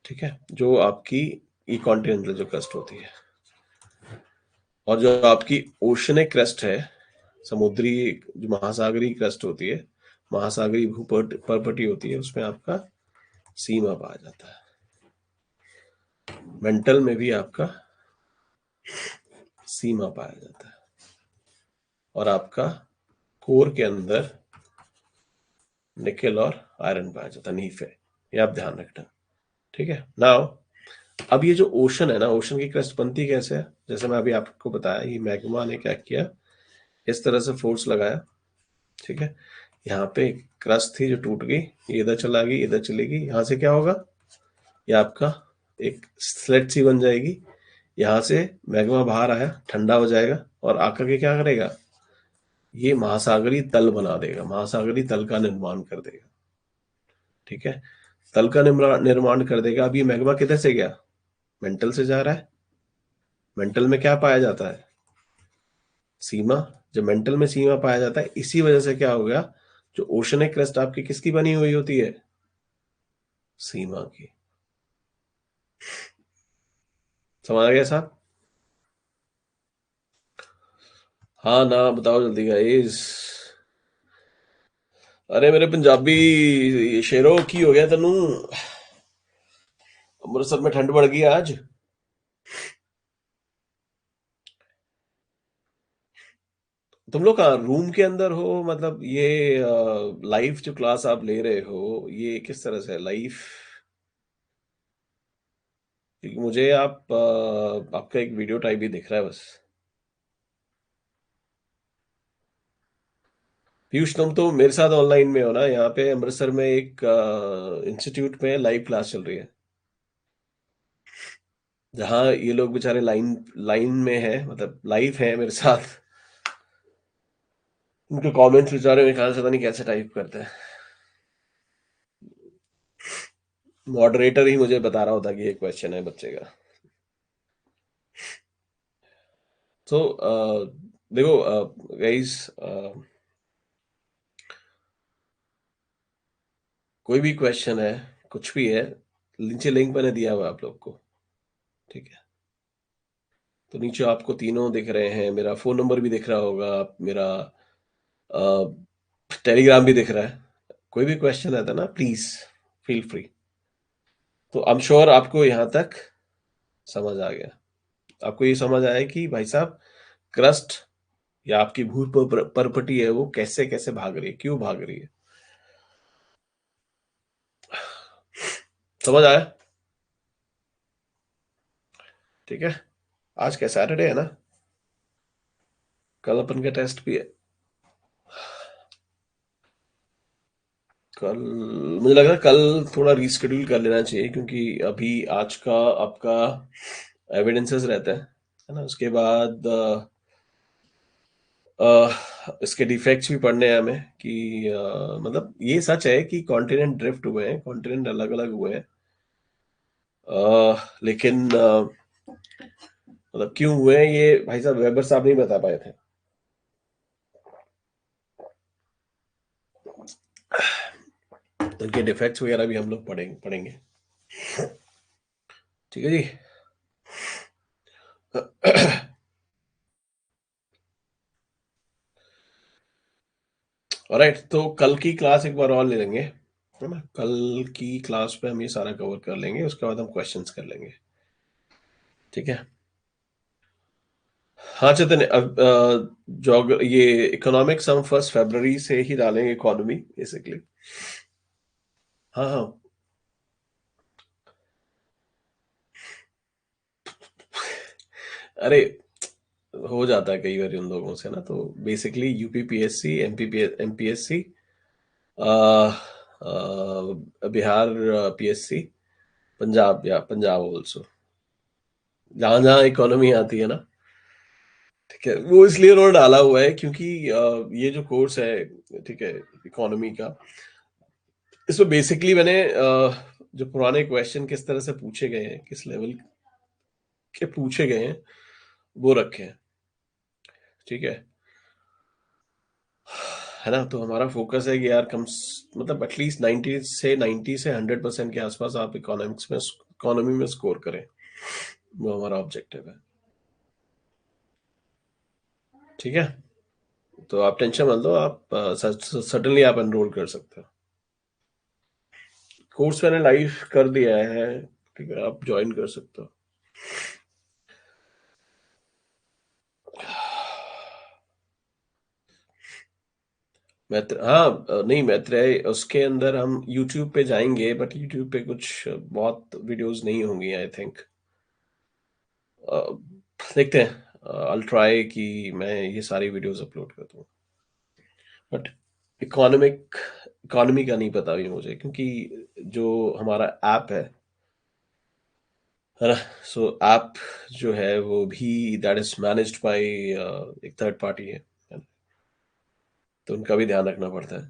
ठीक है, जो आपकी ई कॉन्टिनेंटल जो क्रस्ट होती है। और जो आपकी ओशनिक क्रस्ट है, समुद्री जो महासागरीय क्रस्ट होती है, महासागरीय भूपर्पटी होती है, उसमें आपका सीमा पाया जाता है। मेंटल में भी आपका सीमा पाया जाता है, और आपका कोर के अंदर निकेल और आयरन पाया जाता है, नीफ है। ये आप ध्यान रखना। ठीक है। नाउ अब ये जो ओशन है ना, ओशन की क्रस्ट बनती कैसे है? जैसे मैं अभी आपको बताया, ये मैग्मा ने क्या किया, इस तरह से फोर्स लगाया। ठीक है। यहाँ पे क्रस्ट थी जो टूट गई, ये इधर चला गई, इधर चलेगी। यहाँ से क्या होगा, ये आपका एक स्लेट सी बन जाएगी। यहाँ से मैग्मा बाहर आया, ठंडा हो जाएगा, और आकर के क्या करेगा, ये महासागरीय तल बना देगा, महासागरीय तल का निर्माण कर देगा। ठीक है। तल का निर्माण कर देगा। अब ये मैग्मा किधर से गया, मेंटल से जा रहा है। मेंटल में क्या पाया जाता है, सीमा। जब मेंटल में सीमा पाया जाता है, इसी वजह से क्या हो गया, जो ओशनिक क्रस्ट आपकी किसकी बनी हुई होती है, सीमा की। समझ आ गया साहब? हाँ ना, बताओ जल्दी गाइस। अरे मेरे पंजाबी शेरों की हो गया तनु, अमृतसर में ठंड बढ़ गई आज। तुम लोग कहाँ रूम के अंदर हो? मतलब ये लाइव जो क्लास आप ले रहे हो, ये किस तरह से लाइव? क्योंकि मुझे आपका एक वीडियो टाइप भी दिख रहा है बस। पीयूष, तुम तो मेरे साथ ऑनलाइन में हो ना, यहाँ पे अमृतसर में एक इंस्टीट्यूट में लाइव क्लास चल रही है, जहाँ ये लोग बेचारे लाइन लाइन में है, मतलब लाइव है मेरे साथ। उनके कमेंट्स बेचारे मेरे ख्याल से पता नहीं कैसे टाइप करते हैं। मॉडरेटर ही मुझे बता रहा होता कि ये क्वेश्चन है बच्चे का। तो देखो गाइस, कोई भी क्वेश्चन है, कुछ भी है, नीचे लिंक मैंने दिया हुआ है आप लोग को। ठीक है। तो नीचे आपको तीनों दिख रहे हैं, मेरा फोन नंबर भी दिख रहा होगा, मेरा टेलीग्राम भी दिख रहा है। कोई भी क्वेश्चन आता है ना, प्लीज फील फ्री। तो आई एम श्योर आपको यहाँ तक समझ आ गया। आपको ये समझ आया कि भाई साहब, क्रस्ट या आपकी भू परपटी है, वो कैसे कैसे भाग रही है, क्यों भाग रही है। समझ आया? ठीक है। आज क्या सैटरडे है ना, कल अपन का टेस्ट भी है। कल मुझे लग रहा है कल थोड़ा रिस्केड्यूल कर लेना चाहिए, क्योंकि अभी आज का आपका एविडेंसेस रहता है ना। उसके बाद इसके डिफेक्ट्स भी पढ़ने हैं हमें कि मतलब ये सच है कि कॉन्टिनेंट ड्रिफ्ट हुए हैं, कॉन्टिनेंट अलग अलग हुए हैं। लेकिन मतलब क्यों हुए हैं ये भाई साहब वेबर साहब नहीं बता पाए थे। तो इनके डिफेक्ट्स वगैरह भी हम लोग पढ़ेंगे। ठीक है जी। ऑलराइट, तो कल की क्लास एक बार और ले लेंगे, है ना। कल की क्लास पे हम ये सारा कवर कर लेंगे, उसके बाद हम क्वेश्चंस कर लेंगे। ठीक है। हाँ चेतन, अब ये इकोनॉमिक्स हम 1 फरवरी से ही डालेंगे, इकोनॉमी बेसिकली। हाँ हाँ। अरे हो जाता है कई बार उन लोगों से ना, तो basically UPPSC, MPSC, Bihar PSC, Punjab, या पंजाब ऑल्सो, जहाँ जहाँ इकोनॉमी आती है ना। ठीक है, वो इसलिए उन्होंने डाला हुआ है क्योंकि ये जो कोर्स है, ठीक है, इकोनॉमी का, इसमें बेसिकली मैंने जो पुराने क्वेश्चन किस तरह से पूछे गए हैं, किस लेवल के पूछे गए हैं, वो रखे हैं। ठीक है। है ना। तो हमारा फोकस है कि यार कम मतलब एटलीस्ट 90 से 100% के आसपास आप इकोनॉमिक्स में, इकोनॉमी में स्कोर करें, वो हमारा ऑब्जेक्टिव है। ठीक है। तो आप टेंशन मत लो, आप सडनली आप एनरोल कर सकते हो। कोर्स मैंने लाइव कर दिया है। ठीक है, आप ज्वाइन कर सकते हो। मैत्र हाँ, नहीं मैत्रेय उसके अंदर हम यूट्यूब पे जाएँगे, बट यूट्यूब पे कुछ बहुत वीडियोज़ नहीं होंगी आई थिंक। अ, देखते हैं। आई विल ट्राई कि मैं ये सारी वीडियोज़ अपलोड कर दूँ। बट इकोनॉमिक इकोनॉमी का नहीं पता अभी मुझे, क्योंकि जो हमारा ऐप है ना? सो ऐप जो है वो भी दैट इज़ मैनेज्ड बाय एक थर्ड पार्टी है ना? तो उनका भी ध्यान रखना पड़ता है।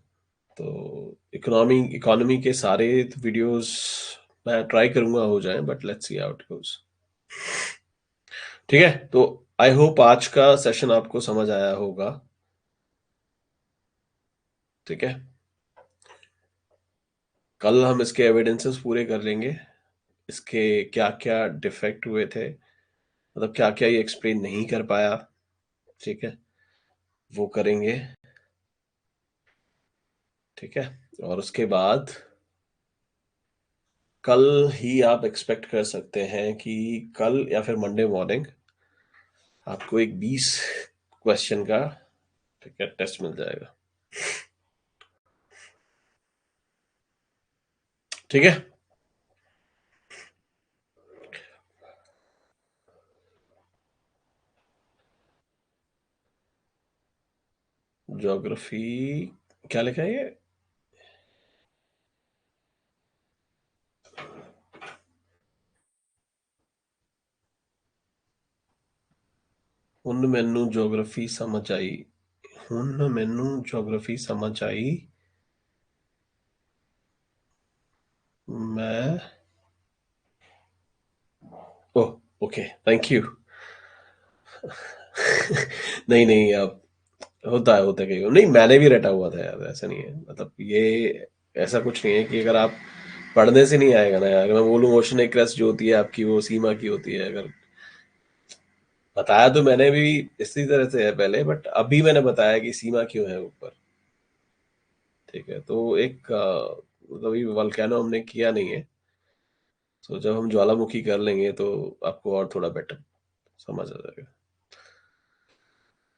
तो इकोनॉमी के सारे वीडियोस मैं ट्राई करूंगा हो जाए, but let's see how it goes. ठीक है, तो आई होप आज का सेशन आपको समझ आया होगा। ठीक है, कल हम इसके एविडेंसेस पूरे कर लेंगे, इसके क्या क्या डिफेक्ट हुए थे, मतलब क्या क्या ये एक्सप्लेन नहीं कर पाया। ठीक है, वो करेंगे। ठीक है, और उसके बाद कल ही आप एक्सपेक्ट कर सकते हैं कि कल या फिर मंडे मॉर्निंग आपको एक 20 क्वेश्चन का, ठीक है, टेस्ट मिल जाएगा। ठीक है, ज्योग्राफी क्या लिखा है ये? ਹੁਣ ਮੈਨੂੰ ज्योग्राफी समझ आई। ਹੁਣ ਮੈਨੂੰ ज्योग्राफी समझ आई। मैं ओह, ओके, थैंक यू। नहीं नहीं, अब होता है कहीं नहीं, मैंने भी रटा हुआ था यार, ऐसा नहीं है, मतलब ये ऐसा कुछ नहीं है कि अगर आप पढ़ने से नहीं आएगा ना यार। अगर मैं बोलूँ ओशन क्रस्ट जो होती है आपकी, वो सीमा की होती है, अगर बताया तो मैंने भी इसी तरह से है पहले, बट अभी मैंने बताया कि सीमा क्यों है ऊपर। ठीक है, तो एक मतलब ये वल्केनो हमने किया नहीं है, तो जब हम ज्वालामुखी कर लेंगे तो आपको और थोड़ा बेटर समझ आ जाएगा।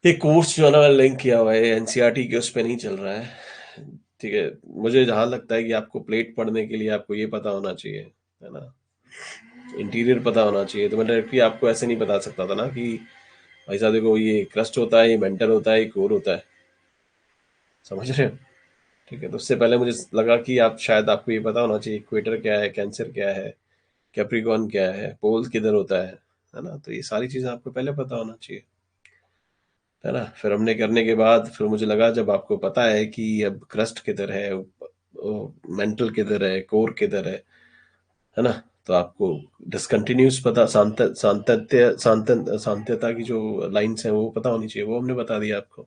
एक कोर्स जो है ना, मैंने लिंक किया हुआ है एनसीईआरटी के, उस पे नहीं चल रहा है। ठीक है, मुझे जहां लगता है कि आपको प्लेट पढ़ने के लिए आपको ये पता होना चाहिए, है ना, इंटीरियर पता होना चाहिए, तो मैं डायरेक्टली आपको ऐसे नहीं बता सकता था ना कि भाई साहब देखो ये क्रस्ट होता है, ये मेंटल होता है, ये कोर होता है। समझ रहे हो? ठीक है, तो उससे पहले मुझे लगा कि आप शायद आपको ये पता होना चाहिए इक्वेटर क्या है, कैंसर क्या है, कैप्रिकॉर्न क्या है, पोल किधर होता है ना? तो ये सारी चीजें आपको पहले पता होना चाहिए, है ना? फिर हमने करने के बाद फिर मुझे लगा जब आपको पता है कि अब क्रस्ट किधर है, मेंटल किधर है, कोर किधर है ना, तो आपको डिसकंटिन्यूस पता, सांत्यता की जो लाइंस हैं वो पता होनी चाहिए, वो हमने बता दिया आपको,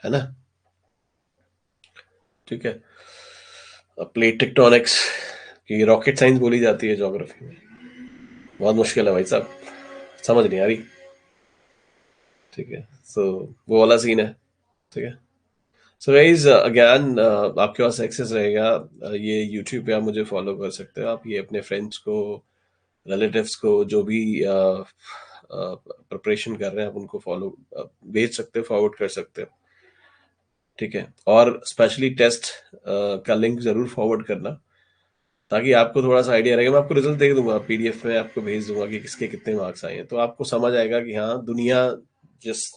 है ना? ठीक है, प्लेट टेक्टोनिक्स की रॉकेट साइंस बोली जाती है ज्योग्राफी में, बहुत मुश्किल है भाई साहब, समझ नहीं आ रही। ठीक है, सो वो वाला सीन है। ठीक है, सो गाइज अगेन आपके पास एक्सेस रहेगा, ये यूट्यूब पे आप मुझे फॉलो कर सकते हो, आप ये अपने फ्रेंड्स को, रिलेटिव्स को, जो भी प्रिपरेशन कर रहे हैं आप उनको फॉलो भेज सकते हो, फॉरवर्ड कर सकते हो। ठीक है, और स्पेशली टेस्ट का लिंक जरूर फॉरवर्ड करना, ताकि आपको थोड़ा सा आइडिया रहेगा। मैं आपको रिजल्ट दे दूंगा, पीडीएफ में आपको भेज दूंगा कि किसके कितने मार्क्स आए हैं, तो आपको समझ आएगा कि हाँ दुनिया जिस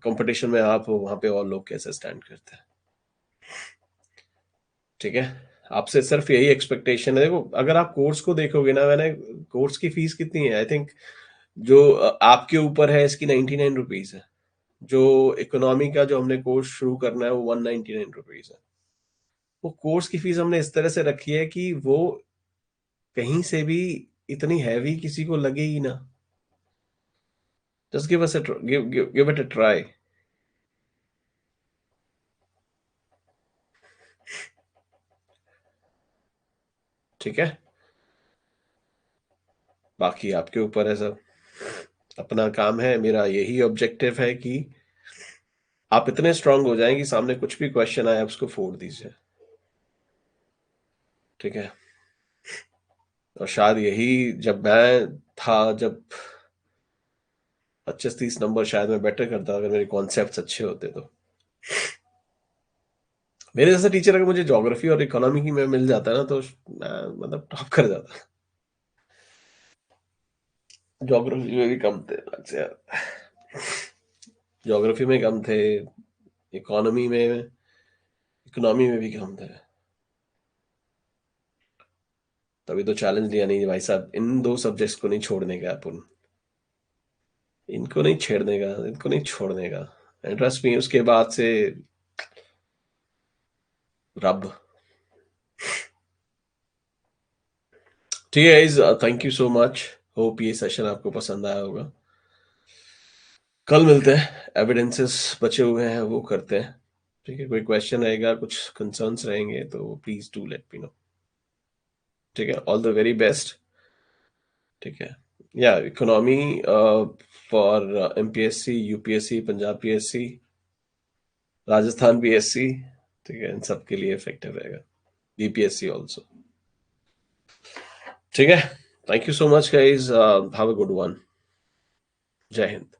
कंपटीशन में आप हो वहां पे और लोग कैसे स्टैंड करते हैं। ठीक है, आपसे सिर्फ यही एक्सपेक्टेशन है। देखो अगर आप कोर्स को देखोगे ना, मैंने कोर्स की फीस कितनी है आई थिंक, जो आपके ऊपर है, इसकी 99 रुपीज है। जो इकोनॉमी का जो हमने कोर्स शुरू करना है वो 199 रुपीज है। वो कोर्स की फीस हमने इस तरह से रखी है कि वो कहीं से भी इतनी हैवी किसी को लगे ही ना। Just give us give it a try. ठीक है, बाकी आपके ऊपर है सब, अपना काम है, मेरा यही ऑब्जेक्टिव है कि आप इतने स्ट्रांग हो जाएं कि सामने कुछ भी क्वेश्चन आए आप उसको फोड़ दीजिए। ठीक है, और शायद यही जब मैं था, जब 25-30 नंबर शायद मैं बेटर करता अगर मेरे कॉन्सेप्ट्स अच्छे होते तो। मेरे जैसा टीचर अगर मुझे ज्योग्राफी और इकोनॉमी की में मिल जाता ना तो मैं मतलब टॉप कर जाता। ज्योग्राफी में भी कम थे मार्क्स यार। ज्योग्राफी में कम थे, इकोनॉमी में भी कम थे। तभी तो चैलेंज लिया नहीं भाई साहब, इन दो सब्जेक्ट्स को नहीं छोड़ने का अपन, इनको नहीं छेड़ने का, इनको नहीं छोड़ने का। इंटरेस्ट में उसके बाद से रब। ठीक है guys, thank you so much. Hope ये सेशन आपको पसंद आया होगा। कल मिलते हैं, एविडेंसेस बचे हुए हैं वो करते हैं। ठीक है, कोई क्वेश्चन रहेगा, कुछ कंसर्न्स रहेंगे तो please do let me know. ठीक है, ऑल द वेरी बेस्ट। ठीक है, या economy for MPSC, UPSC, Punjab PSC, Rajasthan PSC. ठीक है, इन सब के लिए इफेक्टिव रहेगा, बीपीएससी ऑल्सो। ठीक है, thank you so much guys, have a good one. जय हिंद।